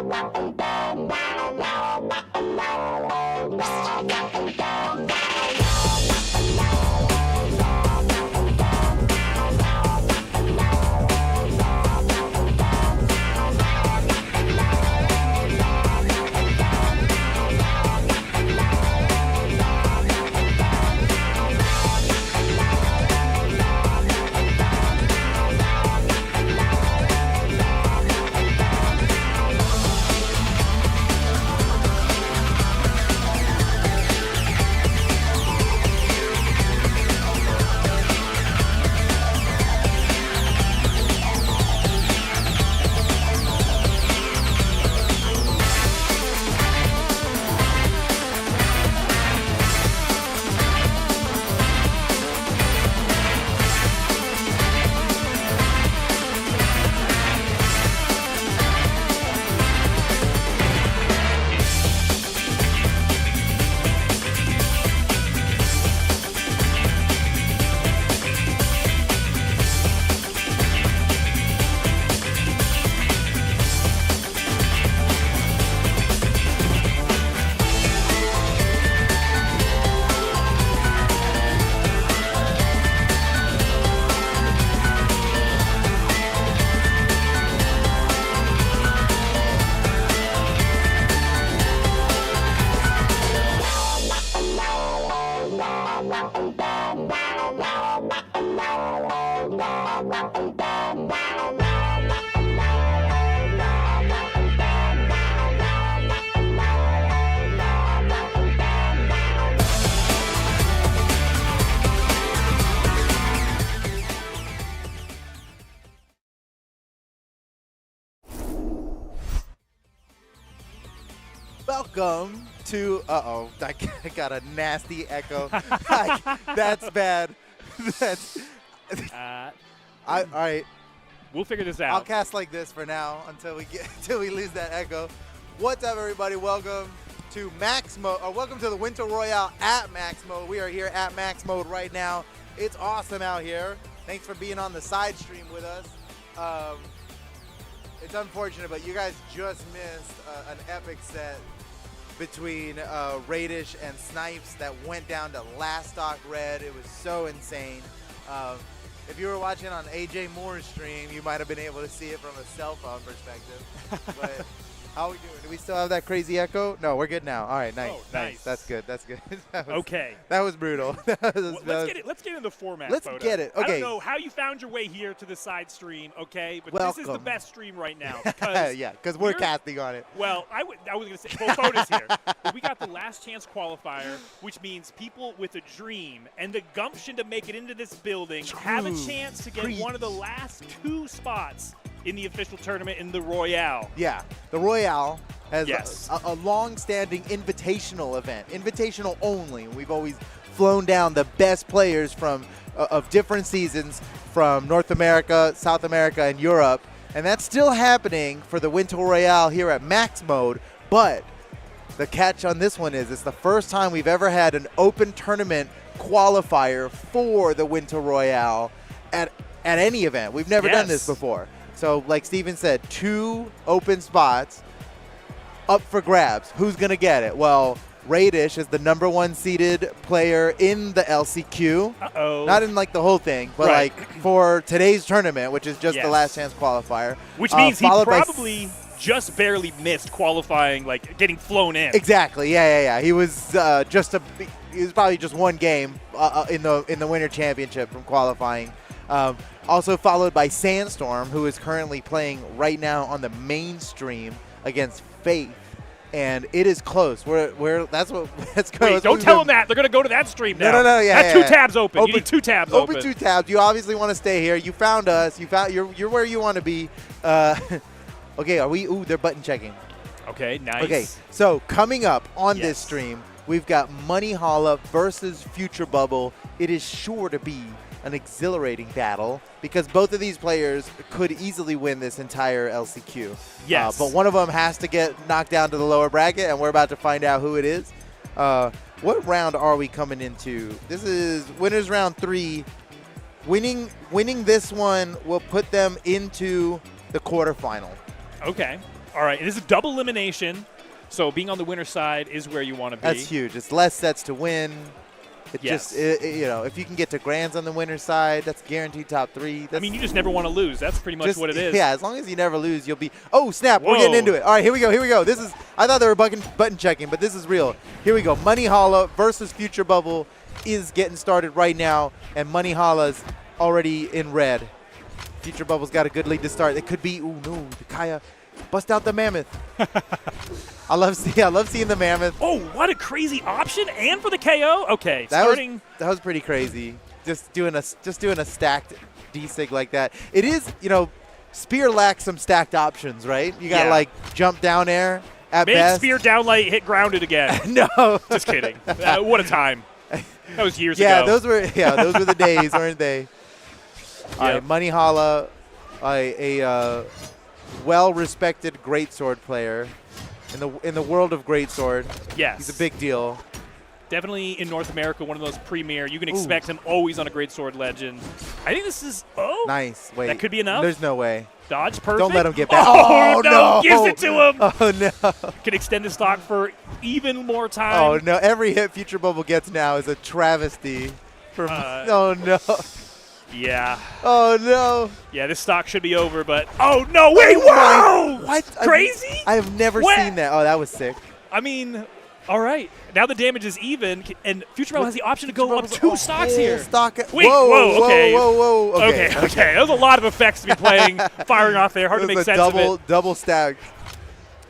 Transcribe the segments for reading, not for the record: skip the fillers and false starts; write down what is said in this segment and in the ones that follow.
Welcome to, I got a nasty echo. That's bad. That's, all right. We'll figure this out. I'll cast like this for now until we lose that echo. What's up, everybody? Welcome to Max Mode, or welcome to the Winter Royale at Max Mode. We are here at Max Mode right now. It's awesome out here. Thanks for being on the side stream with us. It's unfortunate, but you guys just missed an epic set between Radish and Snipes that went down to last stock red. It was so insane. If you were watching on AJ Moore's stream, you might have been able to see it from a cell phone perspective. But how are we doing? Do we still have that crazy echo? No, we're good now. All right, nice. Oh, nice. That's good. That's good. Okay. That was brutal. Let's get into the format. Let's photo. get it. Okay. I don't know how you found your way here to the side stream, okay? But Welcome. This is the best stream right now. Because yeah, because we're casting on it. Well, I was going to say full photos here. But we got the last chance qualifier, which means people with a dream and the gumption to make it into this building have a chance to get one of the last 2 spots in the official tournament in the Royale. Yeah, the Royale has a long-standing invitational event, invitational only. We've always flown down the best players from of different seasons from North America, South America, and Europe, and that's still happening for the Winter Royale here at Max Mode. But the catch on this one is it's the first time we've ever had an open tournament qualifier for the Winter Royale at any event. We've never done this before. So, like Steven said, 2 open spots up for grabs. Who's going to get it? Well, Radish is the #1 seeded player in the LCQ. Uh-oh. Not in, like, the whole thing, but, like, for today's tournament, which is just the last chance qualifier. Which means he probably just barely missed qualifying, like, getting flown in. Exactly. Yeah. He was he was probably just 1 game in the Winter Championship from qualifying. Also followed by Sandstorm, who is currently playing right now on the main stream against Faith, and it is close. That's close. Wait, don't tell them that. They're going to go to that stream now. No. Yeah, that's 2 tabs open. You need 2 tabs open. Open 2 tabs. You obviously want to stay here. You found us. You're where you want to be. Okay, are we? Ooh, they're button checking. Okay, nice. Okay, so coming up on this stream, we've got Money Holla versus Future Bubble. It is sure to be an exhilarating battle because both of these players could easily win this entire LCQ. Yes. But one of them has to get knocked down to the lower bracket, and we're about to find out who it is. What round are we coming into? This is winners round 3. Winning this one will put them into the quarterfinal. Okay. All right, it is a double elimination, so being on the winner's side is where you want to be. That's huge. It's less sets to win. It Yes. just, you know, if you can get to grands on the winner's side, that's guaranteed top 3. That's I mean, you just never want to lose. That's pretty much what it is. Yeah, as long as you never lose, you'll be. Oh, snap. Whoa. We're getting into it. All right, here we go. Here we go. This is, I thought they were button checking, but this is real. Here we go. Money Holla versus Future Bubble is getting started right now, and Money Holla's already in red. Future Bubble's got a good lead to start. It could be, ooh, no, the Kaya bust out the Mammoth. I love seeing the Mammoth. Oh, what a crazy option, and for the KO. Okay, That starting. was pretty crazy. Just doing a stacked D-Sig like that. It is, you know, Spear lacks some stacked options, right? You got like jump down air at Make best. Spear down light, hit grounded again. No. Just kidding. What a time. That was years Yeah, ago. those were the days, weren't they? All right, Money Holla, a well-respected greatsword player in the world of greatsword. Yes. He's a big deal. Definitely in North America, one of those premier. You can expect him always on a great-sword legend. I think this is, nice. Wait. That could be enough. There's no way. Dodge, perfect. Don't let him get back. Oh, no. Gives it to him. Oh, no. Can extend the stock for even more time. Oh, no. Every hit Future Bubble gets now is a travesty. Oh, no. Yeah. Oh, no. Yeah, this stock should be over, but oh, no. Wait, whoa. What? Crazy? I have never seen that. Oh, that was sick. I mean, all right. Now the damage is even, and Future Bubble has the option to go up 2 stocks here. Wait, whoa, okay. Whoa. Okay. There's a lot of effects to be playing, firing off there. Hard to make sense of it. Double stacked.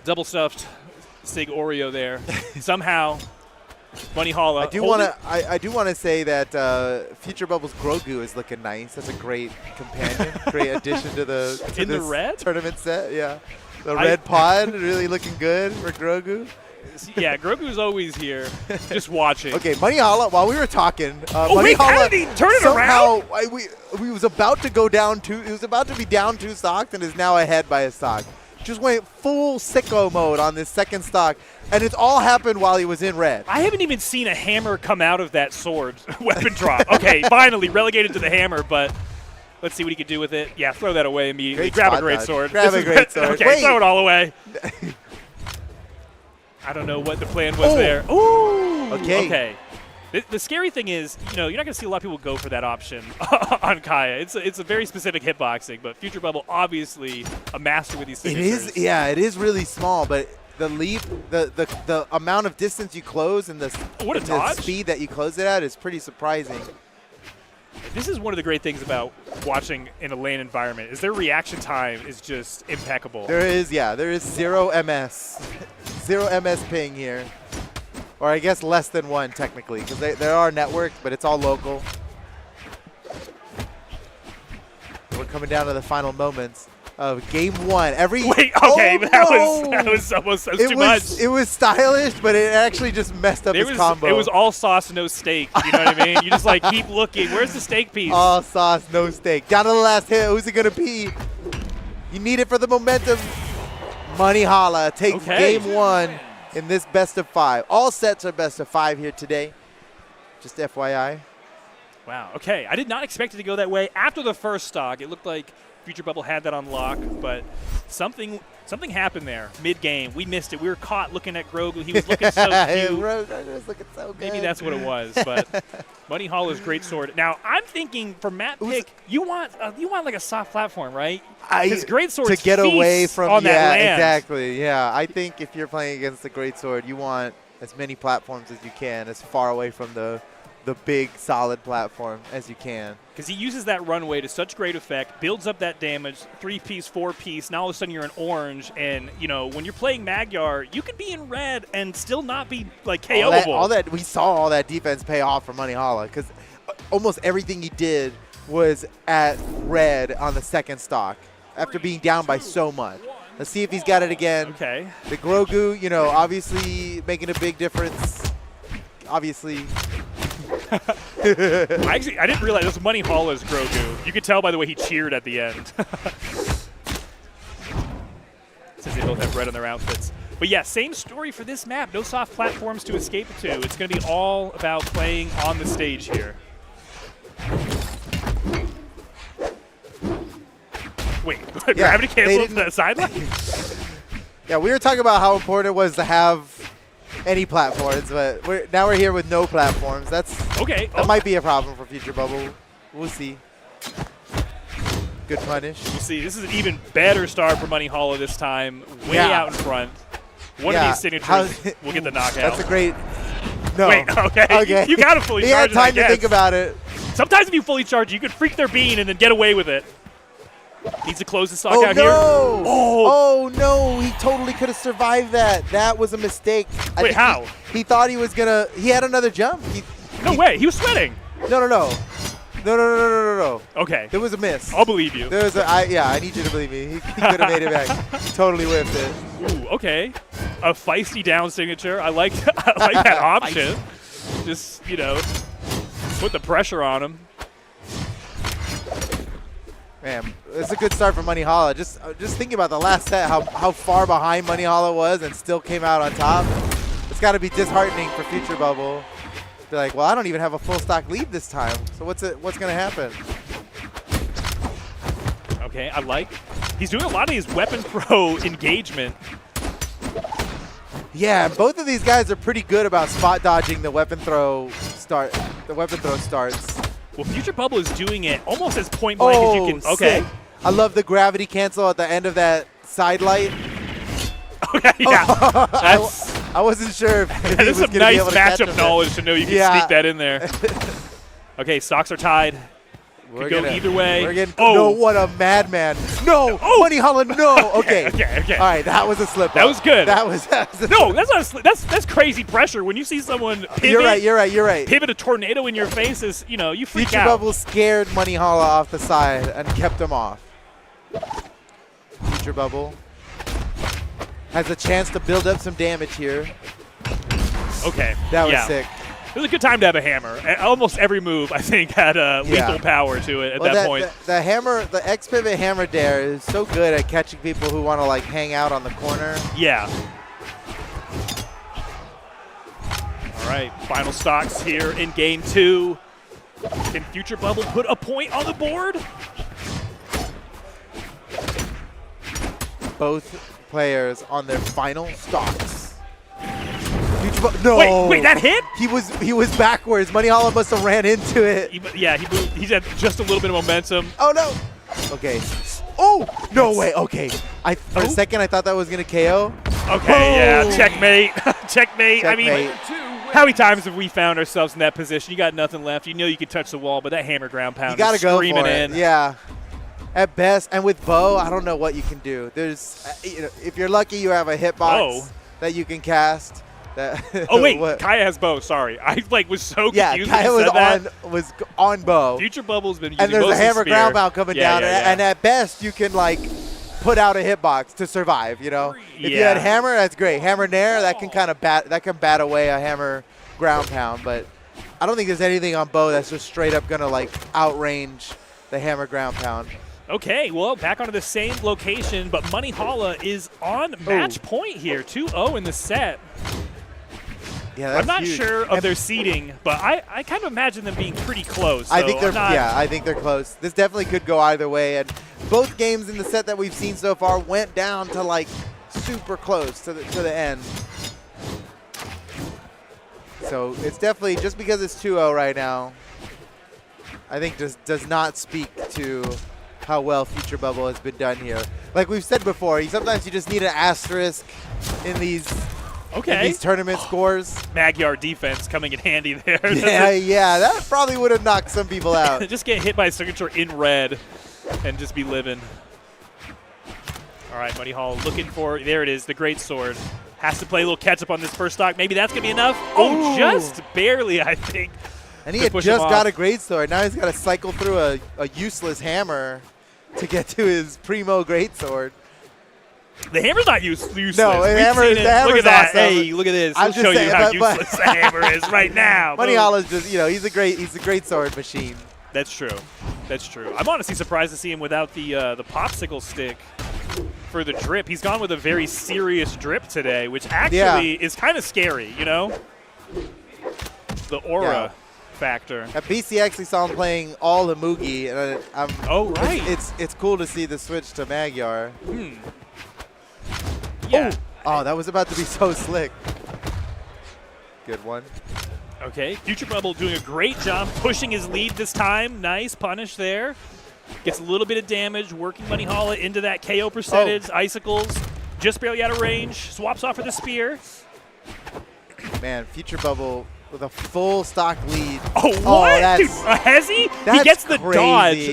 Double stuffed Sig Oreo there. Somehow, Money Holla. I do want to say that Future Bubble's Grogu is looking nice. That's a great companion, great addition to this red tournament set. Yeah, the red pod really looking good for Grogu. Yeah, Grogu's always here, just watching. Okay, Money Holla. While we were talking, Money Holla, how did he turn it somehow, around? We was about to go down 2. He was about to be down 2 stocks and is now ahead by a stock. Just went full sicko mode on this second stock, and it's all happened while he was in red. I haven't even seen a hammer come out of that sword weapon drop. Okay, finally relegated to the hammer, but let's see what he could do with it. Yeah, throw that away immediately. Grab a great sword. Grab a great sword. Okay, Wait. throw it all away. I don't know what the plan was there. Ooh. Okay. The scary thing is, you know, you're not going to see a lot of people go for that option on Kaya. It's a very specific hitboxing, but Future Bubble obviously a master with these signatures. It is really small, but the leap, the amount of distance you close and the speed that you close it at is pretty surprising. This is one of the great things about watching in a lane environment is their reaction time is just impeccable. There is 0 MS. 0 MS ping here. Or I guess less than 1 technically, because there are networks, but it's all local. We're coming down to the final moments of game 1. That was almost too much. It was stylish, but it actually just messed up his combo. It was all sauce, no steak. You know what I mean? You just like keep looking. Where's the steak piece? All sauce, no steak. Down to the last hit. Who's it gonna be? You need it for the momentum. Money Holla takes game 1 in this best of 5. All sets are best of 5 here today. Just FYI. Wow. Okay. I did not expect it to go that way. After the first stock, it looked like Future Bubble had that on lock, but something happened there mid-game. We missed it. We were caught looking at Grogu. He was looking so cute. Grogu was looking so good. Maybe that's what it was, but Money Holla's great sword. Now, I'm thinking for Matt Pick, you want like a soft platform, right? Because great swords to get away from on that land. Exactly. Yeah, I think if you're playing against the great sword, you want as many platforms as you can, as far away from the big solid platform as you can. Because he uses that runway to such great effect, builds up that damage, 3-piece, 4-piece. Now all of a sudden you're in orange, and you know when you're playing Magyar, you could be in red and still not be like KO'able. We saw all that defense pay off for Money Holla because almost everything he did was at red on the second stock after being down by so much. Let's see if he's got it again. Okay. The Grogu, you know, obviously making a big difference. Obviously. I didn't realize this was Money Holla's Grogu. You could tell by the way he cheered at the end. Since they both have red on their outfits. But yeah, same story for this map. No soft platforms to escape to. It's going to be all about playing on the stage here. Wait, gravity cancel from the sideline? Yeah, we were talking about how important it was to have any platforms, but now we're here with no platforms. That's okay. That might be a problem for Future Bubble. We'll see. Good punish. We'll see. This is an even better start for Money Hollow this time. Way out in front. One of these signatures will get the knockout. That's a great. No. Wait, okay. You got to fully charge it. He had time to think about it. Sometimes if you fully charge, you could freak their bean and then get away with it. Needs to close the stock out no. here. Oh, no. He totally could have survived that. That was a mistake. Wait, how? He thought he was going to. He had another jump. No way. He was sweating. No. Okay. There was a miss. I'll believe you. There was I need you to believe me. He could have made it back. He totally whiffed it. Ooh, okay. A feisty down signature. I like that option. Just, put the pressure on him. Man, it's a good start for Money Hollow. Just thinking about the last set, how far behind Money Hollow was and still came out on top. It's got to be disheartening for Future Bubble. Be like, well, I don't even have a full stock lead this time. So what's going to happen? Okay, he's doing a lot of his weapon throw engagement. Yeah, both of these guys are pretty good about spot dodging the weapon throw starts. Well, Future Bubble is doing it almost as point blank as you can. Okay. Sick. I love the gravity cancel at the end of that side light. Okay, yeah. I wasn't sure if he that is was some nice matchup knowledge there. to know you can sneak that in there. Okay, stocks are tied. Could go either way. No, what a madman. No, Money Hollow, no. Okay. Okay. All right, that was a slip up. That was good. That was no, that's not a slip. That's crazy pressure. When you see someone pivot. You're right. Pivot a tornado in your face is, you freak Future out. Bubble scared Money Hollow off the side and kept him off. Future Bubble has a chance to build up some damage here. Okay. That was sick. It was a good time to have a hammer. Almost every move, I think, had lethal power to it at that point. The hammer, the X pivot hammer dare is so good at catching people who want to hang out on the corner. Yeah. All right, final stocks here in game 2. Can Future Bubble put a point on the board? Both players on their final stocks. No. Wait, that hit? He was backwards. Money Hollow must have ran into it. He moved. He had just a little bit of momentum. Oh, no. Okay. Oh, no way. Okay. For a second, I thought that was going to KO. Okay, yeah. Checkmate. Checkmate. I mean, how many times have we found ourselves in that position? You got nothing left. You can touch the wall, but that hammer ground pound is screaming for it. in. Yeah. At best. And with bow, I don't know what you can do. There's, if you're lucky, you have a hitbox that you can cast. Oh wait, Kaya has bow. Sorry, I was so confused. Yeah, Kaya was on bow. Future Bubble's been using and there's a hammer ground pound coming down, and at best you can put out a hitbox to survive. If you had hammer, that's great. Hammer nair, that can bat away a hammer ground pound. But I don't think there's anything on bow that's just straight up gonna outrange the hammer ground pound. Okay, well, back onto the same location, but Money Hollow is on match point here, 2-0 in the set. Yeah, that's I'm not huge. sure of their seeding, but I kind of imagine them being pretty close. So I think they're close. This definitely could go either way, and both games in the set that we've seen so far went down to super close to the end. So it's definitely, just because it's 2-0 right now, I think just does not speak to how well Future Bubble has been done here. Like we've said before, sometimes you just need an asterisk in these tournament scores. Magyar defense coming in handy there. Yeah, that probably would have knocked some people out. Just get hit by a signature in red and just be living. All right, Money Hall looking for, there it is, the great sword. Has to play a little catch up on this first stock. Maybe that's going to be enough. Oh, just barely, I think. And he had just got a great sword. Now he's got to cycle through a useless hammer to get to his primo great sword. The hammer's not useless. No, the hammer's look at that. Awesome. Hey, look at this. I'll show you how useless the hammer is right now. Money Hollow's just, he's a great sword machine. That's true. That's true. I'm honestly surprised to see him without the popsicle stick for the drip. He's gone with a very serious drip today, which actually is kind of scary, The aura factor. At BCX, we saw him playing all the Mugi, and right. It's cool to see the switch to Magyar. Yeah. Oh, that was about to be so slick. Good one. Okay, Future Bubble doing a great job pushing his lead this time. Nice punish there. Gets a little bit of damage, working Money Holla into that KO percentage. Icicles just barely out of range. Swaps off for the spear. Man, Future Bubble with a full stock lead. Oh, what? Dude, a hezzy? He gets the dodge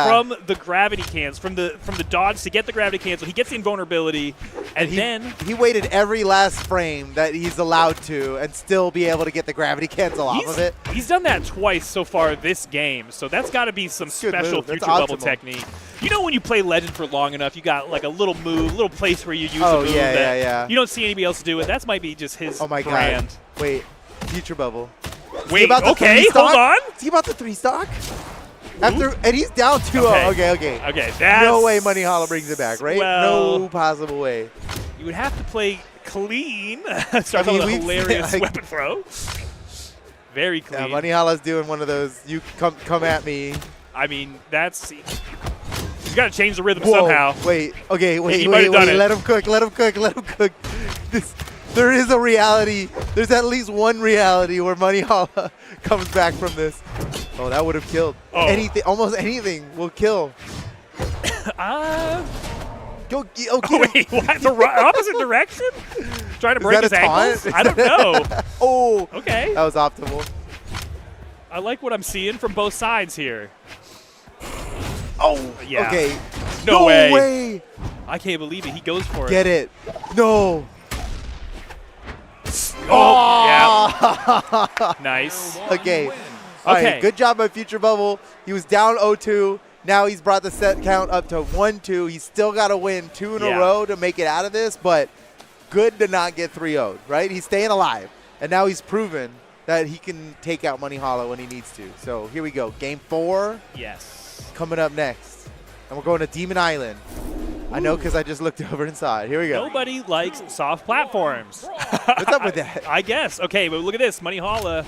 from the gravity cancel, from the dodge to get the gravity cancel. He gets the invulnerability, and then he waited every last frame that he's allowed to and still be able to get the gravity cancel off of it. He's done that twice so far this game, so that's got to be some special Future Bubble technique. You know when you play Legend for long enough, you got like a little move, a little place where you use a move that you don't see anybody else do it. That might be just his brand. God. Wait. Future Bubble. Wait, okay, hold on. Is he about to 3-stock? And he's down 2-0. Okay. That's no way Money Holla brings it back, right? Well, no possible way. You would have to play clean. Start with a hilarious weapon throw. Very clean. Yeah, Money Holla's doing one of those, you come at me. I mean, that's... He's got to change the rhythm somehow. Wait. Let him cook. There is a reality. There's at least one reality where Money Holla comes back from this. Oh, that would have killed. Anything, almost anything will kill. Go. Wait, what? The opposite direction? Trying to break his ankles? I don't know. Oh. Okay. That was optimal. I like what I'm seeing from both sides here. Oh. Yeah. Okay. No way. I can't believe it. He goes for it. Get it. No. Oh, yeah. Nice. Okay. All right, good job by Future Bubble. He was down 0-2. Now he's brought the set count up to 1-2. He's still got to win 2 in a row to make it out of this, but good to not get 3-0'd, right? He's staying alive, and now he's proven that he can take out Money Holla when he needs to. So here we go. Game 4. Yes. Coming up next. And we're going to Demon Island. I know because I just looked over inside. Here we go. Nobody likes soft platforms. What's up with that? I guess. Okay, but look at this. Money Holla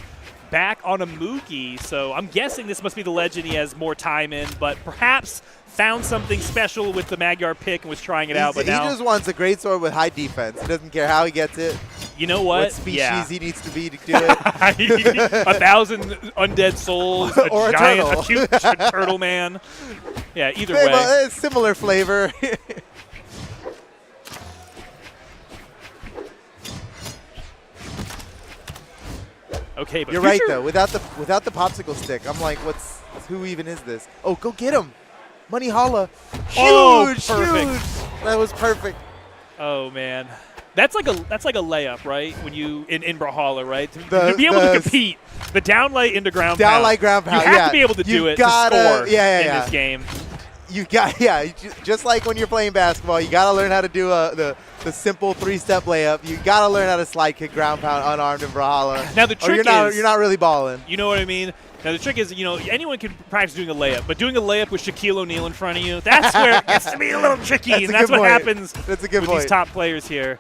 back on a Mookie. So I'm guessing this must be the legend he has more time in, but perhaps found something special with the Magyar pick and was trying it out. But now he just wants a great sword with high defense. He doesn't care how he gets it. You know what species he needs to be to do it. 1,000 undead souls, a or giant, a huge turtle man. Yeah, either way. Well, it's similar flavor. Okay, but you're right though. Without the popsicle stick, I'm like, who even is this? Oh, go get him, Money Holla! Huge. That was perfect. Oh man. That's like a layup, right? When you in Brawlhalla, right? To be able to compete, the down light into ground pound. Down light ground pound. You have to be able to do it to score in this game. You got just like when you're playing basketball, you got to learn how to do the simple 3-step layup. You got to learn how to slide kick ground pound unarmed in Brawlhalla. Now the trick is you're not really balling. You know what I mean? Now the trick is, anyone can practice doing a layup, but doing a layup with Shaquille O'Neal in front of you, that's where it gets to be a little tricky, and that's what happens with these top players here.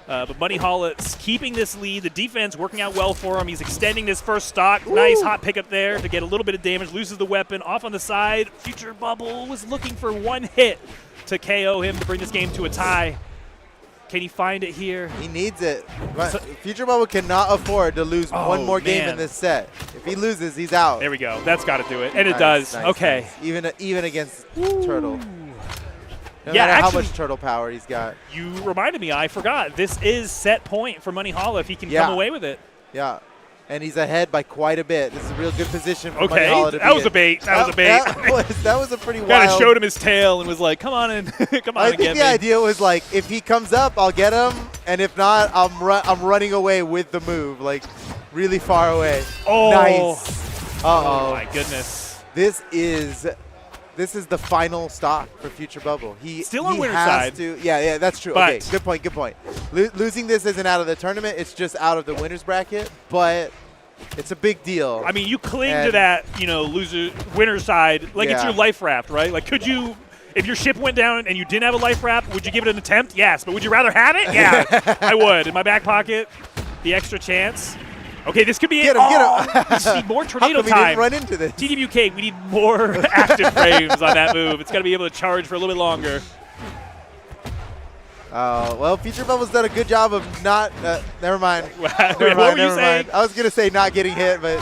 But Money Holla keeping this lead. The defense working out well for him. He's extending this first stock. Ooh. Nice hot pickup there to get a little bit of damage. Loses the weapon. Off on the side. Future Bubble was looking for one hit to KO him to bring this game to a tie. Can he find it here? He needs it. Future Bubble cannot afford to lose one more game in this set. If he loses, he's out. There we go. That's got to do it. And it does. Nice, okay. Nice. Even against Turtle. No matter how much turtle power he's got. You reminded me. I forgot. This is set point for Money Holla if he can come away with it. Yeah. And he's ahead by quite a bit. This is a real good position for Money Holla to be that was a bait. That was a bait. That was a pretty wild. Kind of showed him his tail and was like, come on in. Come on I think the idea was like, if he comes up, I'll get him. And if not, I'm running away with the move, like really far away. Oh. Nice. Oh, my goodness. This is the final stock for Future Bubble. Still on winner's side. Yeah, that's true. But okay, good point. Losing this isn't out of the tournament. It's just out of the winner's bracket, but it's a big deal. I mean, you cling to that, winner's side like it's your life raft, right? Like, could you, if your ship went down and you didn't have a life raft, would you give it an attempt? Yes. But would you rather have it? Yeah, I would. In my back pocket, the extra chance. Okay, this could be it. Get him. We just need more tornado time. We didn't run into this? TWK, we need more active frames on that move. It's got to be able to charge for a little bit longer. Well, Future Bubble's done a good job of not. Never mind. What were you saying? I was gonna say not getting hit, but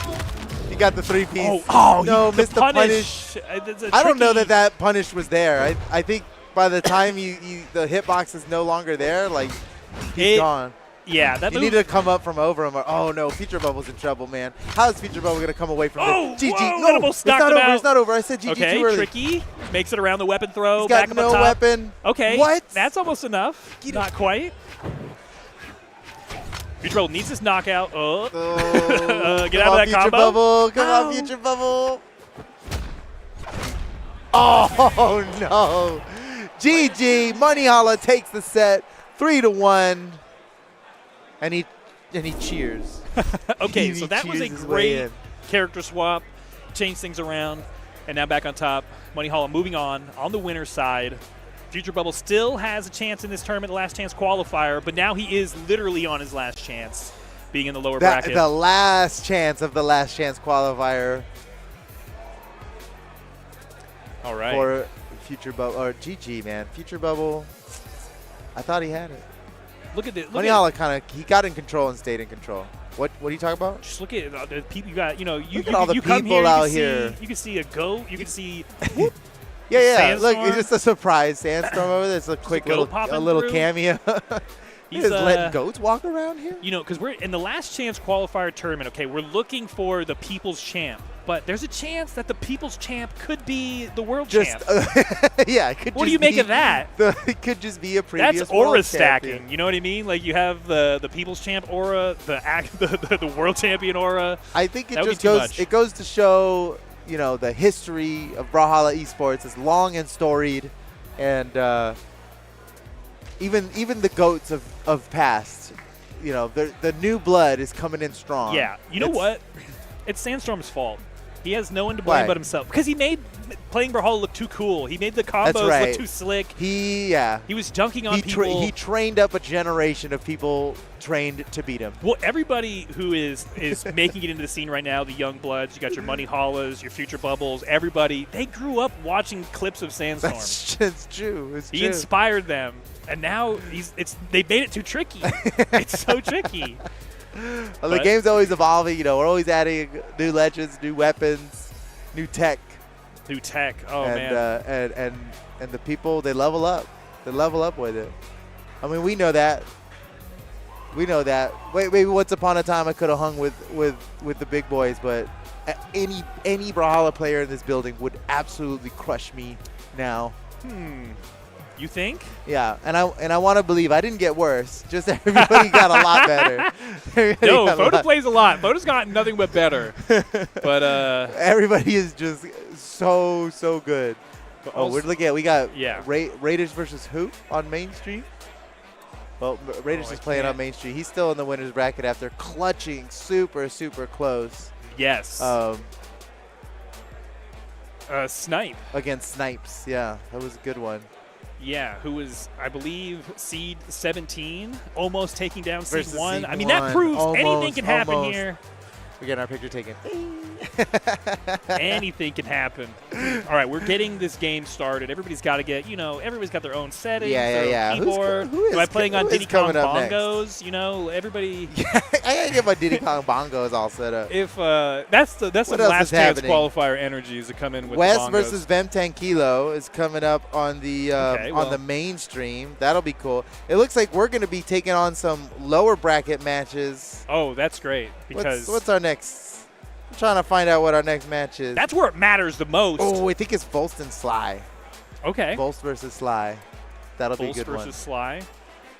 he got the 3-piece. Oh, no, missed the punish. I don't know that punish was there. I think by the time the hitbox is no longer there, like he's gone. Yeah, that you need to come up from over him. Oh no, Future Bubble's in trouble, man. How is Future Bubble gonna come away from this? GG. No, it's not over. It's not over. I said GG too early. Tricky makes it around the weapon throw. He's got no weapon. Okay. What? That's almost enough. Not quite. Future Bubble needs this knockout. Get out of that Future combo. Bubble. Come on, Future Bubble. Oh no. GG. Money Holla takes the set 3-1. And he cheers. Okay, so that was a great character swap. Changed things around. And now back on top. Money Holla moving on the winner's side. Future Bubble still has a chance in this tournament, the last chance qualifier, but now he is literally on his last chance, being in the lower bracket. The last chance of the last chance qualifier. All right. For Future Bubble, or GG, man. Future Bubble, I thought he had it. Look at it. Money Holla he got in control and stayed in control. What are you talking about? Just look at the people you got. You know, you all the come people here, out here. You can see a goat. You can see. Yeah. Sandstorm. Look, it's just a surprise sandstorm over there. It's a quick little cameo. He's just letting goats walk around here. You know, because we're in the last chance qualifier tournament. Okay, we're looking for the people's champ, but there's a chance that the people's champ could be the world champ. Yeah, it could. What do you make of that? It could just be a previous. That's aura world stacking. champion. You know what I mean? Like you have the people's champ aura, the world champion aura. I think it just goes. It goes to show, you know, the history of Brawlhalla Esports is long and storied, and even the goats of past, you know, the new blood is coming in strong. Yeah, you know what? It's Sandstorm's fault. He has no one to blame but himself because he made playing Brawlhalla look too cool. He made the combos look too slick. He was dunking on people. He trained up a generation of people trained to beat him. Well, everybody who is making it into the scene right now, the young bloods, you got your Money Hollas, your Future Bubbles, everybody, they grew up watching clips of Sandstorm. It's true. He inspired them, and now they made it too tricky. It's so tricky. Well, the game's always evolving. You know, we're always adding new legends, new weapons, new tech. New tech. Oh, man. And the people, they level up. They level up with it. I mean, we know that. We know that. Maybe once upon a time I could have hung with the big boys, but any Brawlhalla player in this building would absolutely crush me now. You think? Yeah, and I want to believe I didn't get worse. Just everybody got a lot better. No, Foda plays a lot. Foda's gotten nothing but better. But everybody is just so good. Oh, we got Raiders versus who on Main Street? Well, Raiders is playing on Main Street. He's still in the winner's bracket after clutching super close. Yes. Snipe. Against Snipes. Yeah, that was a good one. Yeah, who was, I believe, seed 17, almost taking down seed 1. I mean, that proves anything can happen here. We're getting our picture taken. Anything can happen. All right, we're getting this game started. Everybody's got to get, everybody's got their own settings. Yeah. Keyboard. Am I playing on Diddy Kong bongos? Everybody. I gotta get my Diddy Kong bongos all set up. If that's some last chance qualifier energies that come in with West the bongos. versus Vem10 Kilo is coming up on the on the mainstream. That'll be cool. It looks like we're going to be taking on some lower bracket matches. Oh, that's great. Because what's our next? I'm trying to find out what our next match is. That's where it matters the most. Oh, I think it's Volst and Sly. Okay. Volst versus Sly. That'll be a good one. Volst versus Sly.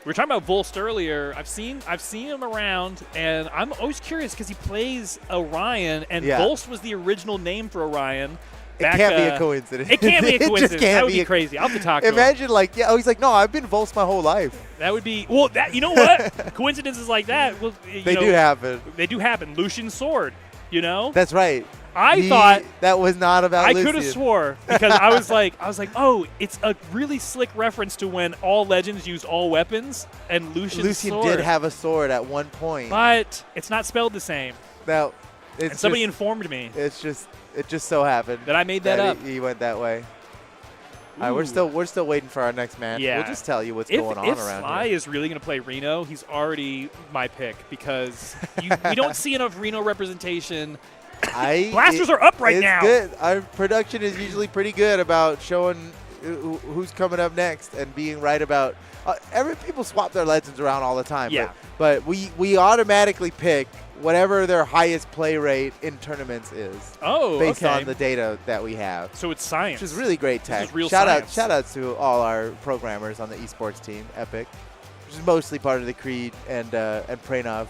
We were talking about Volst earlier. I've seen him around, and I'm always curious because he plays Orion, and Volst was the original name for Orion. It can't be a coincidence. It can't be a coincidence. Just can't that would be crazy. I'll have to talk to him. Imagine he's like, no, I've been Volst my whole life. That would be, well, you know what? Coincidences like that, they do happen. They do happen. Lucian's sword, That's right. I thought that was not about Lucian. I could have swore because I was like, oh, it's a really slick reference to when all legends used all weapons and Lucian did have a sword at one point. But it's not spelled the same. No. Somebody informed me. It just so happened that I made that up. He went that way. All right, we're still waiting for our next match. Yeah. We'll just tell you what's going on around here. If Sly is really going to play Reno, he's already my pick because we don't see enough Reno representation. Blasters are up right now. Good. Our production is usually pretty good about showing who's coming up next and being right about. People swap their legends around all the time. Yeah. But we automatically pick whatever their highest play rate in tournaments is. Oh, based okay. on the data that we have. So it's science. Which is really great tech. This is real shout science. out to all our programmers on the esports team, Epic, which is mostly part of the Creed and Pranov.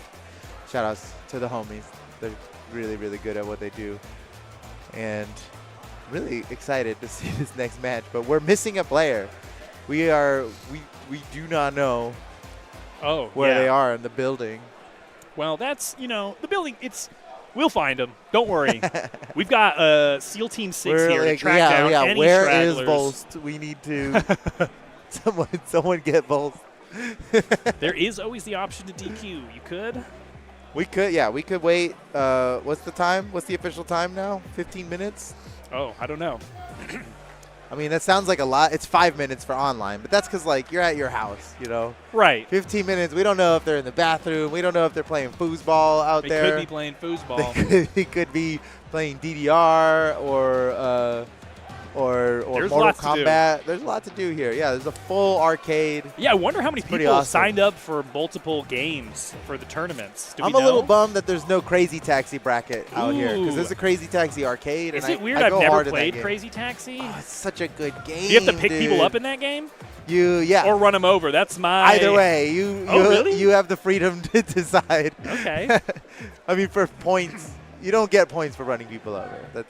Shout outs to the homies. They're really, really good at what they do. And really excited to see this next match. But we're missing a player. We do not know where they are in the building. Well, that's, the building, we'll find them. Don't worry. We've got SEAL Team 6 here to track down any where stragglers. is Volst? We need to someone get Volst. There is always the option to DQ. You could. We could wait. What's the time? What's the official time now? 15 minutes? Oh, I don't know. I mean, that sounds like a lot. It's 5 minutes for online, but that's because, you're at your house, Right. 15 minutes. We don't know if they're in the bathroom. We don't know if they're playing foosball out there. They could be playing foosball. They could be playing DDR or Mortal Kombat. There's a lot to do here. Yeah, there's a full arcade. Yeah, I wonder how many people awesome. signed up for multiple games for the tournaments. I'm a little bummed that there's no Crazy Taxi bracket out here because there's a Crazy Taxi arcade. Is and it weird? I I've go never hard played in that Crazy Taxi. Oh, it's such a good game. Do you have to pick dude. people up in that game? Yeah. Or run them over. That's my. Either way, really? You have the freedom to decide. Okay. I mean, for points, you don't get points for running people over.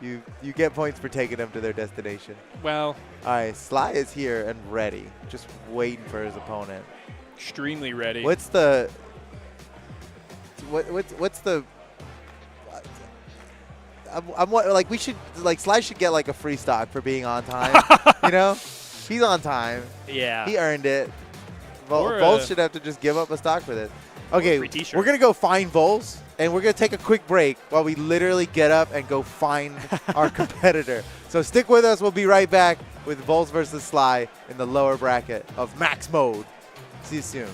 You get points for taking them to their destination. Well. All right, Sly is here and ready, just waiting for his opponent. Extremely ready. What's the Sly should get a free stock for being on time. He's on time. Yeah. He earned it. Vols should have to just give up a stock for this. Okay, we're going to go find Vols, and we're going to take a quick break while we literally get up and go find our competitor. So stick with us. We'll be right back with Vols versus Sly in the lower bracket of Max Mode. See you soon.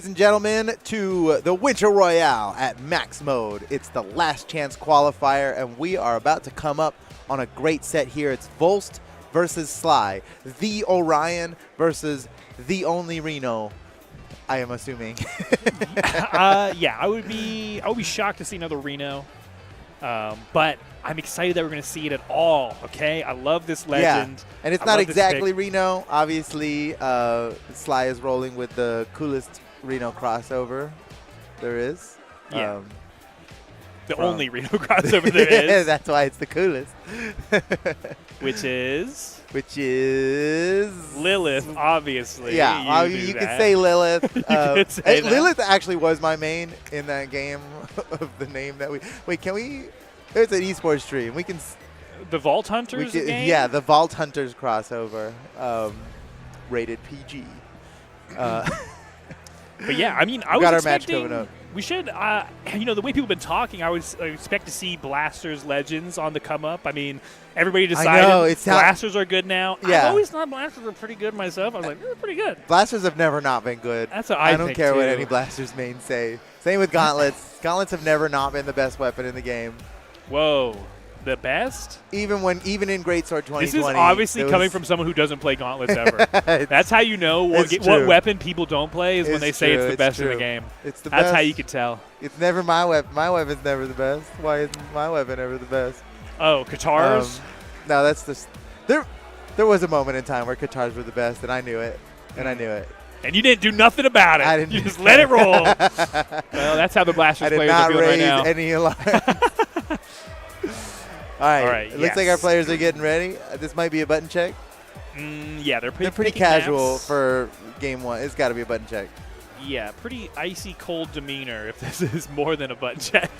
Ladies and gentlemen, to the Winter Royale at max mode. It's the last chance qualifier, and we are about to come up on a great set here. It's Volst versus Sly, the Orion versus the only Reno, I am assuming. Yeah, I would be shocked to see another Reno, but I'm excited that we're going to see it at all. Okay, I love this legend. Yeah, and it's not exactly Reno. Obviously, Sly is rolling with the coolest Reno crossover there is. Yeah. The only Reno crossover there is. That's why it's the coolest. Which is? Lilith, obviously. Yeah, you can say Lilith. Say Lilith actually was my main in that game of the name that we. Wait, can we? There's an esports stream. We can. The Vault Hunters game? Yeah, the Vault Hunters crossover. Rated PG. But yeah, I mean, I was expecting we should, you know, the way people have been talking, I expect to see Blasters Legends on the come up. I mean, everybody decided Blasters are good now. Yeah. I've always thought Blasters were pretty good myself. I was like, they're pretty good. Blasters have never not been good. That's what I think, don't care too. what any Blasters mains say. Same with Gauntlets. Gauntlets have never not been the best weapon in the game. Whoa. The best? Even in Greatsword 2020. This is obviously coming from someone who doesn't play Gauntlets ever. That's how you know what weapon people don't play is when they say it's the best in the game. It's the That's best. how you can tell. It's never my weapon. My weapon's never the best. Why isn't my weapon ever the best? Oh, Katars? No, that's just there was a moment in time where Katars were the best, and I knew it. And I knew it. And you didn't do nothing about it. I didn't. You just let it roll. Well, that's how the Blasters players are feeling right now. I did not raise any alarms. All right. It looks like our players are getting ready. This might be a button check. Yeah, they're pretty casual for game one. It's got to be a button check. Yeah, pretty icy cold demeanor if this is more than a button check.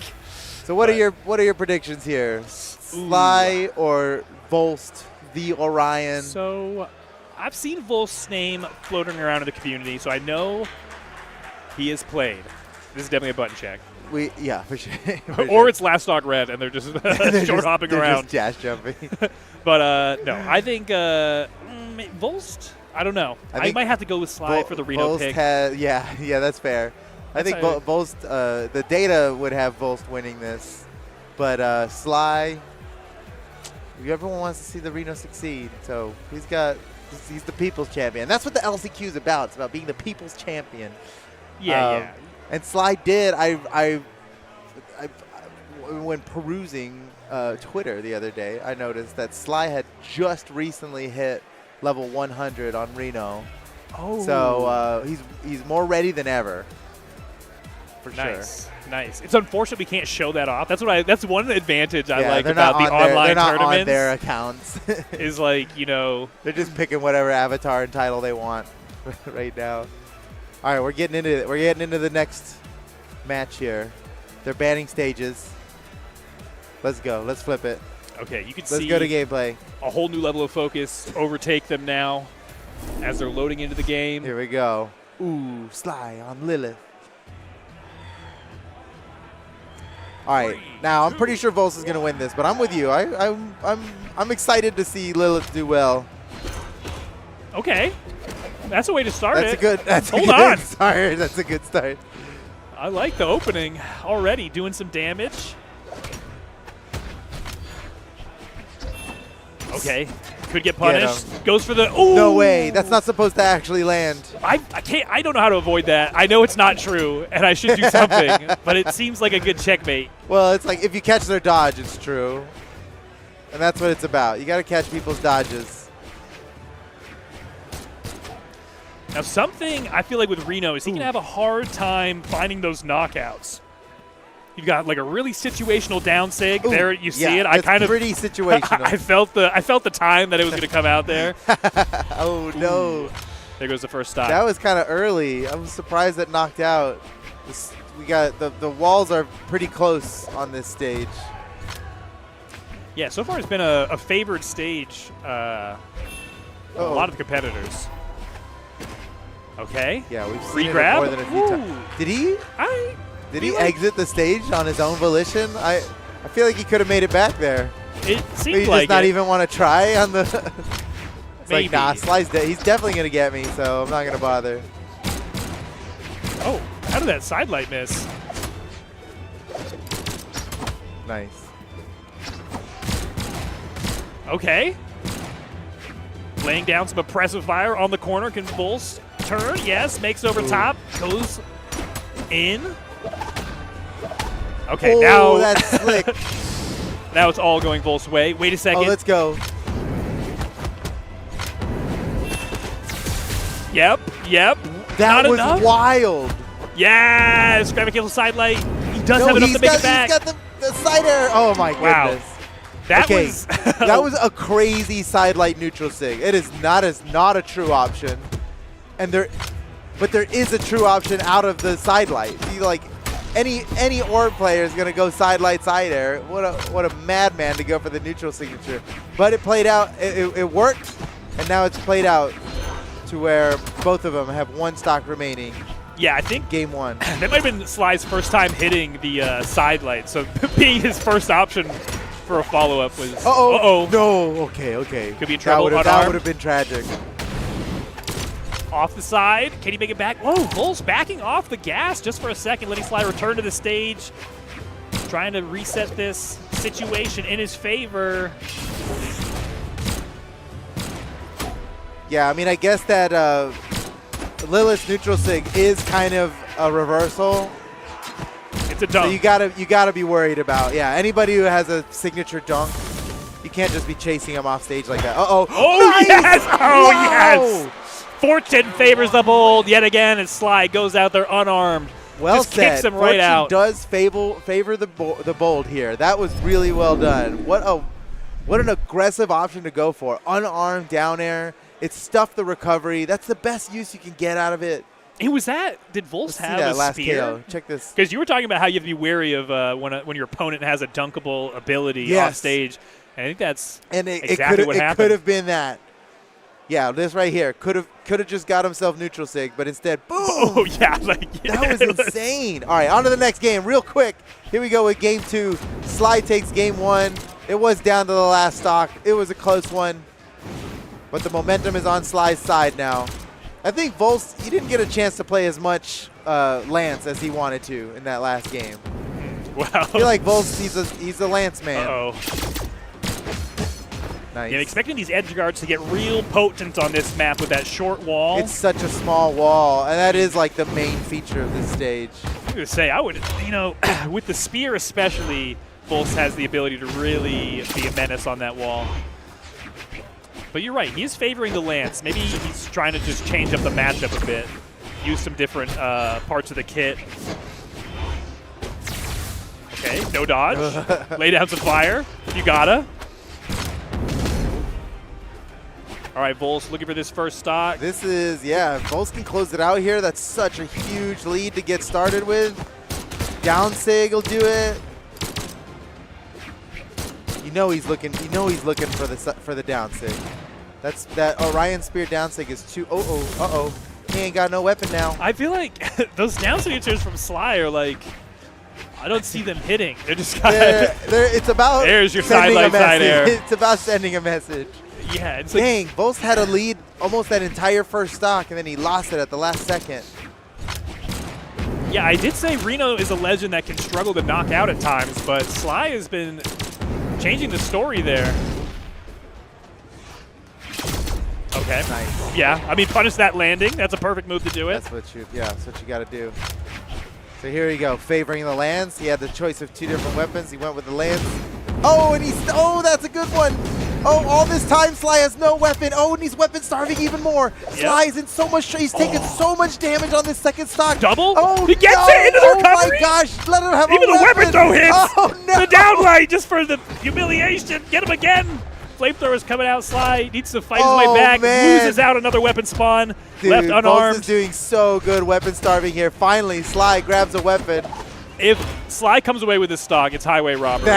So what are your predictions here? Sly or Volst, the Orion? So I've seen Volst's name floating around in the community, so I know he has played. This is definitely a button check. Yeah, for sure. Or it's Last Dog Red, and they're just short hopping around. Just jazz jumping. But no, I think Volst. I don't know. I might have to go with Sly for the Reno pick. Yeah, that's fair. I think Volst. The data would have Volst winning this, but Sly. Everyone wants to see the Reno succeed, so he's the people's champion. That's what the LCQ is about. It's about being the people's champion. Yeah. And Sly did. I when perusing Twitter the other day, I noticed that Sly had just recently hit level 100 on Reno. Oh. So he's more ready than ever. For sure. Nice. It's unfortunate we can't show that off. That's one advantage I like about the online tournaments. They're not on their accounts. Is like, you know, they're just picking whatever avatar and title they want right now. All right, we're getting into it. We're getting into the next match here. They're banning stages. Let's go. Let's flip it. Okay, you can see. Let's go to gameplay. A whole new level of focus overtake them now as they're loading into the game. Here we go. Ooh, Sly on Lilith. All right, now I'm pretty sure Volst is going to win this, but I'm with you. I'm excited to see Lilith do well. Okay. That's a way to start it. That's a good start. That's a good start. I like the opening already, doing some damage. Okay, could get punished. Goes for the. Ooh! No way. That's not supposed to actually land. I can't. I don't know how to avoid that. I know it's not true, and I should do something. But it seems like a good checkmate. Well, it's like if you catch their dodge, it's true, and that's what it's about. You got to catch people's dodges. Now, something I feel like with Reno is he can have a hard time finding those knockouts. You've got like a really situational down sig. There you see it. I kind of pretty situational. I felt the time that it was going to come out there. Oh no! There goes the first stop. That was kind of early. I was surprised that knocked out. We got the walls are pretty close on this stage. Yeah, so far it's been a favored stage. A lot of competitors. Okay. Yeah, we've seen it Re-grab? more than a few times. Did he? Did he exit the stage on his own volition? I feel like he could have made it back there. It seems like he does not even want to try on the. It's Maybe. like, nah, Sly's dead. He's definitely gonna get me, so I'm not gonna bother. Oh, how did that side light miss? Nice. Okay. Laying down some oppressive fire on the corner. Can Volst turn? Yes. Makes over top. Goes in. Okay, now that's slick. now it's all going Volst's way. Wait a second. Oh, let's go. Yep. That Not was enough. wild. Yes. Grab a kill side light. He does have enough to make it back. He's got the side air. Oh my goodness. That okay, was that was a crazy side light neutral sig. It is not a true option, but there is a true option out of the side light. See, like any orb player is gonna go side light side air. What a madman to go for the neutral signature. But it played out. It worked, and now it's played out to where both of them have one stock remaining. Yeah, I think game one. That might have been Sly's first time hitting the side light, so being his first option for a follow-up was... Uh-oh. No. Okay. Could be in trouble. That would have been tragic. Off the side. Can he make it back? Whoa, Volst backing off the gas just for a second, letting Sly return to the stage. Trying to reset this situation in his favor. Yeah, I mean, I guess that Lilith's neutral sig is kind of a reversal. It's a dunk. So you gotta be worried about. Yeah, anybody who has a signature dunk, you can't just be chasing him off stage like that. Oh, nice! Yes! Oh, wow! Yes! Fortune favors the bold yet again, and Sly goes out there unarmed. Well just said. Kicks him right out. Does favor the bold here. That was really well done. What an aggressive option to go for. Unarmed down air. It stuffed the recovery. That's the best use you can get out of it. It was that. Did Volst have a last spear? KO. Check this. Because you were talking about how you have to be wary of when your opponent has a dunkable ability off stage. And I think that's exactly what happened. It could have been that. Yeah, this right here could have just got himself neutral sig, but instead, boom! Oh yeah, that was insane. All right, on to the next game, real quick. Here we go with game 2. Sly takes game 1. It was down to the last stock. It was a close one, but the momentum is on Sly's side now. I think Volst, he didn't get a chance to play as much Lance as he wanted to in that last game. Wow. I feel like Volst, he's a Lance man. Uh-oh. Nice. Yeah, I'm expecting these edge guards to get real potent on this map with that short wall. It's such a small wall, and that is like the main feature of this stage. I was going to say, I would, with the spear especially, Volst has the ability to really be a menace on that wall. But you're right, he is favoring the Lance. Maybe he's trying to just change up the matchup a bit, use some different parts of the kit. Okay, no dodge. Lay down some fire. You gotta. All right, Volst looking for this first stock. This is, yeah, if Volst can close it out here, that's such a huge lead to get started with. Down sig will do it. You know he's looking for the down sig. That Orion Spear down sig is too. Uh-oh. He ain't got no weapon now. I feel like those down signatures from Sly are like, I don't see them hitting. They're just kind of. It's about. There's your side light side air. It's about sending a message. Yeah, it's dang, Volst had a lead almost that entire first stock, and then he lost it at the last second. Yeah, I did say Reno is a legend that can struggle to knock out at times, but Sly has been changing the story there. Okay. Nice. Yeah, I mean, punish that landing. That's a perfect move to do it. That's what you got to do. So here we go, favoring the Lance. He had the choice of 2 different weapons. He went with the Lance. Oh, and that's a good one. Oh, all this time Sly has no weapon. Oh, and he's weapon starving even more. Sly's in so much. He's taking so much damage on this second stock. Double? Oh, he gets it into the recovery. Oh my gosh, let him have even a weapon. Even the weapon throw hits. Oh no. The downlight just for the humiliation. Get him again. Flamethrower's coming out. Sly needs to fight his way back. Man. Loses out another weapon spawn. Dude, left unarmed. Volst is doing so good weapon starving here. Finally, Sly grabs a weapon. If Sly comes away with this stock, it's highway robbery.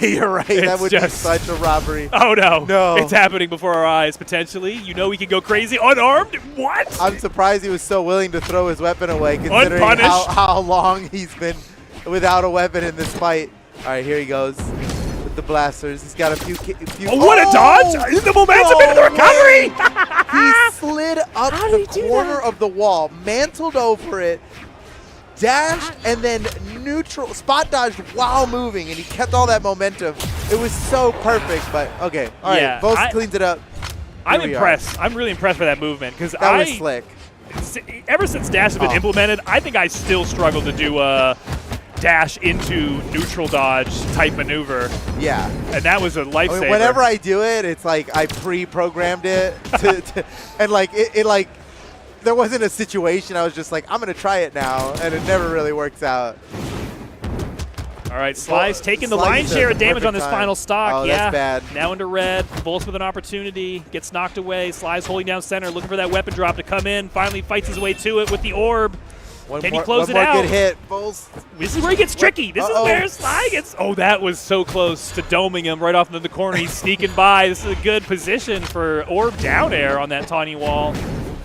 You're right. That would be such a robbery. Oh, no. No. It's happening before our eyes, potentially. You know he can go crazy. Unarmed? What? I'm surprised he was so willing to throw his weapon away, considering how long he's been without a weapon in this fight. All right, here he goes with the blasters. He's got a few. What a dodge! The momentum into the recovery! He slid up the corner of the wall, mantled over it, dashed and then neutral spot dodged while moving, and he kept all that momentum. It was so perfect, but okay. All right, Volst cleans it up. I'm impressed. I'm really impressed by that movement because that was slick. Ever since dash has been implemented, I think I still struggle to do a dash into neutral dodge type maneuver. Yeah. And that was a lifesaver. I mean, whenever I do it, it's like I pre-programmed it and like it like there wasn't a situation. I was just like, I'm gonna try it now, and it never really works out. All right, Sly's taking the lion's share of damage on this final stock. Oh, that's bad. Now into red. Volst with an opportunity. Gets knocked away. Sly's holding down center, looking for that weapon drop to come in. Finally fights his way to it with the orb. Can he close it out? One more good hit, Volst. This is where he gets tricky. This is where Sly gets... Oh, that was so close to doming him right off into the corner. He's sneaking by. This is a good position for orb down air on that tawny wall.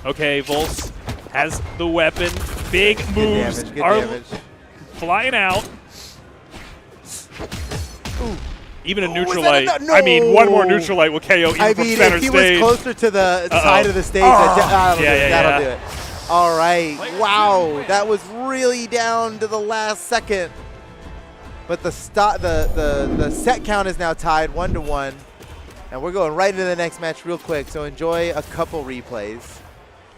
Okay, Volst has the weapon. Big moves are flying out. Ooh. Even a neutral light. I mean, one more neutral light will KO even from center stage. If he was closer to the side of the stage, that'll do it. All right. Wow. That was really down to the last second. But the set count is now tied 1-1. And we're going right into the next match real quick. So enjoy a couple replays.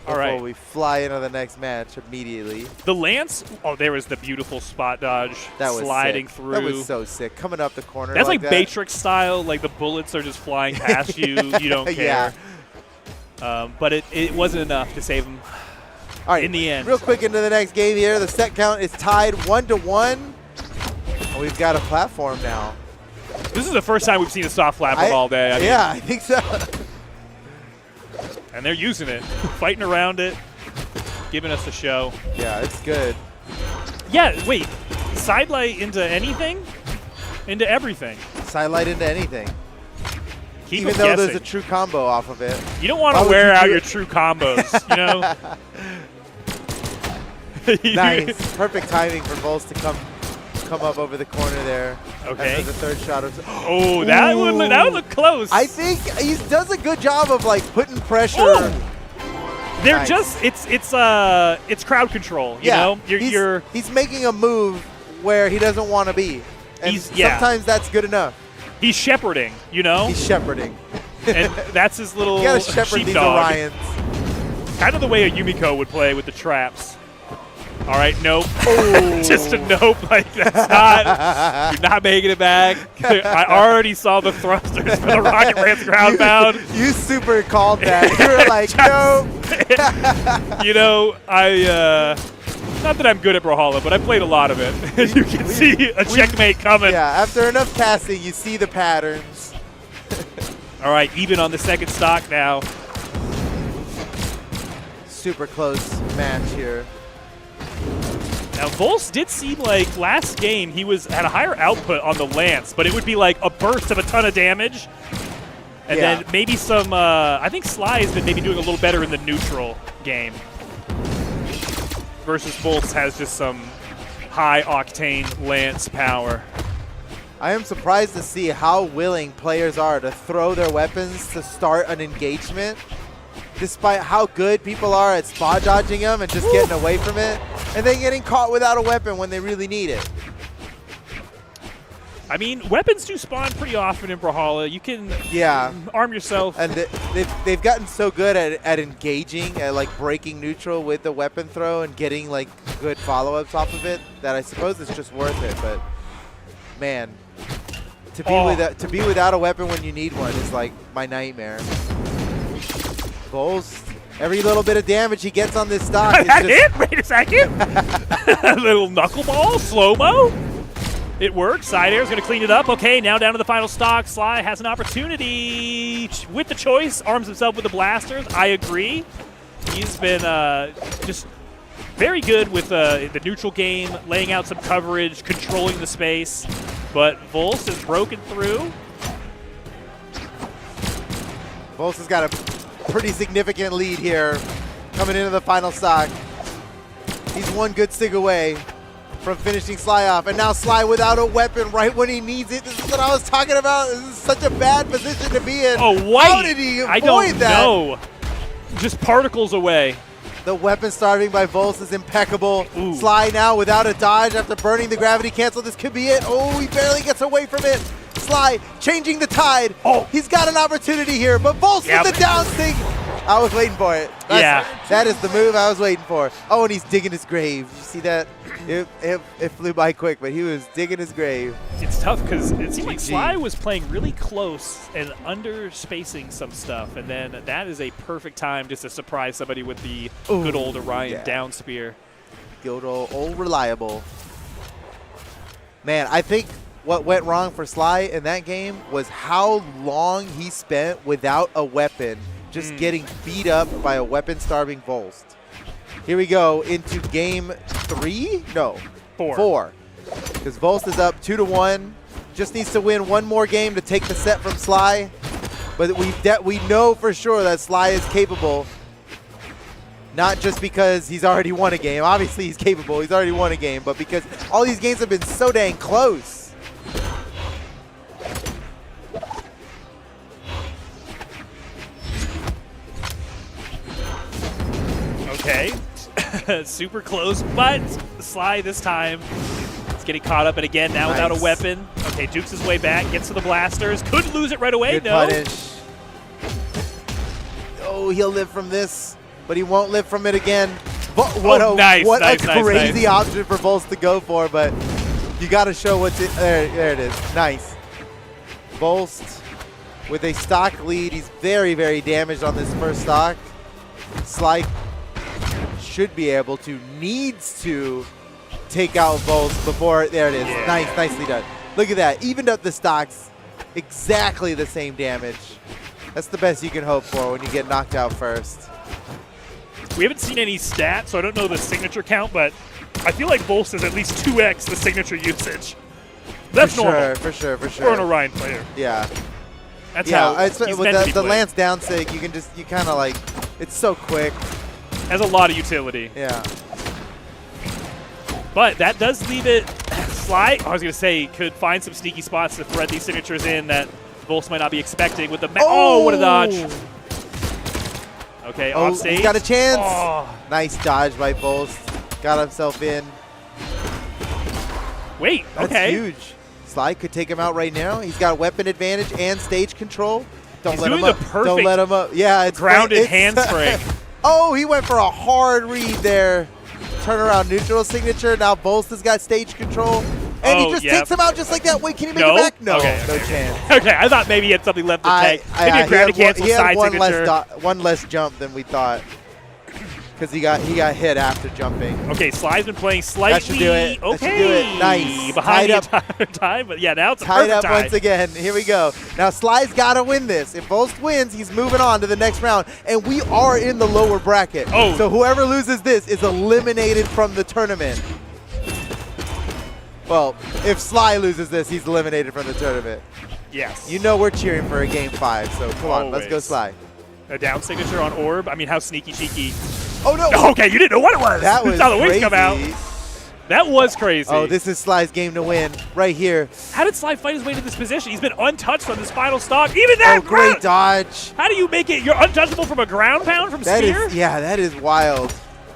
Before we fly into the next match immediately. The Lance, there was the beautiful spot dodge sliding through. That was so sick. Coming up the corner. That's like Matrix style. Like the bullets are just flying past you. You don't care. But it wasn't enough to save him. All right, in the end. Real quick into the next game here. The set count is tied 1-1. And we've got a platform now. This is the first time we've seen a soft platform all day. I think so. And they're using it, fighting around it, giving us the show. Yeah, it's good. Yeah, wait. Sidelight into anything? Into everything. Sidelight into anything. Even though there's a true combo off of it. You don't want to wear out your true combos, you know? Nice. Perfect timing for Volst to come up over the corner there. Okay. After the third shot. That would look close. I think he does a good job of like putting pressure. Ooh. They're just it's crowd control. You know, he's making a move where he doesn't want to be, and sometimes that's good enough. He's shepherding. You know. He's shepherding. And that's his little. You gotta shepherd these Orions. Kind of the way a Yumiko would play with the traps. All right, nope. Just a nope. Like that's not. You're not making it back. I already saw the thrusters for the Rocket Lance ground pound. You super called that. You were like, nope. You know, not that I'm good at Brawlhalla, but I played a lot of it. You can see a checkmate coming. Yeah, after enough casting, you see the patterns. All right, even on the second stock now. Super close match here. Now, Volst did seem like last game he had a higher output on the Lance, but it would be like a burst of a ton of damage. And then maybe some, I think Sly has been maybe doing a little better in the neutral game. Versus Volst has just some high-octane Lance power. I am surprised to see how willing players are to throw their weapons to start an engagement, despite how good people are at spot dodging them and just getting away from it, and then getting caught without a weapon when they really need it. I mean, weapons do spawn pretty often in Brawlhalla. You can arm yourself. And they've gotten so good at engaging, at like breaking neutral with the weapon throw and getting like good follow-ups off of it, that I suppose it's just worth it. But man, to be without a weapon when you need one is like my nightmare. Volst, every little bit of damage he gets on this stock. That hit? Wait a second. A little knuckleball, slow-mo. It works. Side air is going to clean it up. Okay, now down to the final stock. Sly has an opportunity with the choice. Arms himself with the blasters. I agree. He's been just very good with the neutral game, laying out some coverage, controlling the space. But Volst has broken through. Volst has got a pretty significant lead here coming into the final stock. He's one good sig away from finishing Sly off, and now Sly without a weapon right when he needs it. This is what I was talking about. This is such a bad position to be in. Oh, wait. How did he avoid I don't that? know. Just particles away. The weapon starving by Volst is impeccable. Ooh. Sly now without a dodge after burning the gravity cancel. This could be it. Oh, he barely gets away from it. Sly changing the tide. Oh, he's got an opportunity here, but Volst with the down sting. I was waiting for it. That is the move I was waiting for. Oh, and he's digging his grave. You see that? It flew by quick, but he was digging his grave. It's tough because it seemed like Sly was playing really close and under-spacing some stuff, and then that is a perfect time just to surprise somebody with the good old Orion down spear. Good old reliable. Man, I think what went wrong for Sly in that game was how long he spent without a weapon, just getting beat up by a weapon-starving Volst. Here we go into game 3? No, 4. Because Volst is up 2-1. Just needs to win one more game to take the set from Sly. But we know for sure that Sly is capable. Not just because he's already won a game. Obviously he's capable. He's already won a game. But because all these games have been so dang close. Okay. Super close, but Sly this time is getting caught up, and again, now without a weapon. Okay, jukes his way back, gets to the blasters. Could lose it right away, Good punish. Oh, he'll live from this, but he won't live from it again. What a crazy option for Volst to go for, but you got to show what's it. There it is. Nice. Volst with a stock lead. He's very, very damaged on this first stock. Sly should be able to, needs to take out Volst before, there it is. Yeah. Nicely done. Look at that, evened up the stocks, exactly the same damage. That's the best you can hope for when you get knocked out first. We haven't seen any stats, so I don't know the signature count, but I feel like Volst is at least 2x the signature usage. That's normal. For sure. For an Orion player. Yeah. That's how it's, with the Lance down sig, you kind of like, it's so quick. Has a lot of utility. Yeah. But that does leave it. Sly, I was going to say, could find some sneaky spots to thread these signatures in that Volst might not be expecting with the. Oh, what a dodge. Okay, off stage. He's got a chance. Oh. Nice dodge by Volst. Got himself in. Wait, That's okay. huge. Sly could take him out right now. He's got weapon advantage and stage control. Don't let him up. Don't let him up. Yeah, it's grounded handspring. Oh, he went for a hard read there. Turnaround neutral signature. Now Volst has got stage control. And he just takes him out just like that. Wait, can he make it back? No, no chance. Okay, I thought maybe he had something left to take. Maybe a grounded cancel side signature. One less jump than we thought. Because he got hit after jumping. Okay, Sly's been playing slightly. That should do it. Okay. That should do it. Nice. Behind the entire time, but yeah, now it's a tied perfect up tie. once again. Here we go. Now Sly's got to win this. If Volst wins, he's moving on to the next round, and we are in the lower bracket. Oh. So whoever loses this is eliminated from the tournament. Well, if Sly loses this, he's eliminated from the tournament. Yes. You know we're cheering for a game 5, so come on, let's go Sly. A down signature on Orb. I mean, how sneaky cheeky. Oh, no. Okay, you didn't know what it was. That was saw the crazy. wings come out. That was crazy. Oh, this is Sly's game to win right here. How did Sly fight his way to this position? He's been untouched on this final stock. Even that great dodge. How do you make it? You're untouchable from a ground pound from spear? That is wild.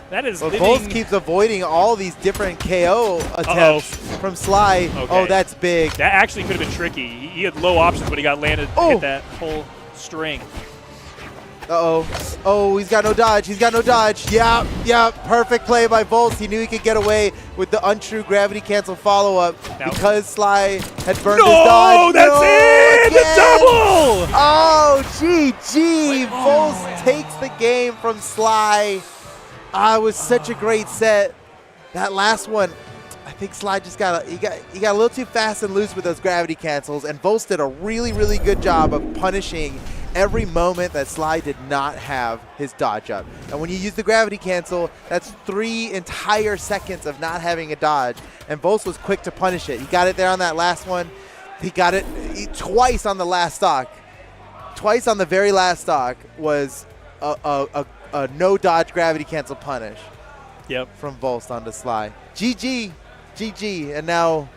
That is Volst keeps avoiding all these different KO attempts from Sly. Okay. Oh, that's big. That actually could have been tricky. He had low options, but he got landed to hit that whole string. Oh, he's got no dodge. Yeah, perfect play by Volst. He knew he could get away with the untrue gravity cancel follow-up because Sly had burned his dodge. That's it! The double! Oh, GG. Volst takes the game from Sly. It was such a great set. That last one, I think Sly just got a little too fast and loose with those gravity cancels, and Volst did a really, really good job of punishing every moment that Sly did not have his dodge up. And when you use the gravity cancel, that's 3 entire seconds of not having a dodge. And Volst was quick to punish it. He got it there on that last one. He got it twice on the last stock. Twice on the very last stock was a no dodge gravity cancel punish. Yep. From Volst onto Sly. GG. And now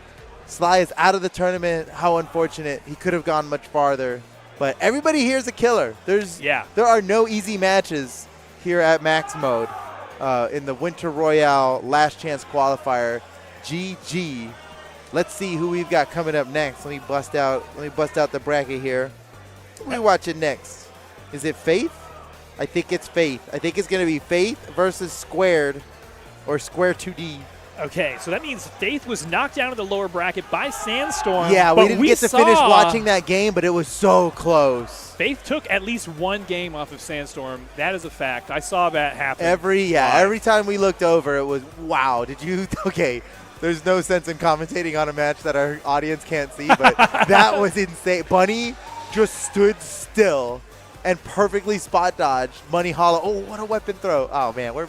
Sly is out of the tournament. How unfortunate. He could have gone much farther. But everybody here is a killer. There are no easy matches here at Max Mode. in the Winter Royale Last Chance Qualifier. GG. Let's see who we've got coming up next. Let me bust out the bracket here. What are we watching next? Is it Faith? I think it's Faith. I think it's going to be Faith versus Squared or Square 2D. Okay, so that means Faith was knocked down in the lower bracket by Sandstorm. Yeah, we didn't get to finish watching that game, but it was so close. Faith took at least one game off of Sandstorm. That is a fact. I saw that happen. Every time we looked over, it was, wow, did you – okay, there's no sense in commentating on a match that our audience can't see, but that was insane. Bunny just stood still and perfectly spot dodged Money Hollow. Oh, what a weapon throw. Oh, man,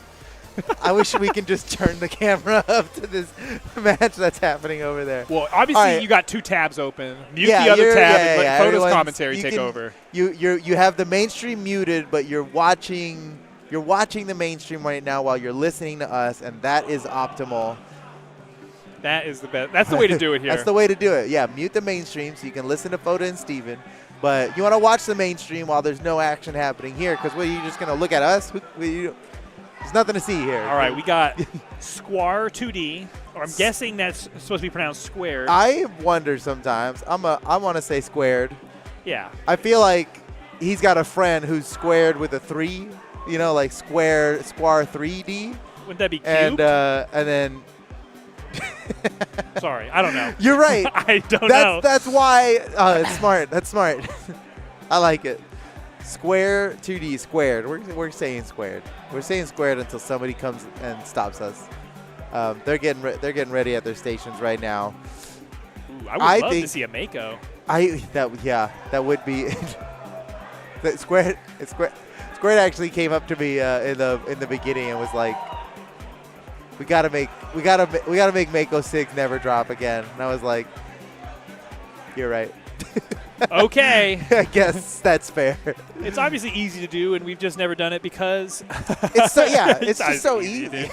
I wish we can just turn the camera up to this match that's happening over there. Well, obviously you got two tabs open. Mute the other tab and let Photo's commentary take over. You have the mainstream muted, but you're watching the mainstream right now while you're listening to us, and that is optimal. That is the best. That's the way to do it here. That's the way to do it. Yeah, mute the mainstream so you can listen to Photo and Steven. But you want to watch the mainstream while there's no action happening here, because what, are you just going to look at us? There's nothing to see here. All right, we got Square 2D, or I'm guessing that's supposed to be pronounced Squared. I wonder sometimes. I want to say Squared. Yeah. I feel like he's got a friend who's squared with a 3, like Square 3D. Wouldn't that be cute? And then sorry, I don't know. You're right. I don't know. That's why it's smart. That's smart. I like it. Square 2D squared. We're saying squared. We're saying squared until somebody comes and stops us. They're getting ready at their stations right now. Ooh, I would love to see a Mako. That would be. Squared actually came up to me in the beginning and was like, we gotta make Mako 6 never drop again. And I was like, you're right. Okay. I guess that's fair. It's obviously easy to do, and we've just never done it because it's just so easy.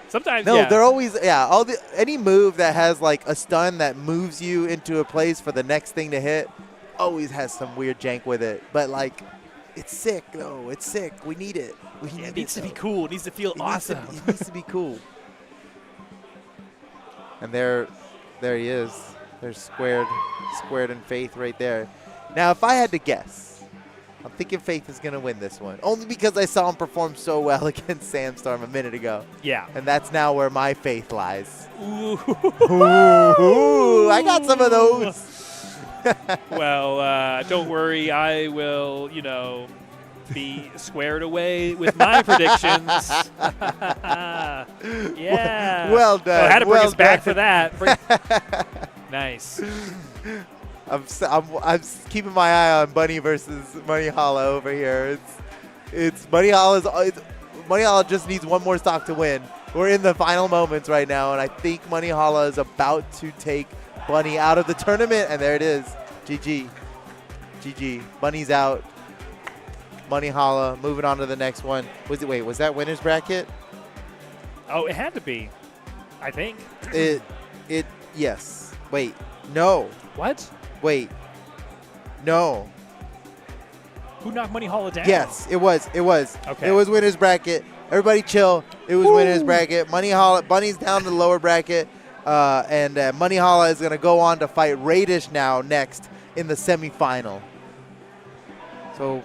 Sometimes, they're always any move that has like a stun that moves you into a place for the next thing to hit always has some weird jank with it. But like, it's sick though. It's sick. We need it. It needs to be cool. It needs to feel awesome. It needs to be cool. And there he is. There's Squared and Faith right there. Now, if I had to guess, I'm thinking Faith is going to win this one. Only because I saw him perform so well against Sandstorm a minute ago. Yeah. And that's now where my faith lies. Ooh. Ooh, I got some of those. Well, don't worry. I will, be squared away with my predictions. Yeah. Well done. I had to bring us back for that. Nice. I'm keeping my eye on Bunny versus Money Hollow over here. It's Money Hollow just needs one more stock to win. We're in the final moments right now, and I think Money Hollow is about to take Bunny out of the tournament, and there it is. GG. Bunny's out. Money Hollow moving on to the next one. Was that winner's bracket? Oh, it had to be. I think. Yes. Wait. No. What? Wait. No. Who knocked Money Hollow down? Yes, it was. Okay. It was winner's bracket. Everybody chill. It was winner's bracket. Bunny's down to the lower bracket. And Money Hollow is going to go on to fight Radish now next in the semifinal. So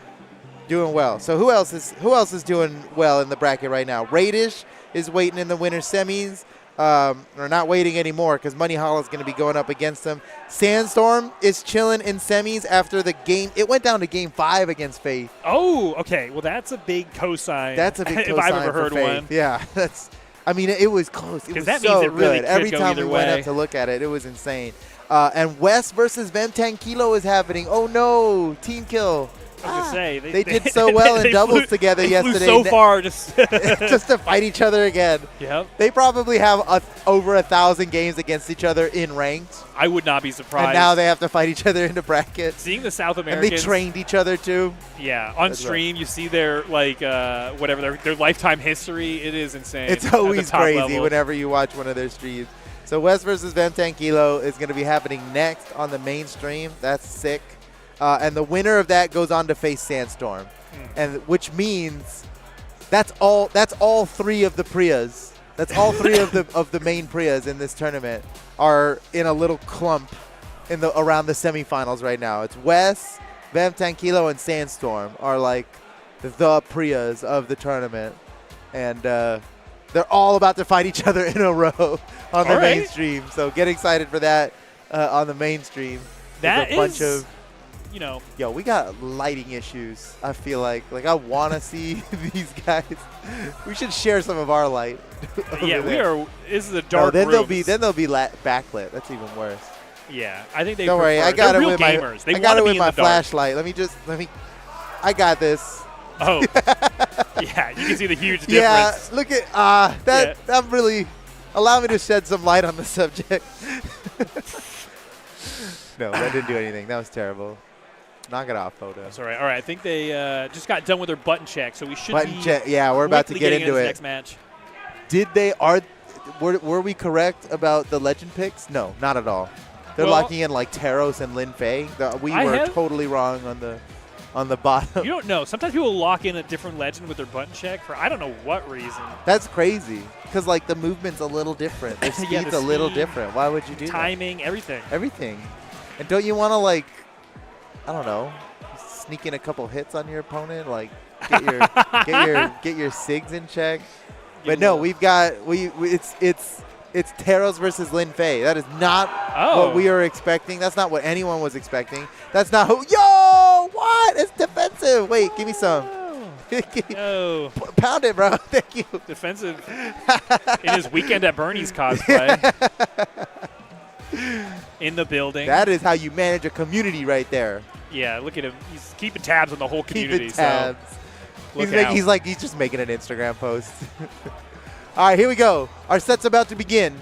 doing well. So who else is doing well in the bracket right now? Radish is waiting in the winner's semis. Or not waiting anymore because Money Hollow is going to be going up against them. Sandstorm is chilling in semis after the game. It went down to game 5 against Faith. Oh, okay. Well, that's a big cosign. That's a big cosign if I've ever heard Faith. one. Yeah, it was close. It was that so means it really good. Every could go time either we went way. up to look at it, it was insane. And West versus Vemtan Kilo is happening. Oh no, team kill. I was going to say. They did so well in doubles together yesterday. Flew so far just to fight each other again. Yep. They probably have over 1,000 games against each other in ranked. I would not be surprised. And now they have to fight each other in the brackets. Seeing the South Americans. And they trained each other too. Yeah. On stream, you see their their lifetime history. It is insane. It's always crazy level. whenever you watch one of their streams. So West versus Vemtan Kilo is going to be happening next on the main stream. That's sick. And the winner of that goes on to face Sandstorm, and which means That's all 3 of the Priyas. That's all 3 of the main Priyas in this tournament are in a little clump around the semifinals right now. It's Wes, Vem Tankilo, and Sandstorm are like the Priyas of the tournament, and they're all about to fight each other in a row on the main stream. So get excited for that on the mainstream. That is a bunch of, you know. Yo, we got lighting issues. I feel like I want to see these guys. We should share some of our light. Yeah, there. we are. This is a dark then room. they'll be backlit. That's even worse. Yeah, I think they. Don't worry, I got it with gamers. I got it with my flashlight. I got this. Oh, yeah, you can see the huge difference. Yeah, look at that. Yeah. That really allow me to shed some light on the subject. No, that didn't do anything. That was terrible. Knock it off, photo. That's all right. All right, I think they just got done with their button check, so we should button check. Yeah, we're about to get into it. Next match. Were we correct about the legend picks? No, not at all. They're locking in like Taros and Lin Fei. We were totally wrong on the bottom. You don't know. Sometimes people lock in a different legend with their button check for I don't know what reason. That's crazy because like the movement's a little different. The speed's a little different. Why would you do timing, everything. Everything. And don't you want to like, I don't know, sneak in a couple hits on your opponent, like get your SIGs in check? But no, we've got it's Taros versus Lin Fei. That is not what we are expecting. That's not what anyone was expecting. That's not who. Yo, what? It's defensive. Wait, give me some. No. Pound it, bro. Thank you. Defensive in his Weekend at Bernie's cosplay. In the building. That is how you manage a community right there. Yeah, look at him. He's keeping tabs on the whole community. Keeping tabs. So he's just making an Instagram post. All right, here we go. Our set's about to begin.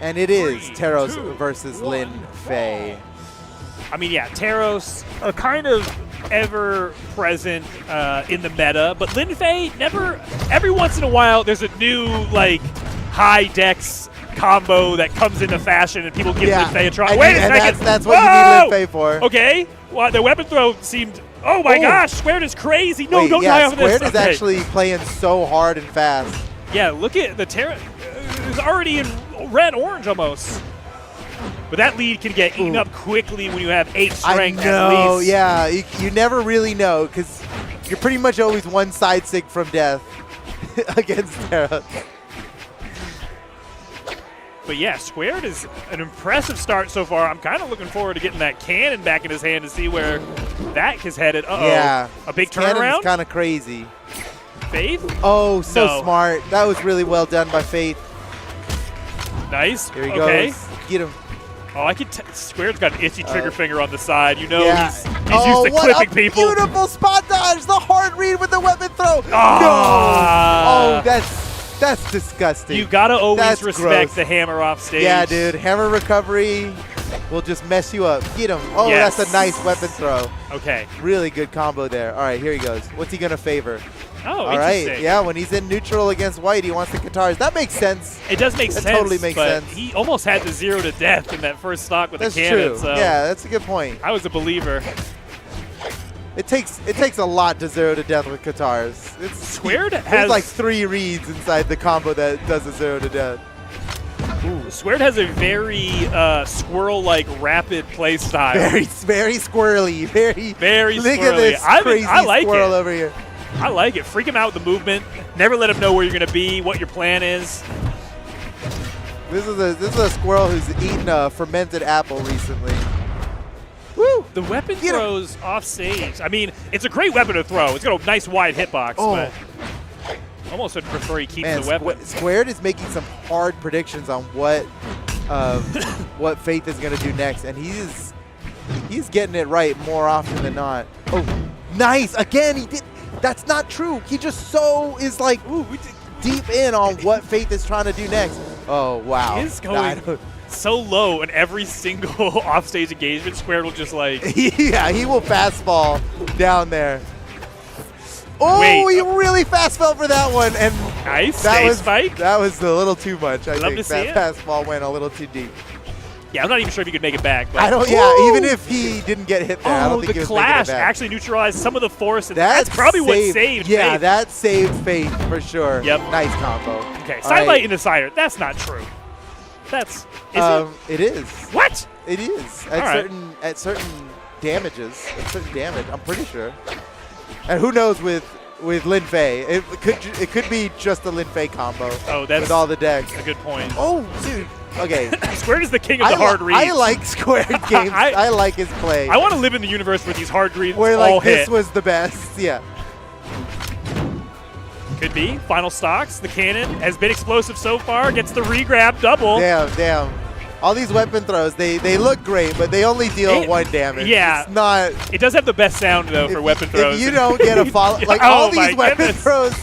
And it is Taros versus Lin Fei. I mean, yeah, Taros are kind of ever-present in the meta, but Lin Fei never, every once in a while, there's a new, like, high dex combo that comes into fashion and people give Lin Fei a try. Wait a second. That's what you need Lin Fei for. Okay. Well, the weapon throw seemed, oh my gosh, Squared is crazy. No, don't die off of this. Squared is actually playing so hard and fast. Yeah, look at the Taros. It's already in red-orange almost. But that lead can get eaten up quickly when you have 8 strength at least. Yeah. You never really know because you're pretty much always one side sig from death against Taros. But yeah, Squared is an impressive start so far. I'm kind of looking forward to getting that cannon back in his hand to see where that is headed. Uh-oh. Yeah. A big turnaround? Cannon's kind of crazy. Faith? Oh, so smart. That was really well done by Faith. Nice. Here he goes. Get him. Oh, I could Squared's got an itchy trigger finger on the side. You know he's used to clipping people. Beautiful spot dodge. The hard read with the weapon throw. No. Oh, that's disgusting. You got to always respect the hammer off stage. Yeah, dude. Hammer recovery will just mess you up. Get him. Oh, that's a nice weapon throw. Okay. Really good combo there. All right, here he goes. What's he going to favor? Oh, interesting. Right. Yeah, when he's in neutral against white, he wants the Katars. That makes sense. It does make sense. That totally makes sense. He almost had the 0 to death in that first stock with the cannon. That's true. Yeah, that's a good point. I was a believer. It takes a lot to 0 to death with Katars. Squared has there's like 3 reads inside the combo that does a 0 to death. Ooh. Squared has a very squirrel-like rapid play style. Very squirrely. Very squirrely. Look at this crazy squirrel over here. I like it. Freak him out with the movement. Never let him know where you're going to be, what your plan is. This is a squirrel who's eaten a fermented apple recently. Woo! The weapon throws off stage. I mean, it's a great weapon to throw. It's got a nice wide hitbox, but almost would prefer he keeps the weapon. Squared is making some hard predictions on what what Faith is going to do next, and he's getting it right more often than not. Oh, nice! Again, he did. That's not true. He just is like deep in on what Faith is trying to do next. Oh, wow. He is going so low in every single offstage engagement. Squared will just like... Yeah, he will fastball down there. Oh, he really fast fell for that one. And nice. That spike. That was a little too much, I think. To see that fastball went a little too deep. Yeah, I'm not even sure if he could make it back. But I don't. Yeah, even if he didn't get hit there, I don't think he the was clash making it back. actually neutralized some of the force. And that's probably what saved Yeah, Faith. that saved Faith for sure. Yep. Nice combo. Okay, sidelight in the cider. That's not true. That's it is. What? It is at certain damages. At certain damage, I'm pretty sure. And who knows with Lin Fei? It could be just a Lin Fei combo. Oh, that's with all the decks. a good point. Oh, dude. Okay. Squared is the king of the hard reads. I like Squared games. I like his play. I want to live in the universe where these hard reads where all like this hit. was the best. Yeah. Could be. Final stocks. The cannon has been explosive so far. Gets the re-grab double. Damn. All these weapon throws, they look great, but they only deal 1 damage. Yeah. It's not. It does have the best sound, though, for weapon throws. If you don't get a follow, like all these weapon throws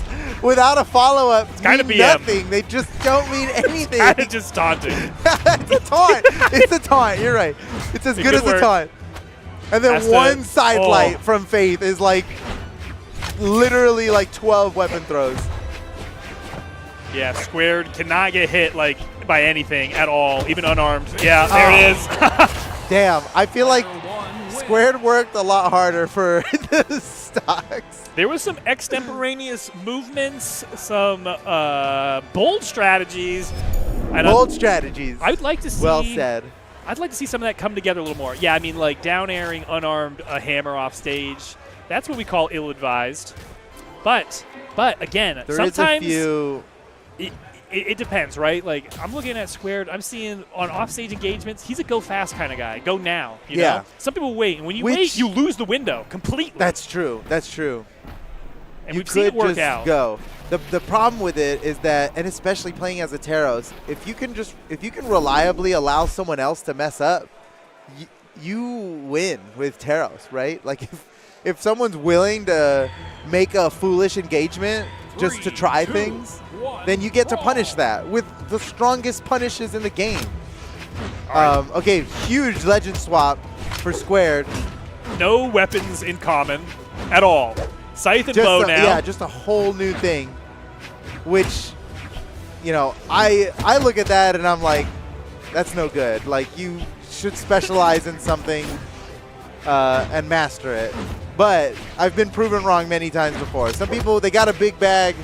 without a follow-up mean nothing. They just don't mean anything. Kind of just taunting. It's a taunt. It's a taunt. You're right. It's as good as a taunt. And then one side light from Faith is like literally like 12 weapon throws. Yeah, Squared cannot get hit like by anything at all, even unarmed. Yeah, there it is. Damn, I feel like Squared worked a lot harder for the stocks. There was some extemporaneous movements, some bold strategies. Bold strategies. I'd like to see. Well said. I'd like to see some of that come together a little more. Yeah, I mean, like down airing, unarmed, a hammer off stage. That's what we call ill-advised. But again, sometimes is a few. It depends, right? Like, I'm looking at Squared. I'm seeing on offstage engagements, he's a go fast kind of guy. Go now. You know? Some people wait. And when you wait, you lose the window completely. That's true. That's true. And we've seen it work out. Go. The problem with it is that, and especially playing as a Taros, if you can reliably allow someone else to mess up, you win with Taros, right? Like if someone's willing to make a foolish engagement just to try things, then you get to punish that with the strongest punishes in the game. Okay, huge legend swap for Squared. No weapons in common at all. Scythe and bow now. Yeah, just a whole new thing, which, you know, I look at that and I'm like, that's no good. Like, you should specialize in something and master it. But I've been proven wrong many times before. Some people, they got a big bag,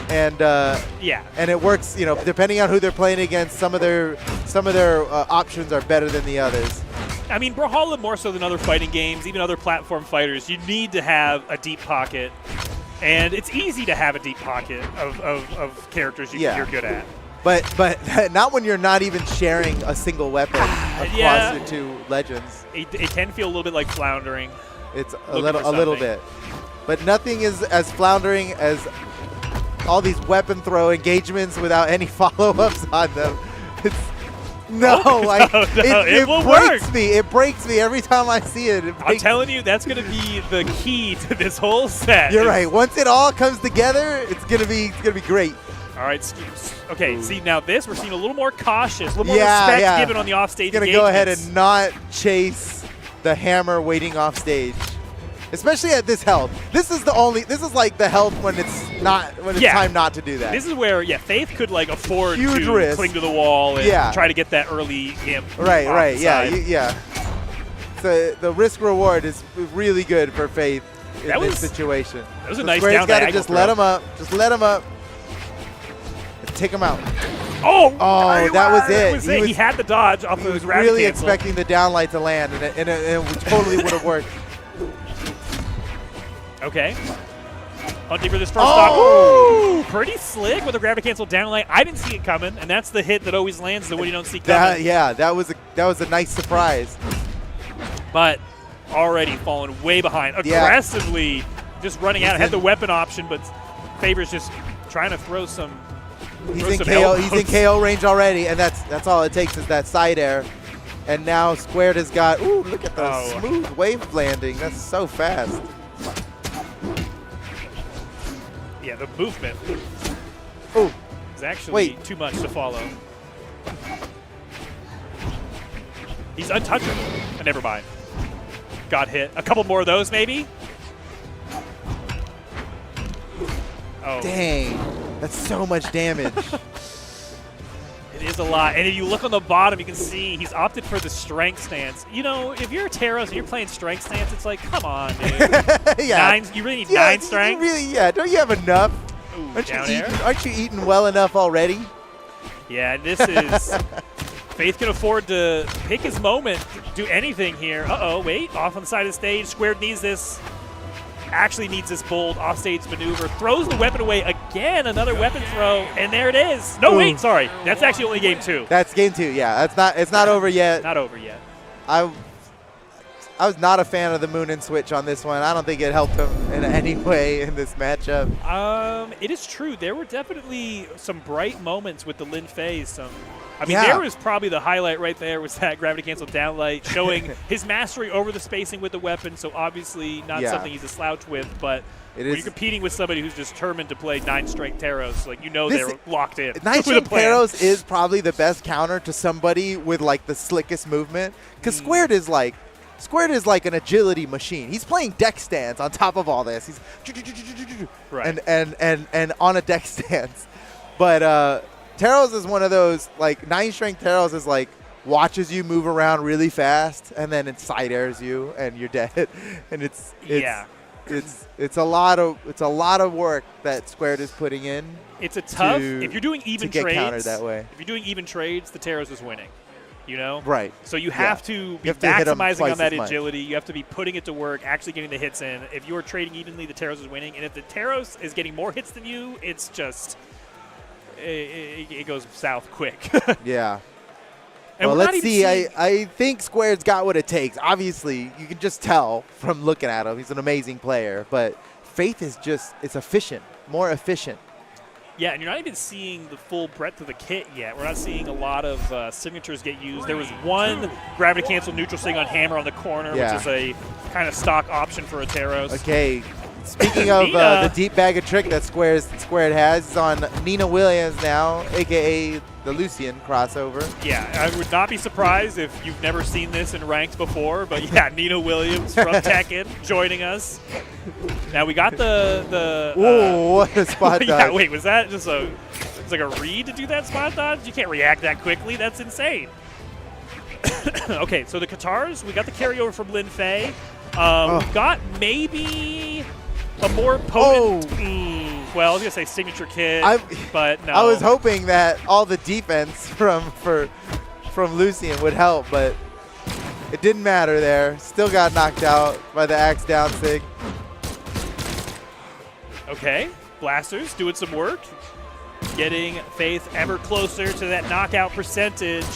and and it works. You know, depending on who they're playing against, some of their options are better than the others. I mean, Brawlhalla more so than other fighting games, even other platform fighters, you need to have a deep pocket, and it's easy to have a deep pocket of characters you're good at. But not when you're not even sharing a single weapon across the two legends. It can feel a little bit like floundering. It's a little bit, but nothing is as floundering as all these weapon throw engagements without any follow-ups on them. It breaks me. It breaks me every time I see it. I'm telling you, that's going to be the key to this whole set. You're right. Once it all comes together, it's gonna be great. All right. Okay. See, now we're seeing a little more cautious, a little more respect given on the offstage. Gonna go ahead and not chase the hammer waiting off stage, especially at this health. This is like the health when it's time not to do that. This is where Faith could like afford Huge to risk. cling to the wall and try to get that early imp. Right. Yeah. So the risk reward is really good for Faith in this situation. That was a nice Square's down got to just let him up. Just let him up. Take him out. Oh, that was it. He had the dodge off of his rabbit really cancel. expecting the downlight to land, and it totally would have worked. Okay. Hunting for this first stock. Ooh, pretty slick with a grab cancel downlight. I didn't see it coming, and that's the hit that always lands the one you don't see coming. That was a nice surprise. But already falling way behind. Aggressively just running out. Had the weapon option, but Favor's just trying to throw some. He's in KO range already, and that's all it takes is that side air. And now Squared has got, ooh, look at the smooth wave landing. That's so fast. Yeah, the movement is actually too much to follow. He's untouchable. Never mind. Got hit. A couple more of those, maybe? Oh. Dang. That's so much damage. It is a lot. And if you look on the bottom, you can see he's opted for the strength stance. You know, if you're a Taros and you're playing strength stance, it's like, come on, dude. Yeah. You really need 9 strength? Don't you have enough? Ooh, Aren't you eating well enough already? Yeah, this is Faith can afford to pick his moment, do anything here. Uh-oh, wait, off on the side of the stage. Squared needs this. Actually needs this bold offstage maneuver. Throws the weapon away again. Another weapon throw, and there it is. No, wait, sorry. That's actually only game 2. That's game 2. Yeah, it's not over yet. Not over yet. I was not a fan of the Moon and Switch on this one. I don't think it helped him in any way in this matchup. It is true. There were definitely some bright moments with the Lin Fei. There was probably the highlight right there was that gravity cancel downlight showing his mastery over the spacing with the weapon. So obviously not something he's a slouch with, but when you're competing with somebody who's determined to play 9 strength Taros, like they're locked in. 9 strength Taros is probably the best counter to somebody with like the slickest movement, because Squared is like an agility machine. He's playing deck stance on top of all this. He's right. and on a deck stance. But Taros is one of those, like 9 strength Taros is like watches you move around really fast and then it side airs you and you're dead. And it's a lot of work that Squared is putting in. It's a tough if you're doing even trades. Countered that way. If you're doing even trades, the Taros is winning. You know? Right. So you have to be maximizing on that agility. You have to be putting it to work, actually getting the hits in. If you are trading evenly, the Taros is winning. And if the Taros is getting more hits than you, it's just it goes south quick. Yeah. And well, let's see. I think Squared's got what it takes. Obviously, you can just tell from looking at him. He's an amazing player. But Faith is it's efficient, more efficient. Yeah, and you're not even seeing the full breadth of the kit yet. We're not seeing a lot of signatures get used. There was one gravity cancel neutral swing on Hammer on the corner, which is a kind of stock option for a Taros. Okay. Speaking of the deep bag of trick that Squared has, is on Nina Williams now, a.k.a. the Lucian crossover. Yeah, I would not be surprised if you've never seen this in ranked before, but yeah, Nina Williams from Tekken joining us. Now we got the whoa, what a spot dodge. Yeah, wait, was that just it's like a read to do that spot dodge? You can't react that quickly. That's insane. Okay, so the Katars, we got the carryover from Lin Fei. We've got maybe a more potent, well, I was going to say signature kid, but no. I was hoping that all the defense from Lucian would help, but it didn't matter there. Still got knocked out by the axe down sig. Okay, Blasters doing some work, getting Faith ever closer to that knockout percentage.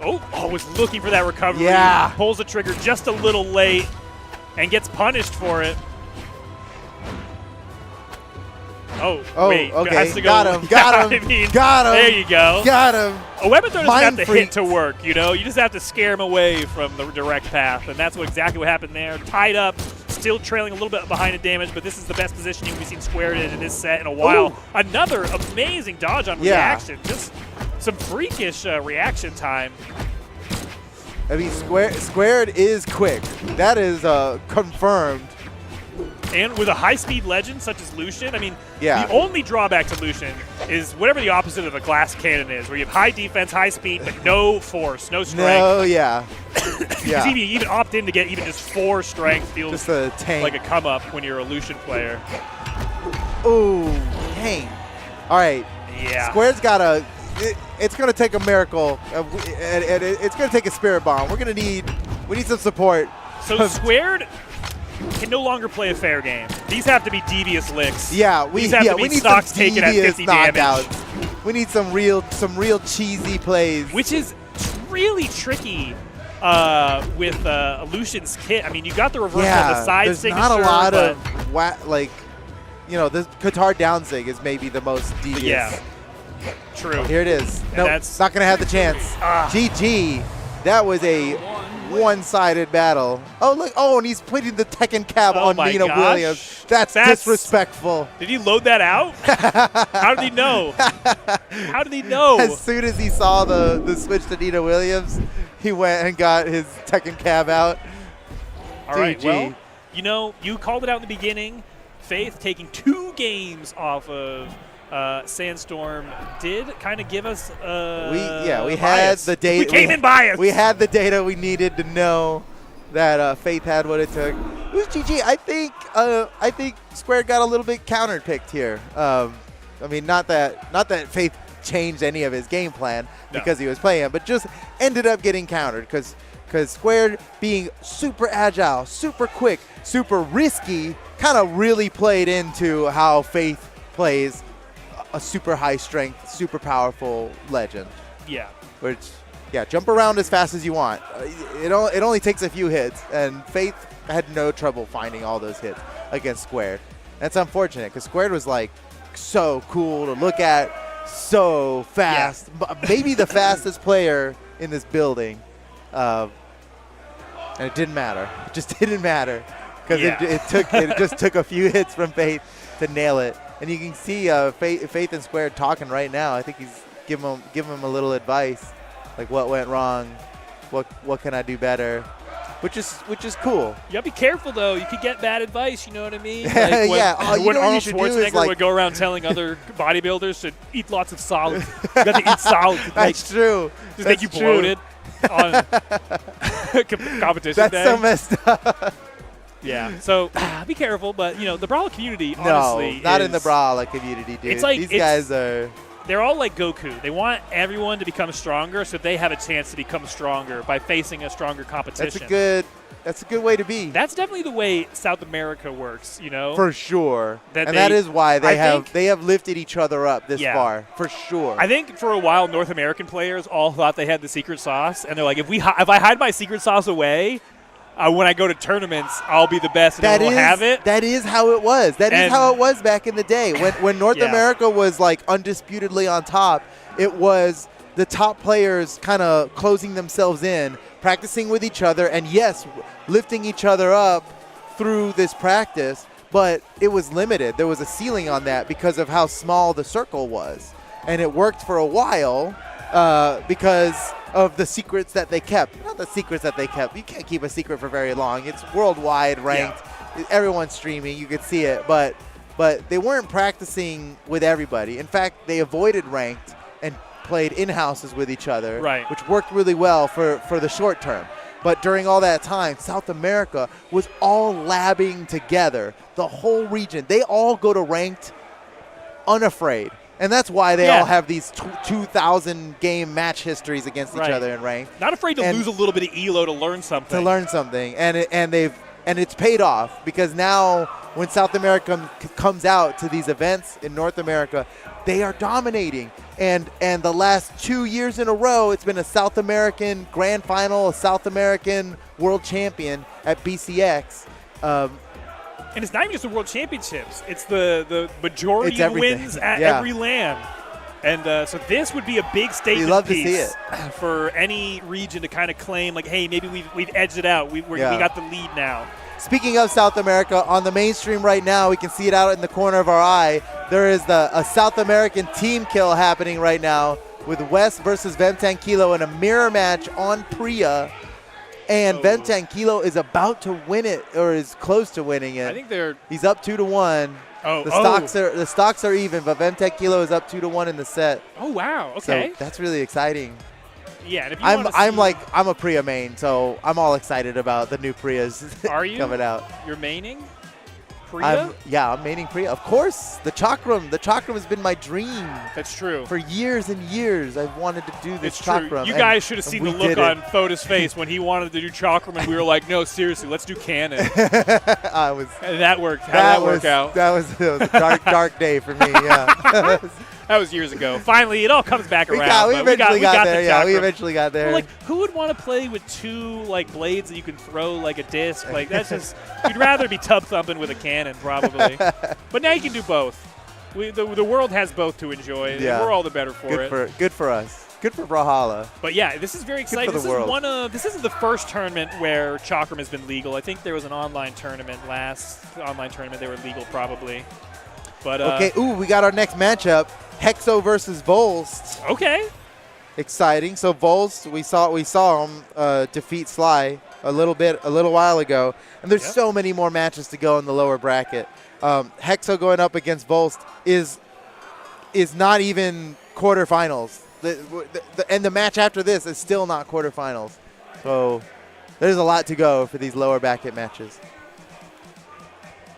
Oh, was looking for that recovery. Yeah. Pulls the trigger just a little late and gets punished for it. Oh, wait. Okay. Has to go. Got him. Got him. I mean, got him. There you go. Got him. A weapon throw doesn't have to freaks. hit to work, you know? You just have to scare him away from the direct path, and that's exactly what happened there. Tied up, still trailing a little bit behind in damage, but this is the best positioning we've seen Squared in this set in a while. Ooh. Another amazing dodge on reaction. Just some freakish reaction time. I mean, Squared is quick. That is confirmed. And with a high-speed legend such as Lucian, I mean, the only drawback to Lucian is whatever the opposite of a glass cannon is, where you have high defense, high speed, but no force, no strength. No, yeah. Because even opt in to get even just 4 strength feels just a tank. Like a come-up when you're a Lucian player. Ooh, dang. All right. Yeah. Squared's got a... It's going to take a miracle. It's going to take a spirit bomb. We need some support. So Squared can no longer play a fair game. These have to be devious licks. Yeah, we need stocks taken at 50 knockouts. Damage. We need some real cheesy plays. Which is really tricky with Lucian's kit. I mean, you got the reversal on the side there's signature. Not a lot of the Qatar down sig is maybe the most devious. Yeah. True. Oh, here it is. Nope, not going to have the chance. GG. That was a one-sided battle. Oh, look. Oh, and he's putting the Tekken cab on Nina Williams. That's disrespectful. Did he load that out? How did he know? How did he know? As soon as he saw the switch to Nina Williams, he went and got his Tekken cab out. All right, well, you called it out in the beginning. Faith taking 2 games off of Sandstorm did kind of give us we had the data. We came in biased. We had the data we needed to know that Faith had what it took. It was GG. I think Squared got a little bit counter-picked here. I mean, not that Faith changed any of his game plan because he was playing, but just ended up getting countered because Squared being super agile, super quick, super risky, kind of really played into how Faith plays a super high strength, super powerful legend. Yeah. Which, jump around as fast as you want. It only takes a few hits, and Faith had no trouble finding all those hits against Squared. That's unfortunate because Squared was like so cool to look at, so fast, maybe the fastest player in this building, and it didn't matter. It just didn't matter because it just took a few hits from Faith to nail it. And you can see Faith and Squared talking right now. I think he's giving him a little advice, like what went wrong, what can I do better, which is cool. You gotta be careful though. You could get bad advice. You know what I mean? Like when Arnold Schwarzenegger would go around telling other bodybuilders to eat lots of solids. You got to eat solids. That's true. Just make you bloated on competition day. That's so messed up. Yeah, so be careful, but the Brawler community, honestly, not in the Brawler community, dude. It's like these guys are. They're all like Goku. They want everyone to become stronger, so they have a chance to become stronger by facing a stronger competition. That's a good way to be. That's definitely the way South America works, For sure, that is why they have lifted each other up this far, for sure. I think for a while North American players all thought they had the secret sauce, and they're like, if I hide my secret sauce away. When I go to tournaments, I'll be the best and everyone will have it. That is how it was. That is how it was back in the day. When North America was like undisputedly on top, it was the top players kind of closing themselves in, practicing with each other, and yes, lifting each other up through this practice, but it was limited. There was a ceiling on that because of how small the circle was. And it worked for a while because of the secrets that they kept. Not the secrets that they kept. You can't keep a secret for very long. It's worldwide ranked. Everyone's streaming. You could see it. But they weren't practicing with everybody. In fact, they avoided ranked and played in-houses with each other, which worked really well for the short term. But during all that time, South America was all labbing together. The whole region. They all go to ranked unafraid. And that's why they all have these 2,000 game match histories against each other in ranked. Not afraid to lose a little bit of elo to learn something. And it's paid off because now when South America comes out to these events in North America, they are dominating. And the last 2 years in a row, it's been a South American Grand Final, a South American World Champion at BCX. And it's not even just the World Championships. It's the majority wins at every LAN. And so this would be a big statement piece for any region to kind of claim, like, hey, maybe we've edged it out. We got the lead now. Speaking of South America, on the mainstream right now, we can see it out in the corner of our eye. There is a South American team kill happening right now with West versus Ventanquilo in a mirror match on Priya. And Ventanquilo is about to win it, or is close to winning it. I think he's up 2-1. The stocks are even, but Ventanquilo is up 2-1 in the set. Oh wow! Okay, so that's really exciting. Yeah, and if you I'm a Priya main, so I'm all excited about the new Priyas coming out. You're maining Priya? I'm maining Priya. Of course, the Chakram. The Chakram has been my dream. That's true. For years and years, I've wanted to do this Chakram. True. You guys should have seen the look on Foda's face when he wanted to do Chakram, and we were like, no, seriously, let's do Cannon. And that worked. How did that work out? That was a dark day for me, yeah. That was years ago. Finally, it all comes back around. We eventually got there. Yeah, we eventually got there. Well, like, who would want to play with two blades that you can throw like a disc? Like that's just you'd rather be tub thumping with a cannon probably. But now you can do both. The world has both to enjoy. Yeah. And we're all the better for it. Good for us. Good for Brawlhalla. But yeah, this is very exciting. This isn't the first tournament where Chakram has been legal. I think there was an online tournament they were legal probably. But okay, we got our next matchup. Hexo versus Volst. Okay. Exciting. So Volst, we saw him defeat Sly a little while ago, and there's so many more matches to go in the lower bracket. Hexo going up against Volst is is not even quarterfinals. And the match after this is still not quarterfinals. So there's a lot to go for these lower bracket matches.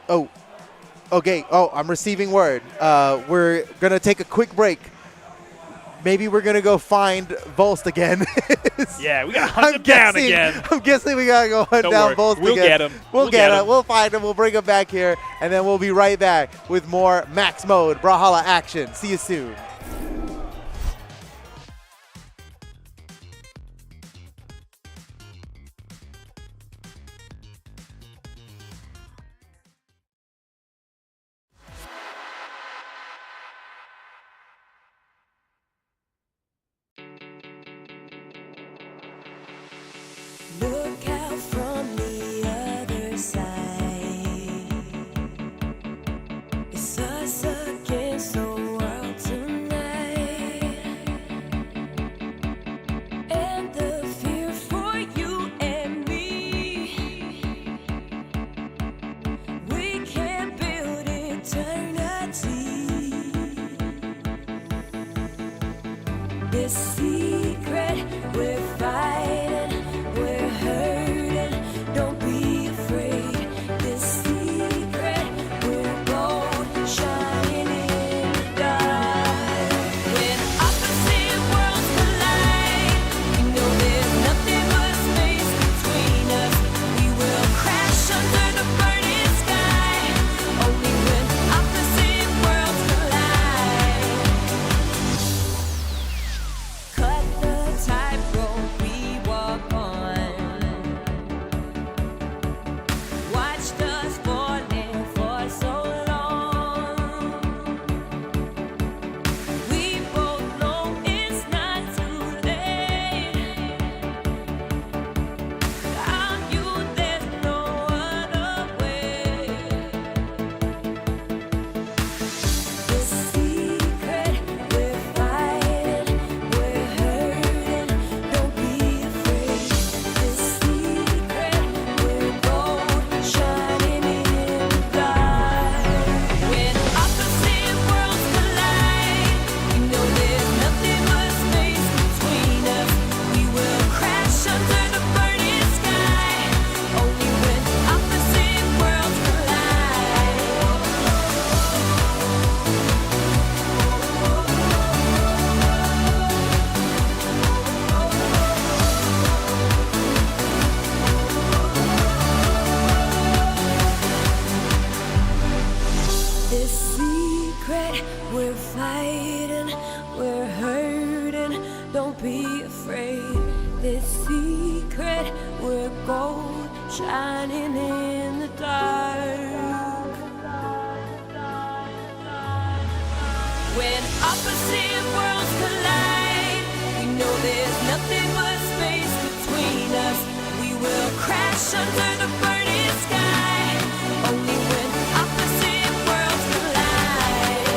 Oh, okay. Oh, I'm receiving word. We're going to take a quick break. Maybe we're going to go find Volst again. Yeah, we got to hunt him down again. I'm guessing we got to go hunt down Volst again. We'll get him. We'll get him. We'll find him. We'll bring him back here, and then we'll be right back with more Max Mode Brawlhalla action. See you soon. Look out from the other side. It's us against the world tonight. And the fear for you and me. We can build eternity. This secret we're fighting. We're hurting, don't be afraid. This secret, we're gold, shining in the dark. When opposite worlds collide, we know there's nothing but space between us. We will crash under the burning sky. Only when opposite worlds collide. Cut the tightrope we walk on. Watched us falling for so long. We both know it's not too late. Without you, there's no other way. The secret we're fighting, we're hurting. Don't be afraid. The secret we're gold, shining in the dark. When opposite worlds collide, we know there's nothing but space between us. We will crash under the burning sky. Only when opposite worlds collide. This secret we're fighting, we're hurting, don't be afraid. This secret we're gold, shining in the dark. When opposite worlds collide, we know there's nothing but space between us. We will crash under the burning sky. Only when opposite worlds collide.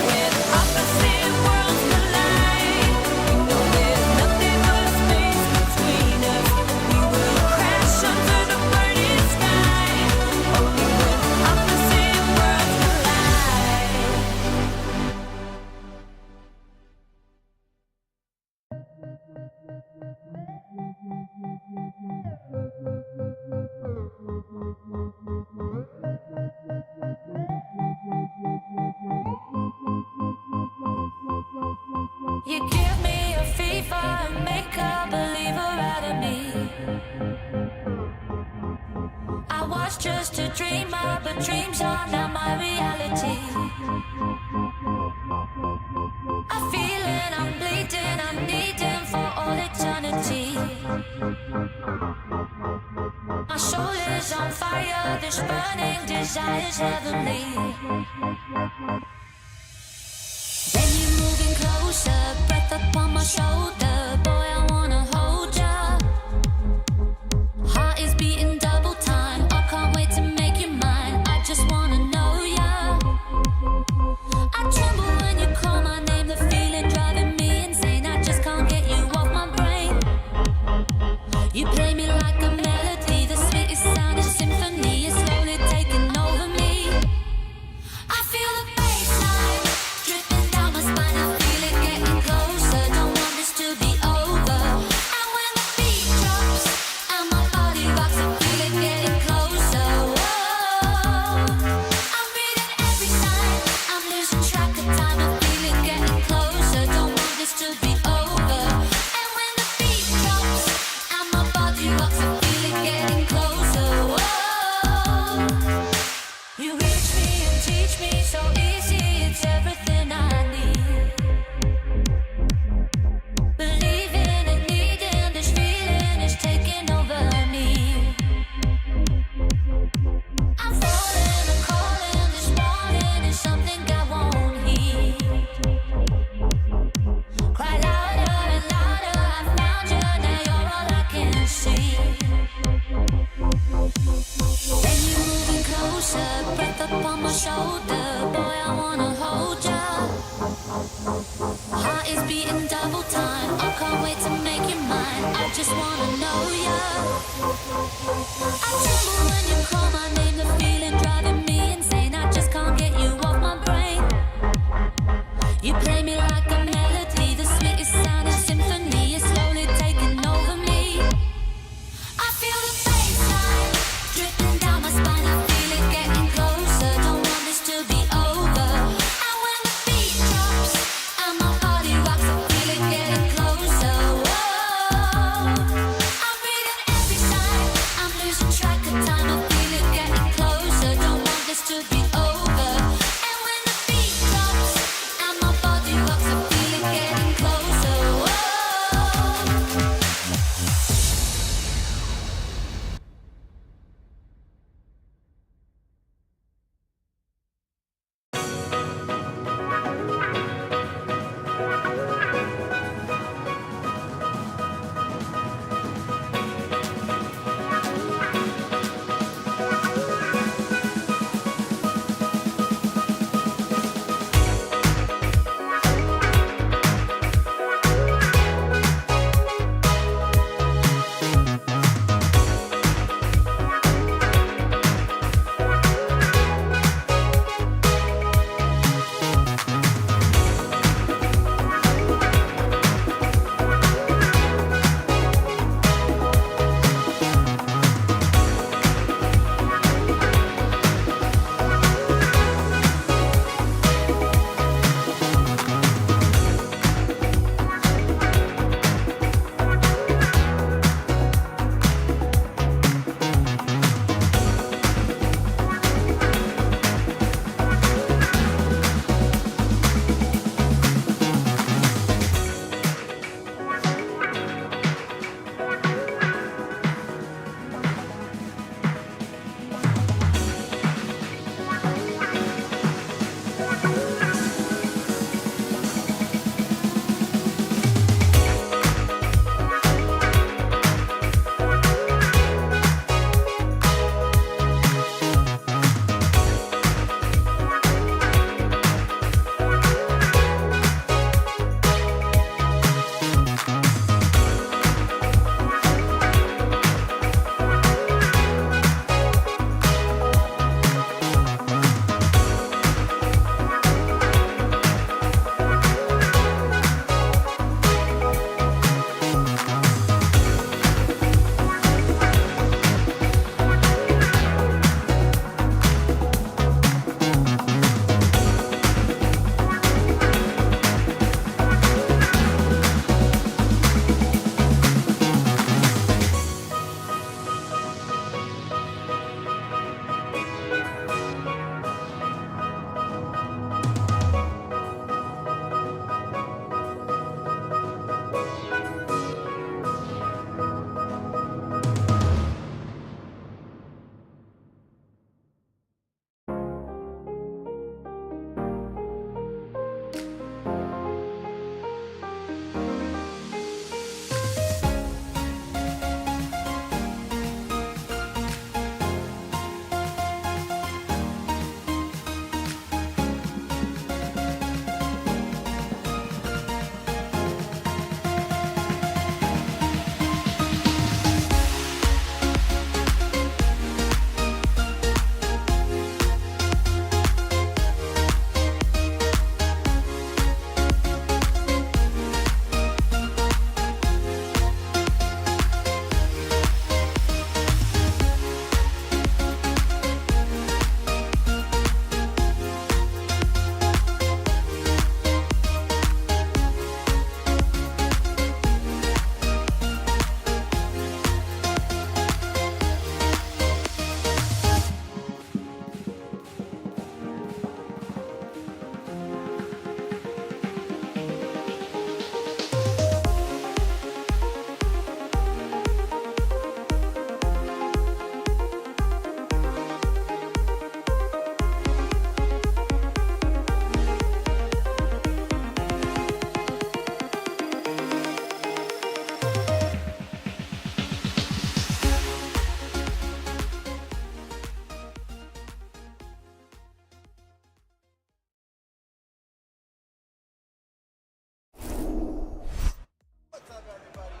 When opposite worlds collide, we know there's nothing but space between us. We will crash under the burning sky. Only when opposite worlds collide. You give me a fever and make a believer out of me. I was just a dreamer, but dreams are now my reality. I'm feeling, I'm bleeding, I'm needing for all eternity. My soul is on fire, this burning desire's heavenly. Then you're moving closer, breath upon my shoulder. Boy, I wanna hold ya. Heart is beating double time. I can't wait to make you mine. I just wanna know ya. I tremble when you call my name. The feeling driving me insane. I just can't get you off my brain. You play me like a melody. The sweetest sound is symphony. It's slowly taking over me. I feel the bassline dripping down my closer, breath upon my shoulder. Boy, I wanna hold ya. Heart is beating double time. I can't wait to make you mine. I just wanna know ya. I tremble when you call my name. The feeling driving me insane. I just can't get you off my brain. You play me like a melody, the sweetest sounding symphony is slowly taking over me. I feel the bassline drifting down my spine. I feel it getting closer. Don't want this to be over. And when the beat drops and my body rocks, I feel it getting closer. Whoa. I'm reading every sign. I'm losing track of time.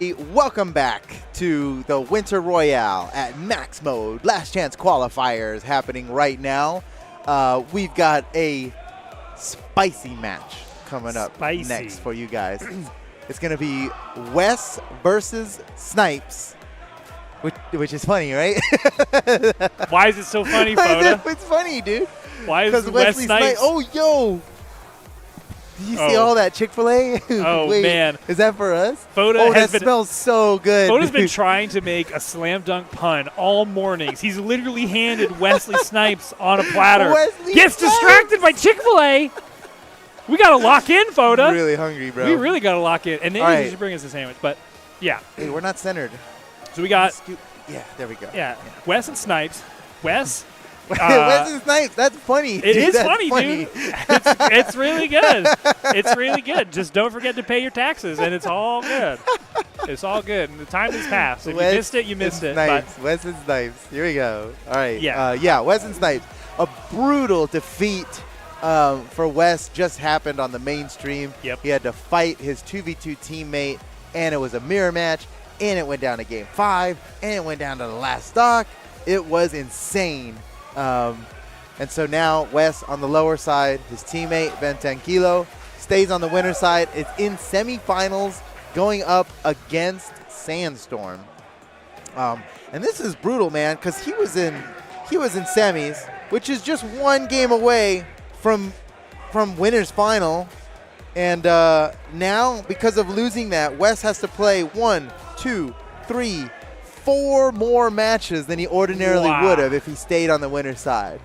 Welcome back to the Winter Royale at Max Mode. Last Chance Qualifiers happening right now. We've got a spicy match coming up next for you guys. It's going to be Wes versus Snipes, which is funny, right? Why is it so funny, Foda? It's funny, dude. Why is Wes Snipes? Oh, yo. Did you see all that Chick-fil-A? Oh, Wait, man. Is that for us? Foda that smells so good. Foda's been trying to make a slam dunk pun all mornings. He's literally handed Wesley Snipes on a platter. Gets distracted by Chick-fil-A. We got to lock in, Foda. I'm really hungry, bro. We really got to lock in. And then you should bring us a sandwich. But, yeah. Hey, we're not centered. So we got... Yeah, there we go. Yeah, Wes and Snipes. Wes... Wes and Snipes, that's funny. It is funny, dude. It's really good. It's really good. Just don't forget to pay your taxes, and it's all good. It's all good. And the time has passed. If you missed it, you missed it. Snipes. Wes and Snipes. Here we go. All right. Yeah. Wes and Snipes. A brutal defeat for Wes just happened on the mainstream. Yep. He had to fight his 2v2 teammate, and it was a mirror match, and it went down to game 5, and it went down to the last stock. It was insane. And so now Wes on the lower side, his teammate Ben Tranquilo stays on the winner's side. It's in semifinals going up against Sandstorm. And this is brutal, man, because he was in semis, which is just one game away from winner's final. And now, because of losing that, Wes has to play 1, 2, 3, 4 more matches than he ordinarily would have if he stayed on the winner's side.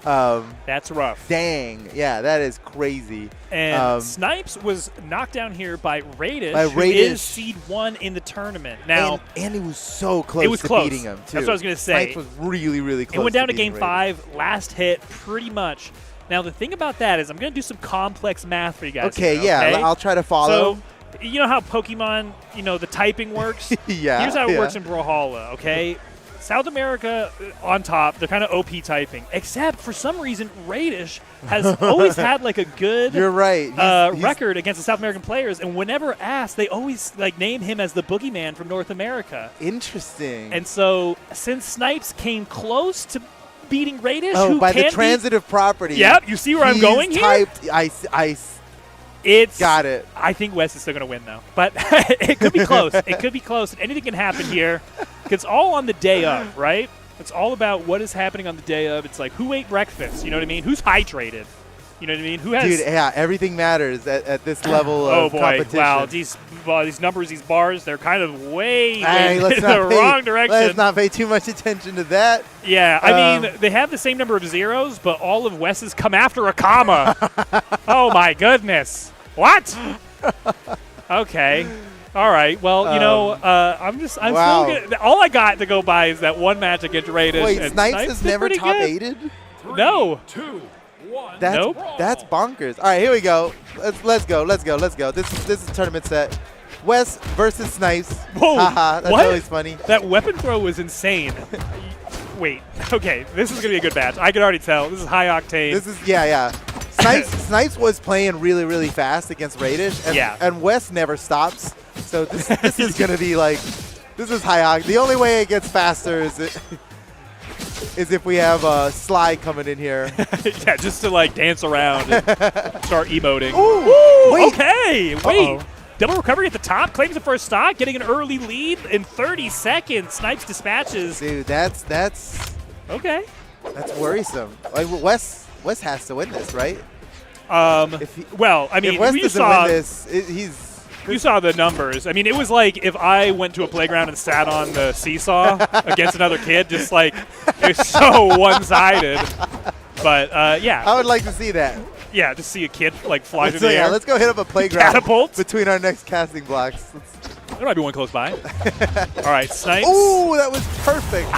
That's rough. Dang. Yeah, that is crazy. And Snipes was knocked down here by Radish, who is seed 1 in the tournament. Now, and he was so close to beating him, too. That's what I was going to say. Snipes was really, really close. It went down to game 5, last hit, pretty much. Now, the thing about that is I'm going to do some complex math for you guys. Okay, here, okay? I'll try to follow. So, you know how Pokemon, the typing works? Yeah. Here's how it works in Brawlhalla, okay? South America on top, they're kind of OP typing. Except, for some reason, Radish has always had, like, a good You're right. record against the South American players. And whenever asked, they always, name him as the boogeyman from North America. Interesting. And so, since Snipes came close to beating Radish, by the transitive property. Yep, you see where I'm going here? Typed ice. Got it. I think Wes is still going to win, though. But it could be close. It could be close. Anything can happen here. It's all on the day of, right? It's all about what is happening on the day of. It's like, who ate breakfast? You know what I mean? Who's hydrated? You know what I mean? Who has? Dude, yeah, everything matters at this level of competition. Wow, these numbers, these bars, they're kind of way in the wrong direction. Let's not pay too much attention to that. Yeah, I mean, they have the same number of zeros, but all of Wes's come after a comma. Oh, my goodness. What? Okay. All right. Well, I'm still good. All I got to go by is that one match against Radish. Wait, Snipes has never top-8'd? No. 2, 1. That's bonkers. All right, here we go. Let's go. This is a tournament set. Wes versus Snipes. Whoa. Haha, that's always funny. That weapon throw was insane. Wait. Okay, this is going to be a good match. I can already tell. This is high octane. This is, yeah. Snipes was playing really, really fast against Radish, and Wes never stops. So this is going to be this is high octane. The only way it gets faster is if we have Sly coming in here. Yeah, just to dance around and start emoting. Ooh, wait. Okay, wait. Double recovery at the top, claims the first stock, getting an early lead in 30 seconds. Snipes dispatches. Dude, that's okay. That's worrisome. Wes has to win this, right? If Wes doesn't win this, you saw the numbers. I mean, it was like if I went to a playground and sat on the seesaw against another kid, just it's so one-sided. But, yeah. I would like to see that. Yeah, just see a kid fly through the air. Let's go hit up a playground. Catapult between our next casting blocks. There might be one close by. All right, Snipes. Ooh, that was perfect.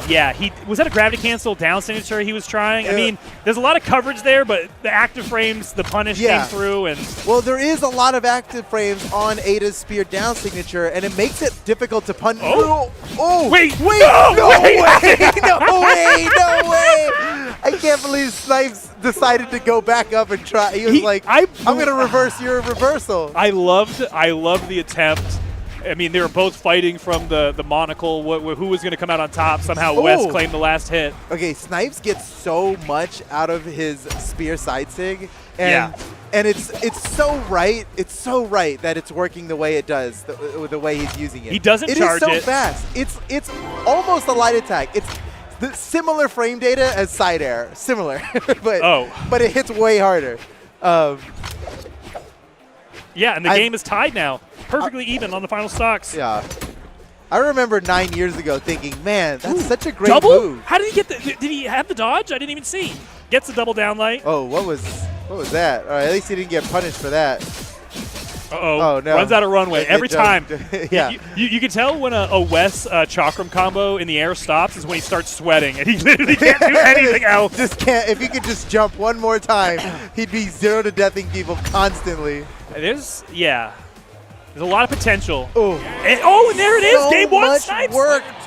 Yeah. Was that a gravity cancel down signature he was trying? I mean, there's a lot of coverage there, but the active frames, the punish came through. Well, there is a lot of active frames on Ada's spear down signature, and it makes it difficult to punish. Oh, wait. No way. I can't believe Snipes decided to go back up and try. He was I'm going to reverse your reversal. I loved the attempt. I mean, they were both fighting from the monocle. Who was going to come out on top? Somehow Wes claimed the last hit. Okay, Snipes gets so much out of his spear side sig, and it's so right. It's so right that it's working the way it does, the way he's using it. He doesn't charge it. It is so fast. It's almost a light attack. It's the similar frame data as side air, similar, but it hits way harder. Yeah, and the game is tied now. Perfectly even on the final stocks. Yeah. I remember 9 years ago thinking, man, that's such a great double? move. How did he get the – did he have the dodge? I didn't even see. Gets the double down light. Oh, what was that? All right, at least he didn't get punished for that. Uh-oh. Oh, no. Runs out of runway. Every time. Yeah. You can tell when a Wes Chakram combo in the air stops is when he starts sweating, and he literally can't do anything else. Just can't. If he could just jump one more time, he'd be 0 to deathing people constantly. There's a lot of potential. Oh, and there it is. Game one, Snipes.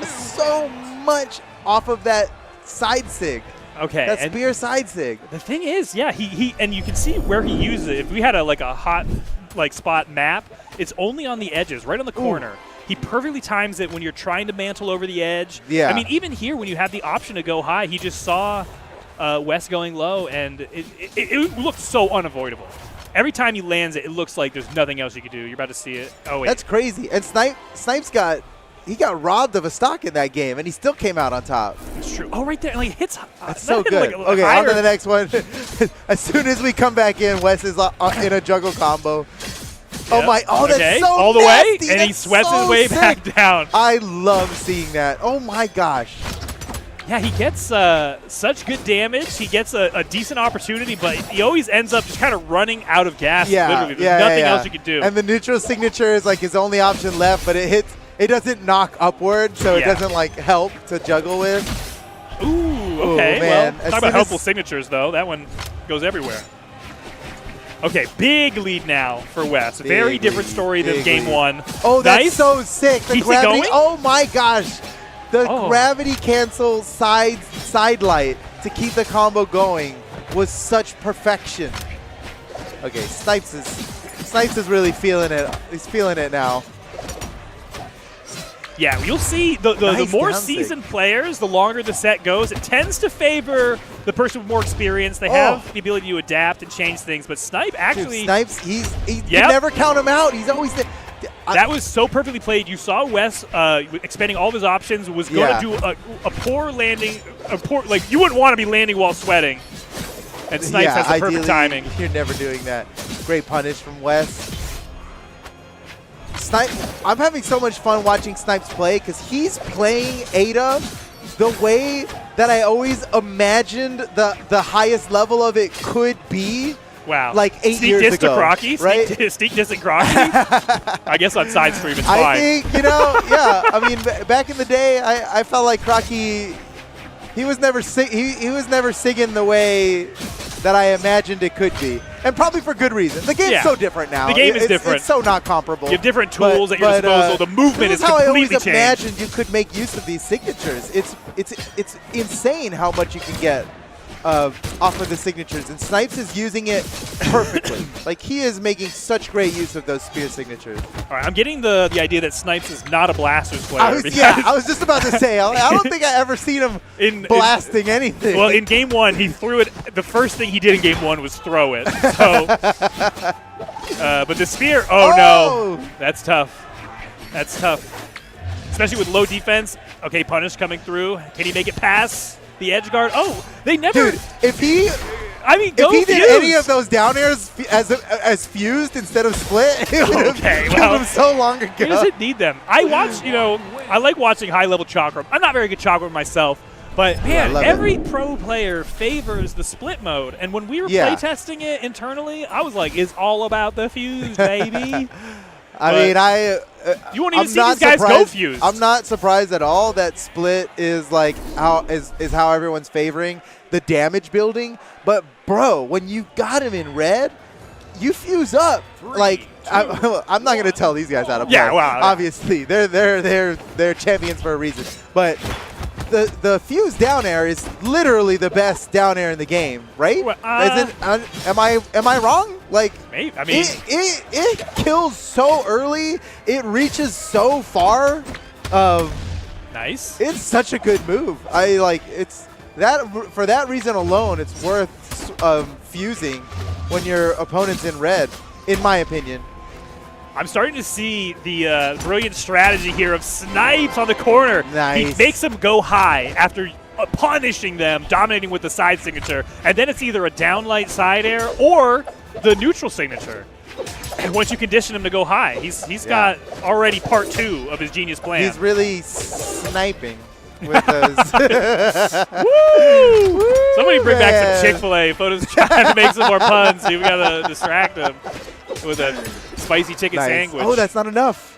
So much off of that side sig. Okay. That spear side sig. The thing is, he and you can see where he uses it. If we had a hot spot map, it's only on the edges, right on the corner. Ooh. He perfectly times it when you're trying to mantle over the edge. Yeah. I mean, even here when you have the option to go high, he just saw Wes going low, and it looked so unavoidable. Every time he lands it, it looks like there's nothing else you can do. You're about to see it. Oh, wait. That's crazy. And Snipes got robbed of a stock in that game, and he still came out on top. It's true. Oh, right there. Hits. That's so good. Okay, on to the next one. As soon as we come back in, Wes is in a juggle combo. Yep. Oh, my. Oh, that's so all the nasty. way, and he sweats his way back down. I love seeing that. Oh, my gosh. Yeah, he gets such good damage. He gets a decent opportunity, but he always ends up just kind of running out of gas. Literally. There's nothing else you can do. And the neutral signature is like his only option left, but it doesn't knock upward, so it doesn't help to juggle with. Ooh, okay. Ooh, man. Well, talk about helpful signatures, though. That one goes everywhere. Okay, big lead now for Wes. Very different story than game one. Oh, that's so sick. The Keeps gravity. it going? Oh, my gosh. The gravity cancel side light to keep the combo going was such perfection. Okay, Snipes is really feeling it. He's feeling it now. Yeah, you'll see the more seasoned players, the longer the set goes, it tends to favor the person with more experience. They have the ability to adapt and change things, but Snipe actually... Dude, Snipes, you never count him out. He's always... That was so perfectly played. You saw Wes expending all of his options, was going to do a poor landing, you wouldn't want to be landing while sweating. And Snipes has the perfect timing. You're never doing that. Great punish from Wes. I'm having so much fun watching Snipes play because he's playing Ada the way that I always imagined the highest level of it could be. Wow. Like 8 years ago. Right? Sneak diss to Crocky? I guess on side stream it's fine. I think, I mean, back in the day, I felt like Crocky, he was never singing the way that I imagined it could be. And probably for good reason. The game's so different now. The game is different. It's so not comparable. You have different tools at your disposal. The movement is completely changed. This is how I always imagined you could make use of these signatures. It's insane how much you can get off of the signatures, and Snipes is using it perfectly. Like, he is making such great use of those spear signatures. All right, I'm getting the idea that Snipes is not a Blasters player. I was just about to say, I don't think I ever seen him blasting anything. Well, in game one, he threw it. The first thing he did in game one was throw it. So, but the spear, no, that's tough. That's tough, especially with low defense. Okay, punish coming through. Can he make it past the edge guard? Oh, they never. Dude, if he did any of those down airs as fused instead of split, it would have killed him so long ago. He doesn't need them. I watch, I like watching high-level Chakram. I'm not very good Chakram myself, but man, every pro player favors the split mode. And when we were playtesting it internally, I was like, it's all about the fuse, baby. You won't even see these guys go fused. I'm not surprised at all that split is like how everyone's favoring the damage building. But bro, when you got him in red, you fuse up. I'm not gonna tell these guys how to play. Yeah, well, obviously they're champions for a reason. But the fuse down air is literally the best down air in the game, right? Well, am I wrong? Like, maybe. I mean, it kills so early. It reaches so far. Nice. It's such a good move. I like it's that for that reason alone. It's worth fusing when your opponent's in red, in my opinion. I'm starting to see the brilliant strategy here of Snipes on the corner. Nice. He makes them go high after punishing them, dominating with the side signature, and then it's either a downlight side air or the neutral signature. And once you condition him to go high, he's got already part 2 of his genius plan. He's really sniping with those. Woo! Somebody bring back some Chick-fil-A. Photos trying to make some more puns. We got to distract him with a spicy chicken sandwich. Oh, that's not enough.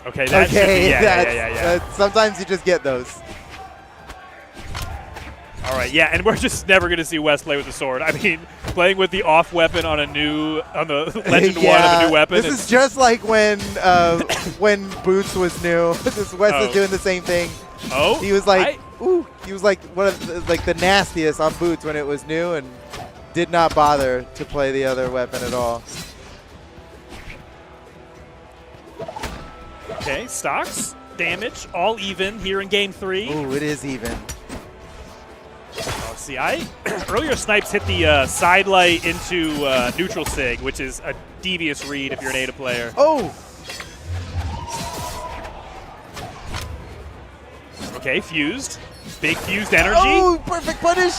Okay, that should be, yeah. Sometimes you just get those. All right, yeah, and we're just never going to see Wes play with the sword. I mean, playing with the off weapon on the Legend 1 of a new weapon. This is just like when Boots was new. This Wes is doing the same thing. Oh, he was like, he was like one of the nastiest on Boots when it was new, and did not bother to play the other weapon at all. Okay, stocks, damage, all even here in game 3. Ooh, it is even. Oh, see, earlier Snipes hit the side light into neutral sig, which is a devious read if you're an ADA player. Oh! Okay, fused. Big fused energy. Oh, perfect punish!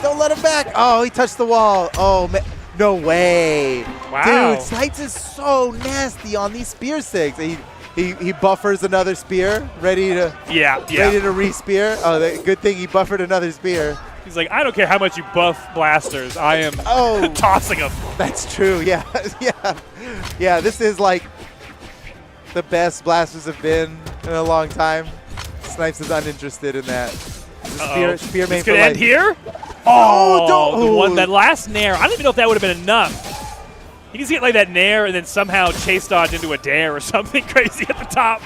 Don't let him back. Oh, he touched the wall. Oh, man. No way. Wow. Dude, Snipes is so nasty on these spear sigs. He buffers another spear, ready to re-spear. Oh, good thing he buffered another spear. He's like, I don't care how much you buff blasters. I am tossing them. That's true. Yeah, yeah. This is like the best blasters have been in a long time. Snipes is uninterested in that. Spear main this could end here. Oh, that last nair. I don't even know if that would have been enough. You can see it like that nair and then somehow chase dodge into a dare or something crazy at the top.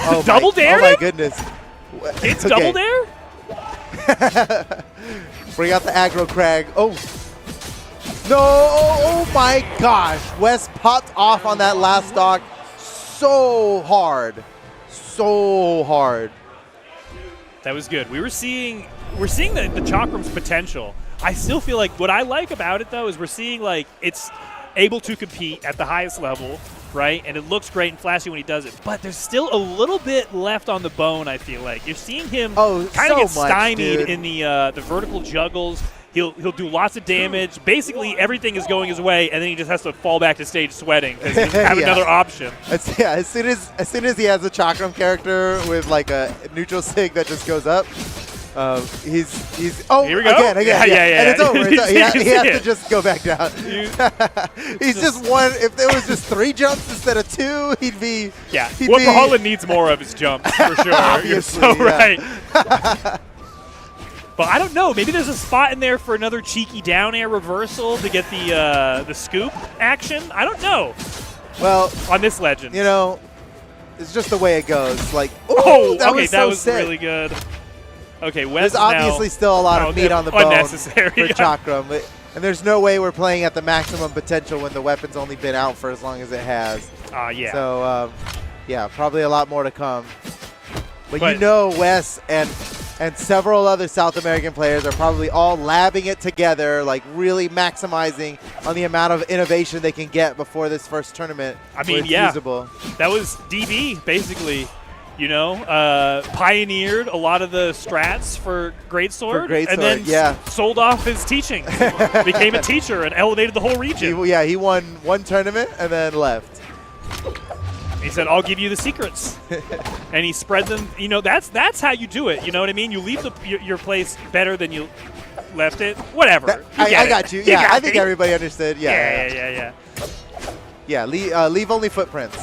Oh double dare? Oh my goodness. It's double dare? Bring out the aggro crag. Oh. No. Oh my gosh. Wes popped off on that last stock so hard. So hard. That was good. We're seeing the Chakrams potential. I still feel like what I like about it, though, is we're seeing, like, it's able to compete at the highest level, right? And it looks great and flashy when he does it. But there's still a little bit left on the bone, I feel like. You're seeing him kind of get stymied in the vertical juggles. He'll do lots of damage. Basically, everything is going his way, and then he just has to fall back to stage sweating because he doesn't have another option. As soon as he has a Chakram character with, like, a neutral sig that just goes up, he's here we go. Again, yeah. And it's over. He has to just go back down. He's just one. If there was just 3 jumps instead of 2, he'd be. Yeah. What Brawlin needs more of is jumps for sure. You're so right. But I don't know. Maybe there's a spot in there for another cheeky down air reversal to get the scoop action. I don't know. Well, on this legend, it's just the way it goes. Like, that was really good. Okay, Wes there's obviously still a lot of meat on the bone for Chakram, and there's no way we're playing at the maximum potential when the weapon's only been out for as long as it has. Yeah. So, yeah, probably a lot more to come. But Wes and several other South American players are probably all labbing it together, like really maximizing on the amount of innovation they can get before this first tournament. I mean, usable. That was DB, basically. Pioneered a lot of the strats for Greatsword, and then sold off his teaching. Became a teacher and elevated the whole region. He won 1 tournament and then left. He said, I'll give you the secrets. And he spread them. That's how you do it. You know what I mean? You leave your place better than you left it. Whatever. I got you. Yeah, I think everybody understood. Yeah. Yeah, leave only footprints,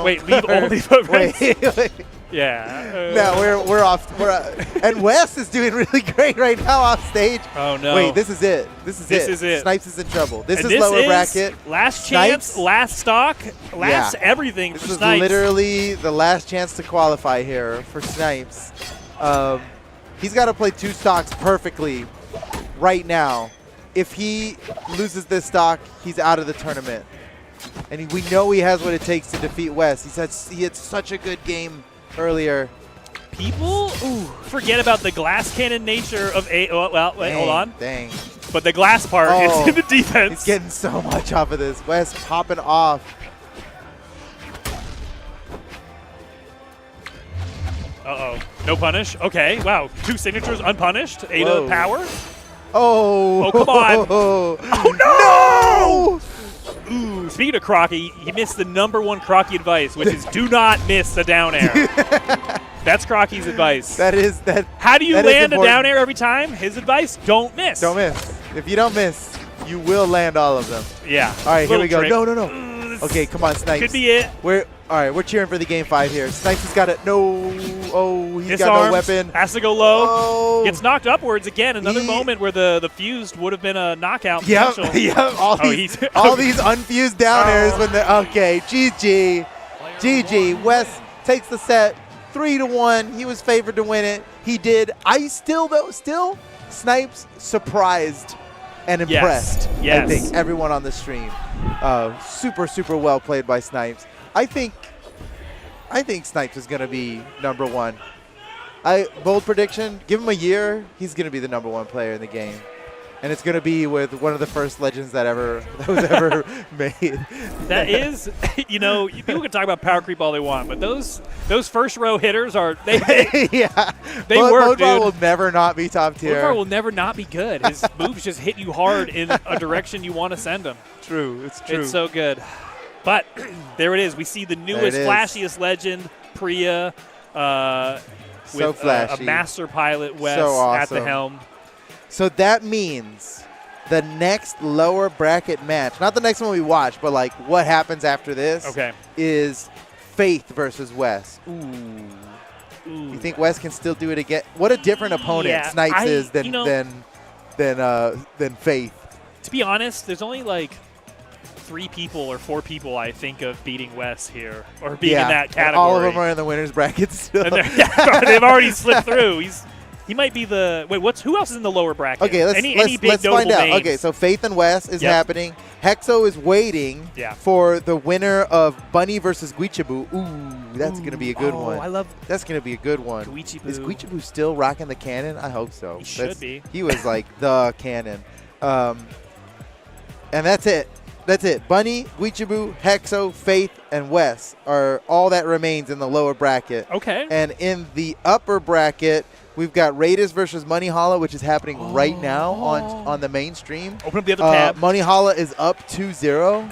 Wait, leave only footprints? Wait. Yeah. No, we're off. And Wes is doing really great right now off stage. Oh, no. Wait, this is it. This is it. Snipes is in trouble. This is lower bracket. Last chance, last stock, last everything for Snipes. This is literally the last chance to qualify here for Snipes. He's got to play 2 stocks perfectly right now, if he loses this stock, he's out of the tournament. And we know he has what it takes to defeat Wes. He had such a good game earlier. People forget about the glass cannon nature of well, wait, hold on. Dang. But the glass part is in the defense. He's getting so much off of this. Wes popping off. Uh-oh. No punish. Okay. Wow. 2 signatures unpunished. Ada Whoa. power. Oh. Oh, come on. Oh, no! Ooh. Speaking of Crocky, he missed the #1 Crocky advice, which is do not miss the down air. That's Crocky's advice. That is that. How do you that land a down air every time? His advice, don't miss. Don't miss. If you don't miss, you will land all of them. Yeah. All right, here we go. Trick. No. Okay, come on, Snipes. Could be it. All right, we're cheering for the game 5 here. Snipes has got it. No. Oh, he's got Disarmed, no weapon. Has to go low. Oh. Gets knocked upwards again. Another moment where the fused would have been a knockout Yep. potential. Yep. All these unfused down airs when the GG. Wes takes the set 3-1. He was favored to win it. He did. Still, Snipes surprised and impressed. Yes. I think everyone on the stream. Super well played by Snipes. I think Snipes is going to be #1. Bold prediction, give him a year, he's going to be the #1 player in the game. And it's going to be with one of the first legends that was ever made. That is, people can talk about power creep all they want, but those first row hitters are they work, dude. Bodvar will never not be top tier. Bodvar will never not be good. His moves just hit you hard in a direction you want to send them. True, it's true. It's so good. But there it is. We see the newest, flashiest legend, Priya, with flashy. A master pilot, Wes, so awesome. at the helm. So that means the next lower bracket match, not the next one we watch, but like what happens after this, is Faith versus Wes. Ooh. You think Wes can still do it again? What a different opponent Snipes is than Faith. To be honest, there's only like 3 people or 4 people I think of beating Wes here or being in that category. All of them are in the winners bracket still. And they've already slipped through. He might be the who else is in the lower bracket? Okay, let's find out. Names? Okay, so Faith and Wes is happening. Hexo is waiting for the winner of Bunny versus Guichabu. Ooh, that's going to be a good one. That's going to be a good one. Guichabu. Is Guichabu still rocking the cannon? I hope so. He should be. He was like the cannon. And that's it. That's it. Bunny, Guichabu, Hexo, Faith, and Wes are all that remains in the lower bracket. Okay. And in the upper bracket, we've got Raiders versus Money Holla, which is happening right now on the mainstream. Open up the other tab. Money Holla is up 2-0.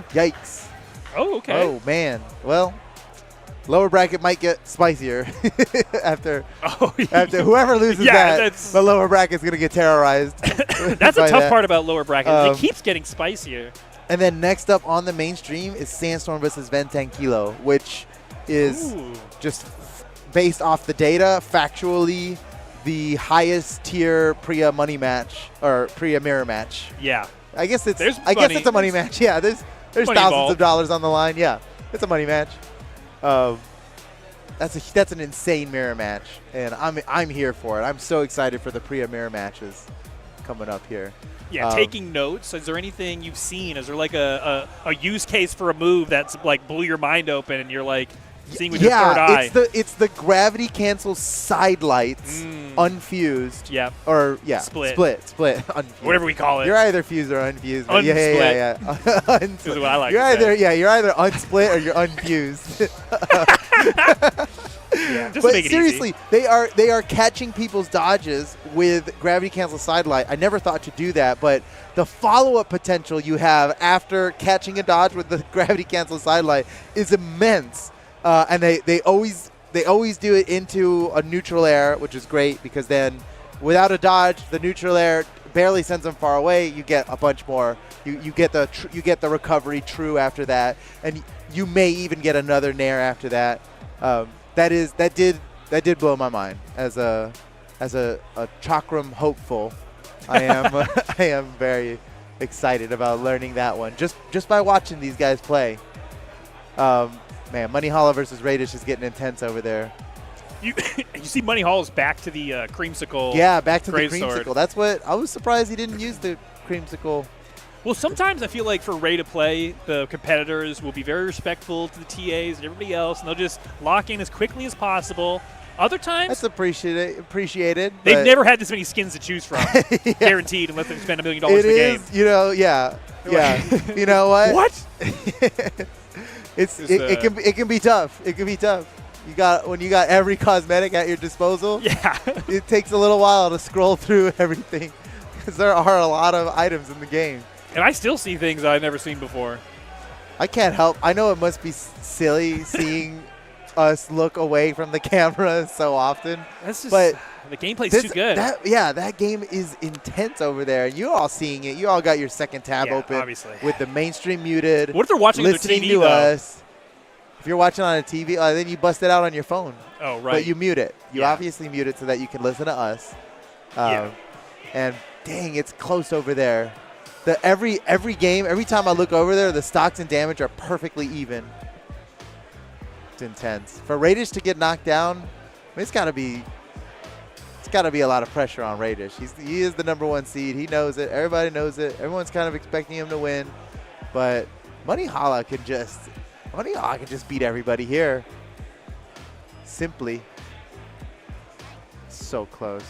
Yikes. Oh, okay. Oh, man. Well, lower bracket might get spicier after whoever loses the lower bracket's going to get terrorized. That's a tough part about lower bracket. It keeps getting spicier. And then next up on the mainstream is Sandstorm versus Ventankilo, which is just based off the data, factually, the highest tier Priya money match or Priya mirror match. Yeah. I guess it's a money match. Yeah, there's thousands of dollars on the line. Yeah, it's a money match. That's an insane mirror match, and I'm here for it. I'm so excited for the Priya mirror matches coming up here. Yeah, taking notes. Is there anything you've seen? Is there like a use case for a move that's like blew your mind open and you're like seeing with your third eye? It's the gravity cancel side lights unfused. Yeah. Or split. Unfused. Whatever we call it. You're either fused or unfused. Unsplit. Yeah. This is what I like to say. You're either unsplit or you're unfused. Just but make it seriously, easy. they are catching people's dodges with gravity cancel side light. I never thought to do that, but the follow-up potential you have after catching a dodge with the gravity cancel side light is immense. And they always do it into a neutral air, which is great because then without a dodge, the neutral air barely sends them far away. You get a bunch more. You get the recovery true after that, and you may even get another nair after that. That did blow my mind as a Chakram hopeful. I am very excited about learning that one just by watching these guys play. Man, Money Holla versus Raiders is getting intense over there. You see Money Hall is back to the creamsicle. Yeah, back to the Great sword. creamsicle. That's what I was surprised he didn't use the creamsicle. Well, sometimes I feel like for Ray to play, the competitors will be very respectful to the TAs and everybody else, and they'll just lock in as quickly as possible. Other times, that's appreciated. They've never had this many skins to choose from, yeah. Guaranteed, unless they spend $1 million in the game. You know, yeah. You know what? What? It can be tough. It can be tough. When you got every cosmetic at your disposal. Yeah. It takes a little while to scroll through everything because there are a lot of items in the game. And I still see things I've never seen before. I can't help. I know it must be silly seeing us look away from the camera so often. That's just, but the gameplay's too good. That game is intense over there. You're all seeing it. You all got your second tab open. Obviously. With the mainstream muted. What if they're watching listening their TV, to us? If you're watching on a TV, then you bust it out on your phone. Oh, right. But you mute it. You obviously mute it so that you can listen to us. And dang, it's close over there. Every game, every time I look over there, the stocks and damage are perfectly even. It's intense. For Radish to get knocked down, I mean, it's got to be a lot of pressure on Radish. He is the #1 seed. He knows it. Everybody knows it. Everyone's kind of expecting him to win. But Money Hala can just beat everybody here. Simply. So close.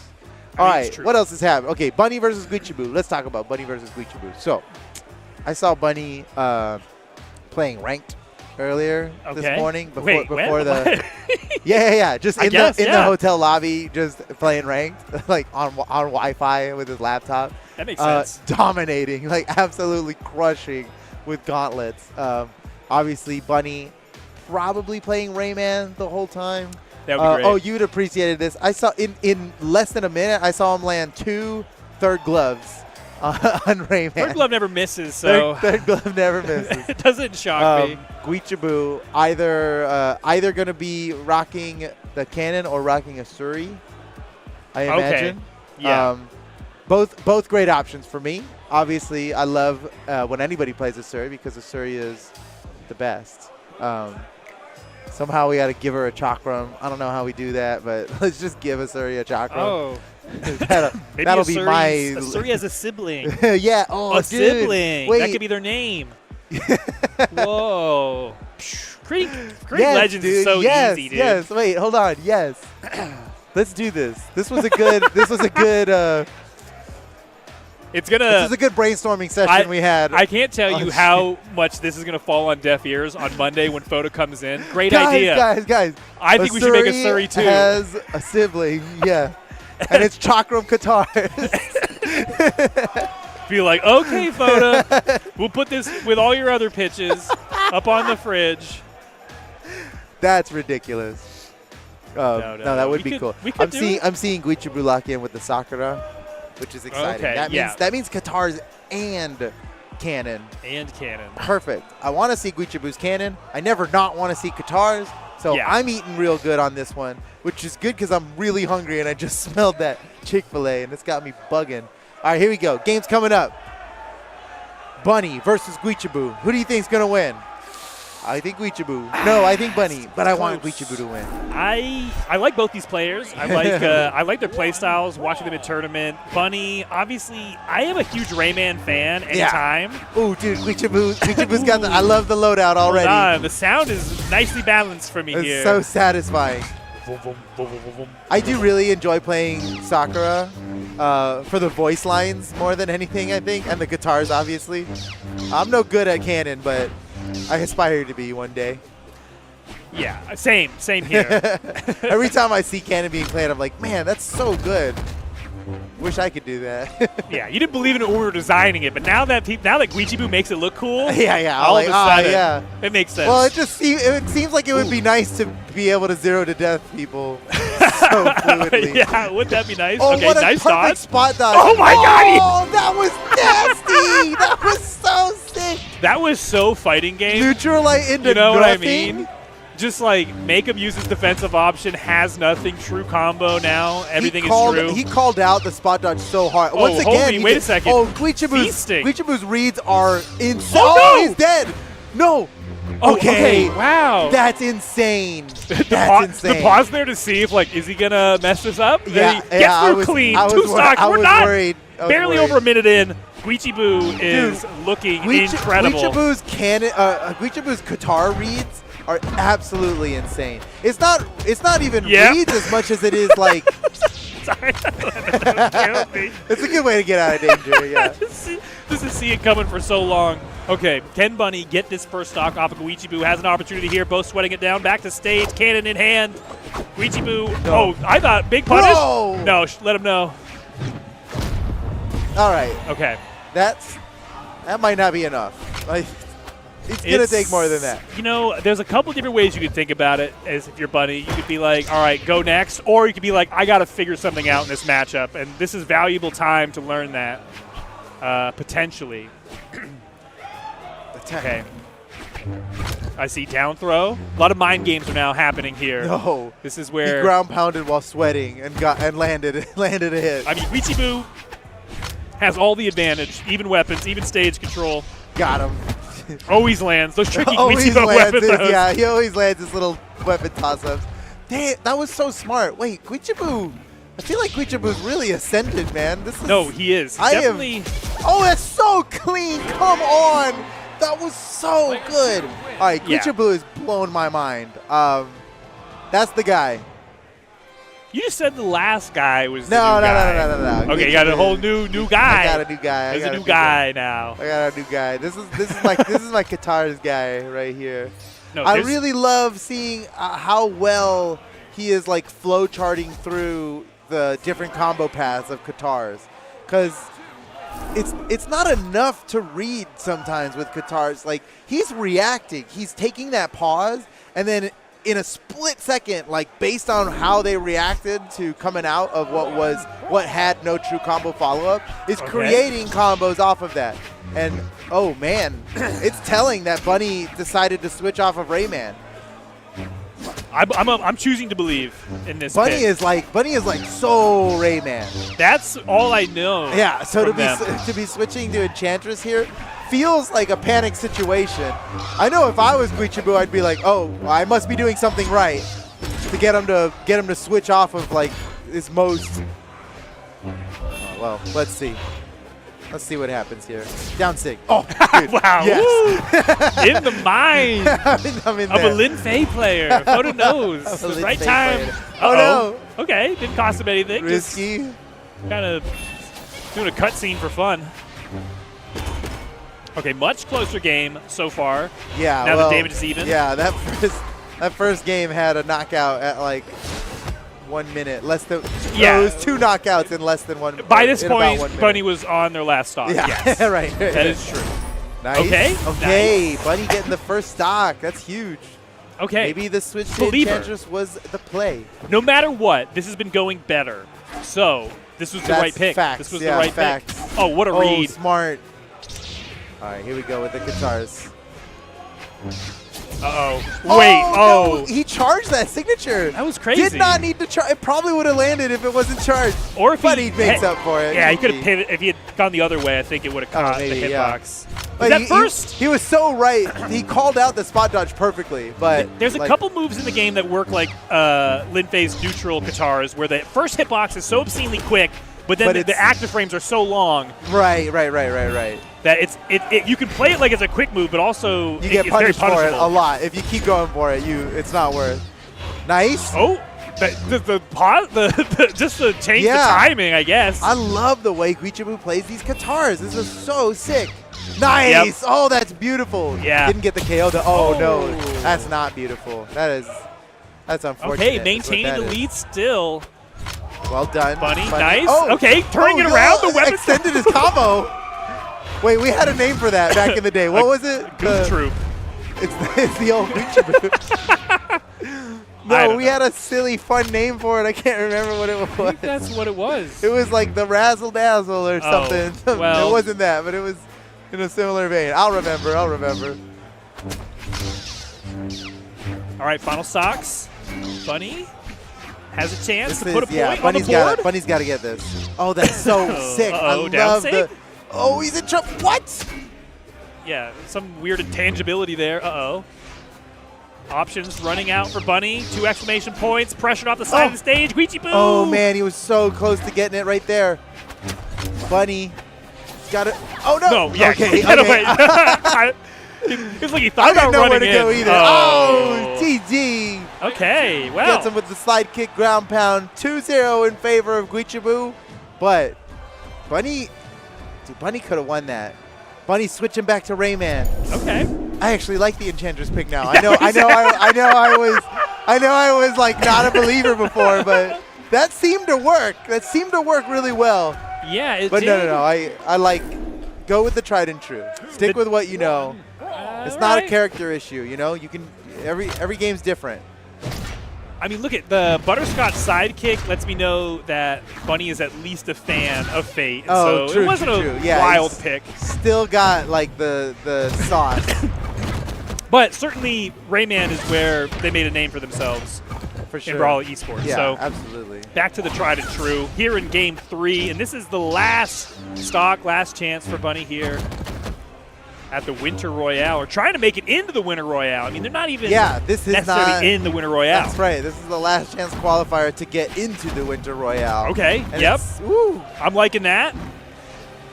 All right, what else is happening? Okay, Bunny versus Guichiboo. Let's talk about Bunny versus Guichiboo. So, I saw Bunny playing ranked earlier this morning before the just in the hotel lobby, just playing ranked, like on Wi-Fi with his laptop. That makes sense. Dominating, like absolutely crushing with gauntlets. Obviously, Bunny probably playing Rayman the whole time. That would be great. Oh, you'd appreciated this. I saw in less than a minute, I saw him land 2 third gloves on Rayman. Third glove never misses, so third glove never misses. It doesn't shock me. Guichiboo either going to be rocking the cannon or rocking a Suri, I imagine. Okay. Yeah. Both great options for me. Obviously, I love when anybody plays a Suri because a Suri is the best. Somehow we got to give her a chakram. I don't know how we do that, but let's just give a Suri a chakram. Oh. that'll be my... A Suri has a sibling. Yeah. Oh, a sibling. Wait. That could be their name. Whoa. Creating legends is so easy, dude. Yes. Wait. Hold on. Yes. Let's do this. This was a good. This was a good. This is a good brainstorming session we had. I can't tell you how much this is going to fall on deaf ears on Monday when Photo comes in. Great idea. Guys. I think we should make a Suri too. Has a sibling, yeah. And it's Chakram Katars. Be like, okay, Photo, we'll put this with all your other pitches up on the fridge. That's ridiculous. No, that would be cool. I'm seeing Guichiboo lock in with the Sakura, which is exciting. Okay, that means Katars and cannon. Perfect. I want to see Guichiboo's cannon. I never not want to see Katars. So I'm eating real good on this one, which is good because I'm really hungry and I just smelled that Chick-fil-A and it's got me bugging. All right, here we go. Game's coming up. Bunny versus Guichiboo. Who do you think is going to win? I think Guichiboo. No, I think Bunny, but I want Guichiboo to win. I like both these players. I like their play styles, watching them in tournament. Bunny, obviously, I am a huge Rayman fan anytime. Ooh, dude, Guichiboo's got I love the loadout already. The sound is nicely balanced for me here. It's so satisfying. I do really enjoy playing Sakura for the voice lines more than anything, I think, and the guitars, obviously. I'm no good at cannon, but I aspire to be one day. Yeah, same here. Every time I see cannon being played, I'm like, man, that's so good. Wish I could do that. Yeah, you didn't believe in it when we were designing it, but now that Guichiboo makes it look cool, all of a sudden, it makes sense. Well, it seems like it would be nice to be able to 0 to death people so fluidly. Yeah, wouldn't that be nice? Oh, okay, what a nice perfect spot dodge. Oh my God! Oh, that was nasty. That was so sick. That was so fighting game. Neutralite into You know nothing. what I mean? Just like make him use his defensive option, has nothing, true combo now. Everything is true. He called out the spot dodge so hard. Once again, wait a second. Oh, Guichiboo's reads are insane. Oh, no! He's dead. No. Oh, Okay. wow. That's insane. The That's insane. The pause there to see if, like, is he going to mess this up? Yeah, Gets through clean. 2 stocks. We're not worried. barely over a minute in. Guich is looking incredible. Guichibu's Qatar reads are absolutely insane. It's not even reads as much as it is like. Sorry. It's a good way to get out of danger. Yeah. Just to see it coming for so long. Okay, can Bunny get this first stock off of Guich? Has an opportunity here, both sweating it down. Back to stage, cannon in hand. Guich. No. Oh, I thought big punish. Whoa. No, let him know. All right. Okay. That might not be enough. Like, it's going to take more than that. You know, there's a couple different ways you could think about it as if you're Bunny. You could be like, all right, go next. Or you could be like, I got to figure something out in this matchup. And this is valuable time to learn that, potentially. Okay. I see down throw. A lot of mind games are now happening here. No. This is where he ground pounded while sweating and landed a hit. I mean, Guich has all the advantage, even weapons, even stage control. Got him. Always lands. Those tricky always Guich weapon throws. Yeah, he always lands his little weapon toss-ups. Damn, that was so smart. Wait, Guichibu. I feel like Guichibu's really ascended, man. No, he is. Definitely. Oh, that's so clean. Come on. That was so good. All right, Guichibu has blown my mind. That's the guy. You just said the last guy was no, the new guy. No. Okay, you got a whole new guy. I got a new guy. There's a new guy now. I got a new guy. This is my Qatar's guy right here. No, I really love seeing how well he is like flow charting through the different combo paths of Qatar's, because it's not enough to read sometimes with Qatar's. Like, he's reacting. He's taking that pause, and then in a split second, like based on how they reacted to coming out of what had no true combo follow-up, is creating combos off of that. And oh man, it's telling that Bunny decided to switch off of Rayman. I'm choosing to believe in this. Bunny is like so Rayman. That's all I know. Yeah. So to be switching to Enchantress here feels like a panic situation. I know if I was Guichibu, I'd be like, oh, I must be doing something right to get him to switch off of like his most. Well, let's see. Let's see what happens here. Down sig. Oh, dude. Wow. Yes. In the mind I'm in of there. a Lin Fei player. Photo knows. The right time. Oh, no. Okay. Didn't cost him anything. Risky. Just kind of doing a cutscene for fun. Okay, much closer game so far. Yeah. Now the damage is even. Yeah, that first game had a knockout at like 1 minute, less than. Yeah, it was 2 knockouts in less than 1. By this point, Bunny was on their last stock. Yeah, yes. right. That is true. Nice. Okay. Nice. Bunny getting the first stock. That's huge. Okay. Maybe the switch to Enchantress was the play. No matter what, this has been going better. So this was the right pick. Facts. This was the right pick. Oh, what a Oh, read. Smart. All right, here we go with the guitars. Uh-oh. Wait. No, he charged that signature. That was crazy. Did not need to charge. It probably would have landed if it wasn't charged. Or if he makes up for it. Yeah, he could have pivoted. If he had gone the other way, I think it would have caught the hitbox. But that first? He was so right. He called out the spot dodge perfectly. But there's a couple moves in the game that work like Lin Fei's neutral Katars, where the first hitbox is so obscenely quick, but then the active frames are so long. Right. That you can play it like it's a quick move, but also you get punished for it a lot. If you keep going for it, it's not worth. Nice. Oh, the pause, just to change the timing, I guess. I love the way Guichibu plays these Katars. This is so sick. Nice. Yep. Oh, that's beautiful. Yeah. Didn't get the KO. No, that's not beautiful. That's unfortunate. Okay, maintaining the lead still. Well done, Bunny. Nice. Oh, okay, turning it around. The weapon extended his combo. Wait, we had a name for that back in the day. What was it? Goof Troop. It's the old Guichibu. No, we had a silly, fun name for it. I can't remember what it was. I think that's what it was. It was like the Razzle Dazzle or something. Well, it wasn't that, but it was in a similar vein. I'll remember. All right, final socks. Bunny has a chance to put a point on the board. Bunny's got to get this. Oh, that's so sick. I love the. Oh, he's in trouble. What? Yeah, some weird intangibility there. Uh-oh. Options running out for Bunny. 2 exclamation points. Pressured off the side of the stage. Guich boo! Oh, man, he was so close to getting it right there. Bunny got it. Oh, no. No, yeah, okay. get away. It's like he thought about running in. I didn't know where to go either. Oh, GG. Okay, well. Gets him with the slide kick ground pound. 2-0 in favor of Guich. But Bunny could have won that. Bunny switching back to Rayman. Okay. I actually like the Enchantress pick now. I know I was like not a believer before, but that seemed to work. That seemed to work really well. Yeah, it but did. no. I like go with the tried and true. Stick with what you know. It's not a character issue, you know. You can every game's different. I mean, look at the butterscotch sidekick. Lets me know that Bunny is at least a fan of Fate. Oh, so true, it wasn't true. a Yeah, wild pick. Still got like the sauce. But certainly Rayman is where they made a name for themselves For sure. in Brawl Esports. Yeah, so absolutely. back to the tried and true here in Game 3, and this is the last stock, last chance for Bunny here at the Winter Royale, or trying to make it into the Winter Royale. I mean, they're not even this is necessarily not in the Winter Royale. That's right. This is the last chance qualifier to get into the Winter Royale. Okay, And yep. woo. I'm liking that.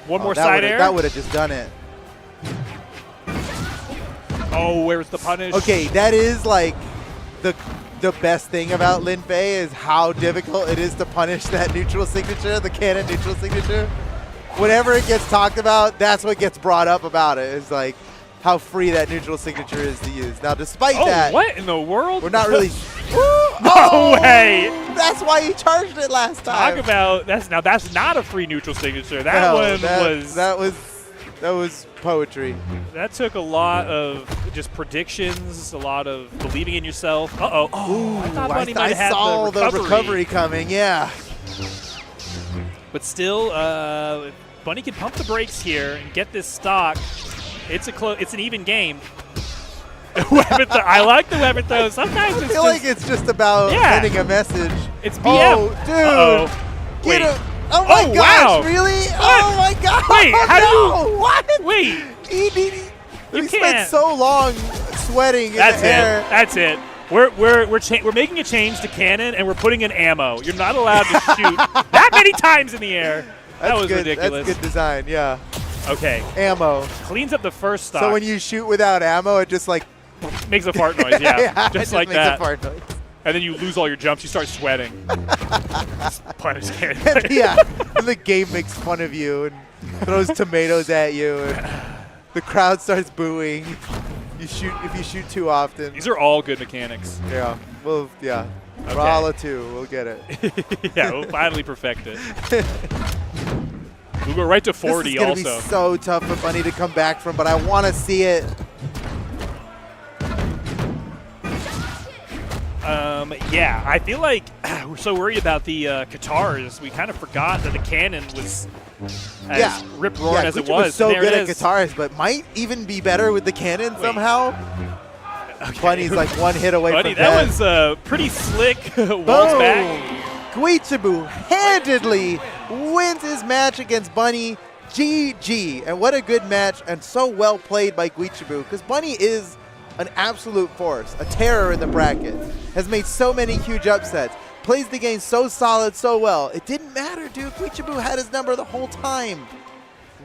One more side air. That would have just done it. Oh, where's the punish? Okay, that is like the best thing about Lin Fei is how difficult it is to punish that neutral signature, the cannon neutral signature. Whenever it gets talked about, that's what gets brought up about it. Is like how free that neutral signature is to use. Now, despite that, what in the world? we're not really. No way! That's why he charged it last time. Talk about that's not a free neutral signature. That was poetry. That took a lot of just predictions, a lot of believing in yourself. I thought Bunny might have had saw the the recovery coming. Yeah. But still, Bunny can pump the brakes here and get this stock. It's an even game. I like the weapon throw. Sometimes I feel like it's just about sending a message. It's BM. Oh, dude. Get him. Oh my gosh, wow. really? What? Oh my god. Wait, how do you? What? Wait. He spent so long sweating in the air. That's it. We're making a change to cannon, and we're putting in ammo. You're not allowed to shoot that many times in the air. That was ridiculous. That's good design, yeah. Okay. Ammo. Cleans up the first stock. So when you shoot without ammo, it just like makes a fart noise, yeah. Just like makes that. A fart noise. And then you lose all your jumps. You start sweating. Punish cannon. Yeah. And the game makes fun of you and throws tomatoes at you. And the crowd starts booing. If you shoot too often. These are all good mechanics. Yeah. Well, yeah. Okay. Brawler 2. We'll get it. Yeah, we'll finally perfect it. We'll go right to 40 this is gonna also. Be so tough for Bunny to come back from, but I want to see it. Yeah, I feel like we're so worried about the guitars. We kind of forgot that the cannon was as rip-roaring as it was. So good at guitars, but might even be better with the cannon somehow. Okay. Bunny's like one hit away from that was pretty slick. Walls back. Guich handedly wins his match against Bunny. GG. And what a good match, and so well played by Guich, because Bunny is an absolute force, a terror in the bracket, has made so many huge upsets, plays the game so solid, so well. It didn't matter, dude. Guich had his number the whole time.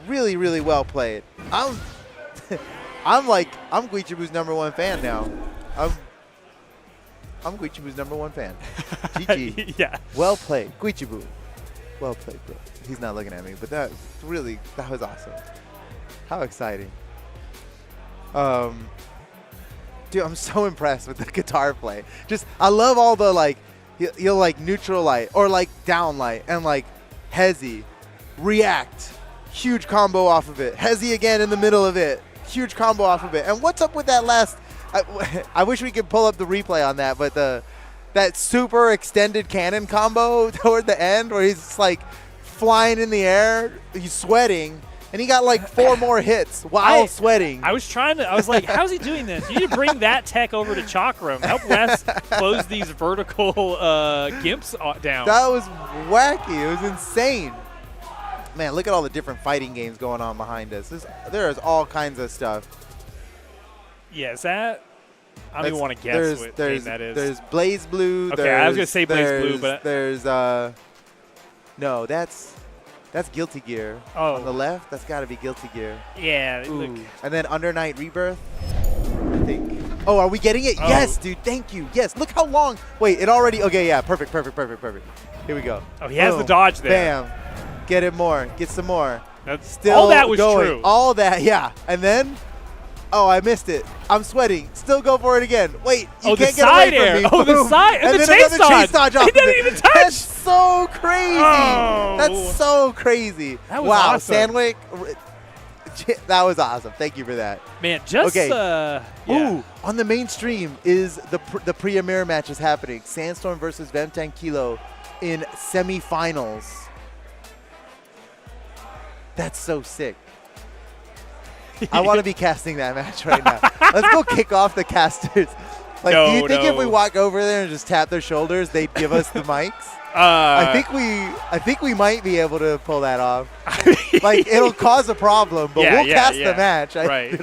Really, really well played. I'm Guichibu's #1 fan now. I'm Guichibu's #1 fan. GG. Yeah. Well played, Guichibu. Well played, bro. He's not looking at me, but that was awesome. How exciting. Dude, I'm so impressed with the guitar play. I love all the he'll like neutral light or like down light and like Hezi, react, huge combo off of it. Hezi again in the middle of it, huge combo off of it. And what's up with that last? I wish we could pull up the replay on that, but that super extended cannon combo toward the end where he's just like flying in the air, he's sweating. And he got like 4 more hits while sweating. I was like, how's he doing this? You need to bring that tech over to Chakram. Help Wes close these vertical gimps down. That was wacky. It was insane. Man, look at all the different fighting games going on behind us. There is all kinds of stuff. Yeah, is that I don't even want to guess what game that is. There's Blaze Blue. Okay, I was going to say Blaze Blue, but... There's, no, that's Guilty Gear. Oh. On the left, that's got to be Guilty Gear. Yeah. Look. And then Under Night Rebirth, I think. Oh, are we getting it? Oh. Yes, dude, thank you. Yes, look how long. Wait, it already, okay, yeah, perfect. Here we go. Oh, he has the dodge there. Bam. Get it more. Get some more. That's, Still all that was going. true. All that, yeah. And then, oh, I missed it. I'm sweating. Still go for it again. Wait, you can't get away from me. Oh, the Boom. side. And the then chase another chase dodge off He didn't of it. even touch. That's so crazy. Oh. That's so crazy. That was wow, awesome. Sandwick, that was awesome. Thank you for that. Man, just okay. Yeah. Ooh, on the main stream is the premier match is happening. Sandstorm versus Vemtan Kilo in semifinals. That's so sick. I want to be casting that match right now. Let's go kick off the casters. Like, do you think if we walk over there and just tap their shoulders, they'd give us the mics? I think we might be able to pull that off. Like, it'll cause a problem, but we'll cast the match. Right.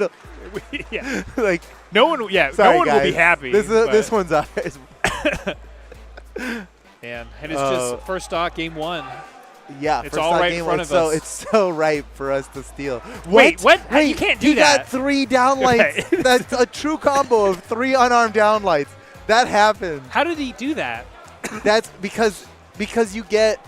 Like, no one. Yeah. Sorry, no one guys. will be happy. This one's ours. And it's just first stock game 1. Yeah, it's all right in front of us. It's so ripe for us to steal. Wait, what? Wait, you can't do he that. Got 3 downlights. Okay. That's a true combo of 3 unarmed downlights. That happened. How did he do that? That's because you get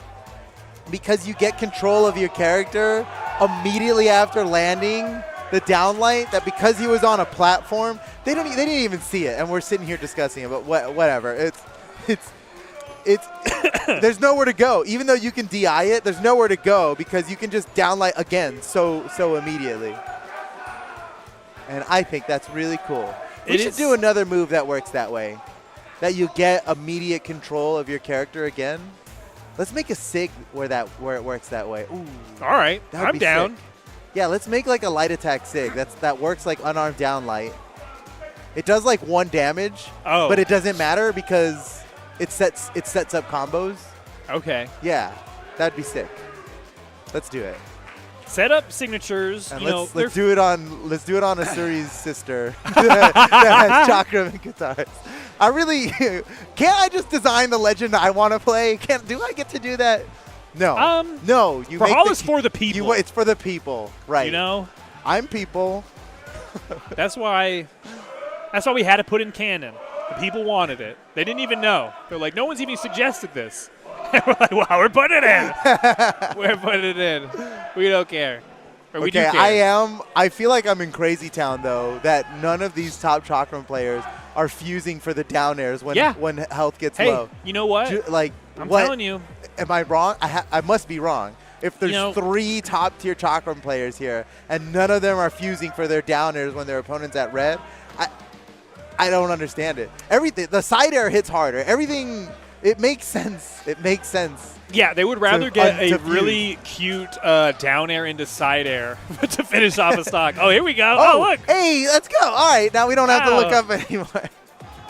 control of your character immediately after landing the downlight. That because he was on a platform, they didn't even see it, and we're sitting here discussing it. But whatever. It's there's nowhere to go. Even though you can DI it, there's nowhere to go because you can just downlight again so immediately. And I think that's really cool. We should do another move that works that way. That you get immediate control of your character again. Let's make a SIG where it works that way. Ooh. All right, I'm down. Sick. Yeah, let's make like a light attack SIG. That works like unarmed downlight. It does like 1 damage, but it doesn't matter because it sets up combos. Okay. Yeah, that'd be sick. Let's do it. Set up signatures. And you let's do it on Asuri's sister that has chakra and guitars. I really can't. I just design the legend I want to play. Do I get to do that? No. No. You for all is for the people. It's for the people, right? You know. I'm people. That's why we had to put in canon. The people wanted it. They didn't even know. They're like, no one's even suggested this. We're like, wow, we're putting it in. We're putting it in. We don't care. Or we do care. I feel like I'm in Crazy Town, though, that none of these top Chakram players are fusing for the down airs when health gets low. You know what? I'm telling you. Am I wrong? I must be wrong. If there's 3 top-tier Chakram players here and none of them are fusing for their down airs when their opponent's at red, I don't understand it. Everything, the side air hits harder. Everything, it makes sense. It makes sense. Yeah, they would rather get a really cute down air into side air to finish off a stock. Oh, here we go. Oh, look. Hey, let's go. All right, now we don't have to look up anymore.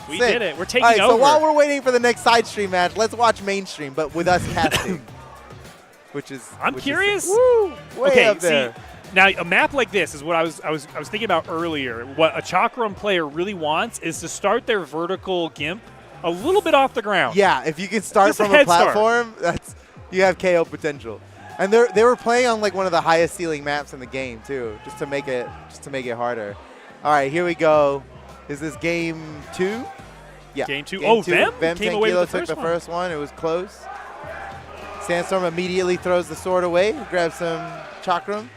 We did it. We're taking over. over. So while we're waiting for the next side stream match, let's watch mainstream, but with us casting. I'm curious. Way up there. See, now, a map like this is what I was thinking about earlier. What a Chakram player really wants is to start their vertical gimp a little bit off the ground. Yeah, if you can start from a platform, you have KO potential. And they were playing on like one of the highest ceiling maps in the game too, just to make it harder. All right, here we go. Is this game 2? Yeah. Game 2. Vem came away with took the first one. It was close. Sandstorm immediately throws the sword away, grabs some Chakram.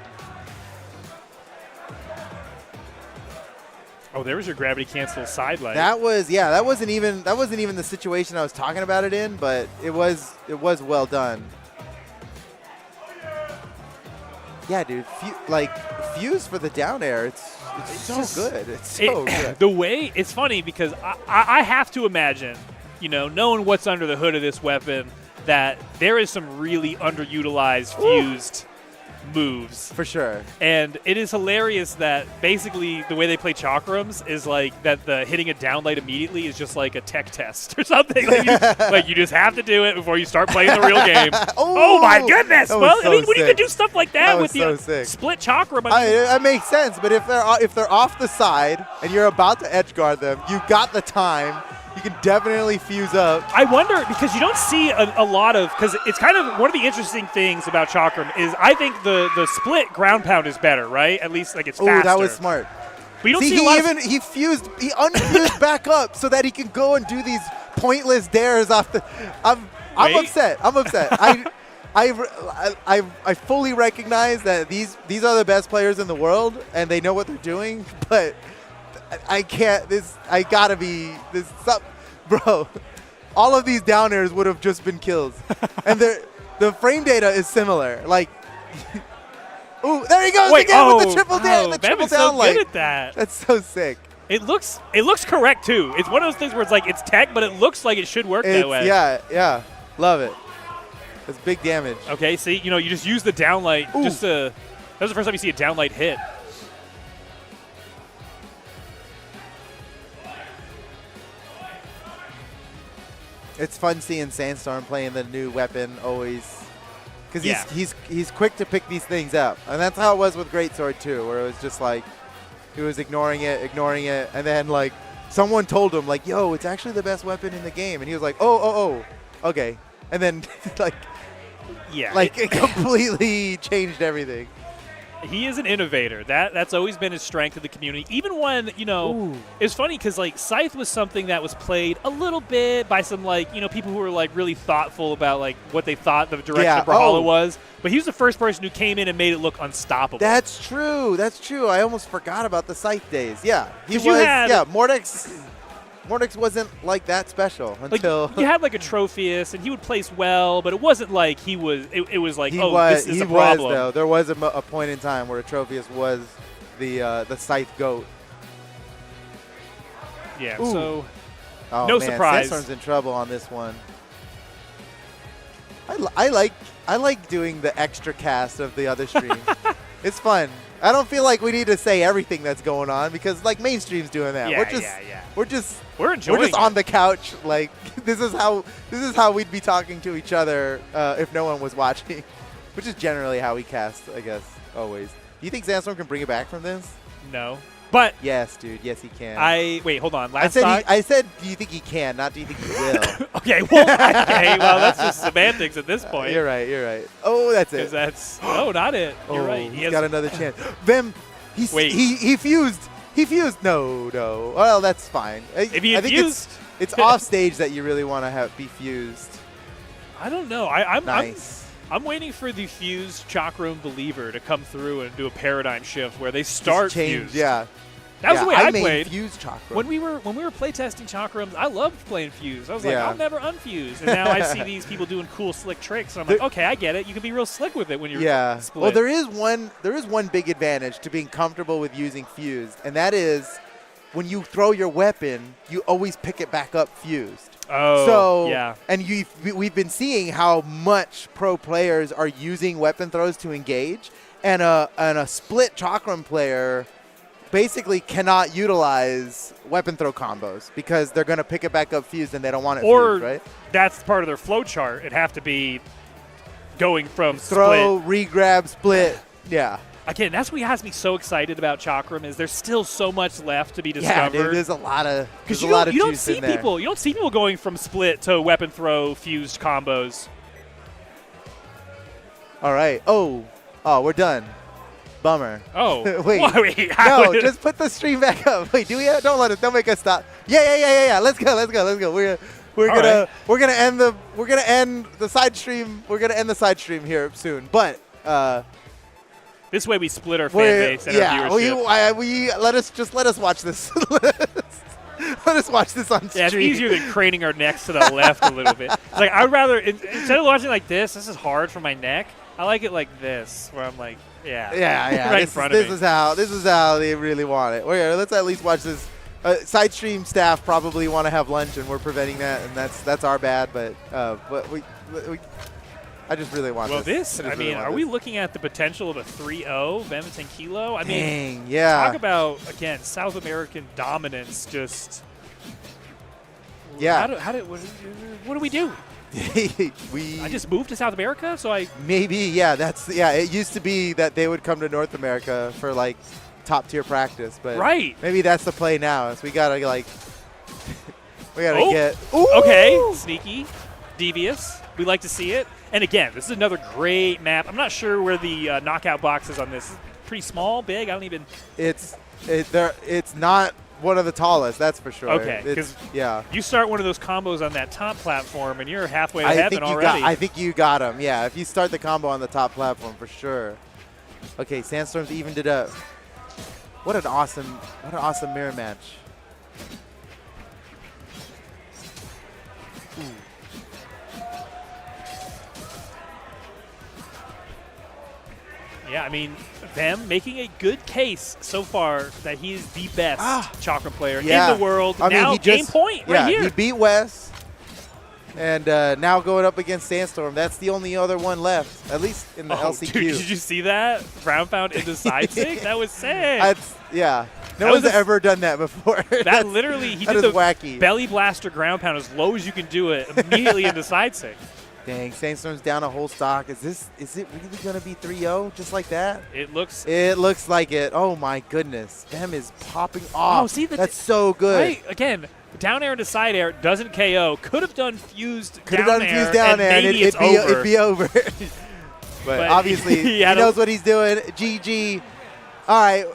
Oh, there was your gravity cancel side light. That wasn't even the situation I was talking about it in, but it was well done. Yeah, dude, fuse for the down air. It's so good. It's so good. The way it's funny because I have to imagine, knowing what's under the hood of this weapon, that there is some really underutilized fused moves. For sure. And it is hilarious that basically the way they play chakrams is like that the hitting a down light immediately is just like a tech test or something. Like you just have to do it before you start playing the real game. Oh my goodness! Well, so I mean, when you sick. can do stuff like that with so the sick. split chakram, That makes sense. But if they're off the side and you're about to edge guard them, you got the time. You can definitely fuse up. I wonder, because you don't see a lot of, because it's kind of one of the interesting things about Chakram is I think the split ground pound is better, right? At least like it's faster. Oh, that was smart. But you don't see a lot of he unfused back up so that he can go and do these pointless dares off the. I'm upset. I fully recognize that these are the best players in the world and they know what they're doing, but I can't. I gotta be this. Bro, all of these down airs would have just been kills, and the frame data is similar. Like, ooh, there he goes again with the triple down. The triple down light. Good at that. That's so sick. It looks correct too. It's one of those things where it's like it's tech, but it looks like it should work that way. Yeah, love it. That's big damage. Okay, see, you just use the downlight. That was the first time you see a downlight hit. It's fun seeing Sandstorm playing the new weapon always, because he's quick to pick these things up, and that's how it was with Greatsword too, where it was just like he was ignoring it, and then like someone told him like, "Yo, it's actually the best weapon in the game," and he was like, "Oh, okay," and then it completely changed everything. He is an innovator. That's always been his strength in the community. Even when, it's funny because, like, Scythe was something that was played a little bit by some, like, people who were, like, really thoughtful about, like, what they thought the direction of Brawlhalla was. But he was the first person who came in and made it look unstoppable. That's true. I almost forgot about the Scythe days. Yeah. He was, Mordex wasn't like that special until you had like a Tropheus, and he would place well, but it wasn't like he was. It was like this is a problem. He was though. There was a point in time where Tropheus was the Scythe goat. Yeah. Ooh. So no surprise. Sandstorm's in trouble on this one. I like doing the extra cast of the other stream. It's fun. I don't feel like we need to say everything that's going on because like mainstream's doing that. We're enjoying it. On the couch. Like this is how we'd be talking to each other if no one was watching, which is generally how we cast, I guess, always. Do you think Sandstorm can bring it back from this? No. But yes, dude. Yes, he can. Wait, hold on. I said, do you think he can? Not do you think he will? Okay. Well, that's just semantics at this point. You're right. Oh, that's it. Not it. You're right. He's got another chance. Vim, he fused. He fused. No. Well, that's fine. I think it's off stage that you really want to be fused. I don't know. I'm waiting for the fused Chakram Believer to come through and do a paradigm shift where they start fused. Yeah. That was the way I played. Fused Chakram. When we were playtesting Chakrams, I loved playing fused. I was like, I'll never unfuse. And now I see these people doing cool, slick tricks. And I'm like, okay, I get it. You can be real slick with it when you're split. Well, there is one big advantage to being comfortable with using fused, and that is when you throw your weapon, you always pick it back up fused. Oh, so, yeah. And we've been seeing how much pro players are using weapon throws to engage, and a split Chakram player basically cannot utilize weapon throw combos because they're going to pick it back up fused and they don't want it fused, right? That's part of their flow chart. It'd have to be going from throw, re-grab, split. Yeah. Again, that's what has me so excited about Chakram is there's still so much left to be discovered. Yeah, dude, there's a lot of juice in there. You don't see people going from split to weapon throw fused combos. All right. Oh, we're done. Bummer. Oh. Wait. No, just put the stream back up. Wait, don't make us stop. Yeah. Let's go. We're gonna end the side stream. We're gonna end the side stream here soon. But this way we split our fan base and our viewership. Let us watch this. Let us watch this on stream. Yeah, it's easier than craning our necks to the left a little bit. It's like I'd rather instead of watching like this is hard for my neck. I like it like this, where I'm like, yeah. Right in front of me. This is how they really want it. Let's at least watch this. Side stream staff probably want to have lunch, and we're preventing that, and that's our bad. But I just really want well, this. I mean, are we looking at the potential of a 3-0 Vem and Kilo? I mean, yeah. Talk about, again, South American dominance. Just yeah. What do we do? I just moved to South America, so maybe it used to be that they would come to North America for like top tier practice, but maybe that's the play now. So we gotta get. Ooh. Okay, sneaky, devious. We like to see it. And again, this is another great map. I'm not sure where the knockout box is on this. It's pretty small, big. I don't even. It's not one of the tallest, that's for sure. Okay, because you start one of those combos on that top platform, and you're halfway to heaven already. I think you got him. Yeah, if you start the combo on the top platform, for sure. Okay, Sandstorm's evened it up. What an awesome mirror match. Ooh. Yeah, I mean, Vem making a good case so far that he is the best Chakram player in the world. I mean, game point right here. He beat Wes, and now going up against Sandstorm. That's the only other one left, at least in the LCQ. Dude, did you see that? Ground pound into side sig? That was sick. No one's ever done that before. That literally, he did the wacky belly blaster ground pound as low as you can do it, immediately into side sig. Dang, Sandstorm's down a whole stock. Is it really going to be 3-0 just like that? It looks like it. Oh, my goodness. Vem is popping off. Oh, see, that's so good. Right, again, down air into side air doesn't KO. Could have done fused down air, and it'd be over. but obviously, he knows what he's doing. GG. All right.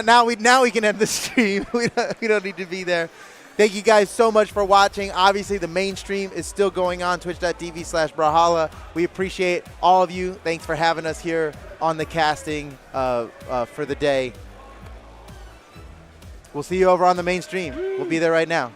Now we can end the stream. we don't need to be there. Thank you guys so much for watching. Obviously, the main stream is still going on, twitch.tv/Brawlhalla. We appreciate all of you. Thanks for having us here on the casting for the day. We'll see you over on the main stream. We'll be there right now.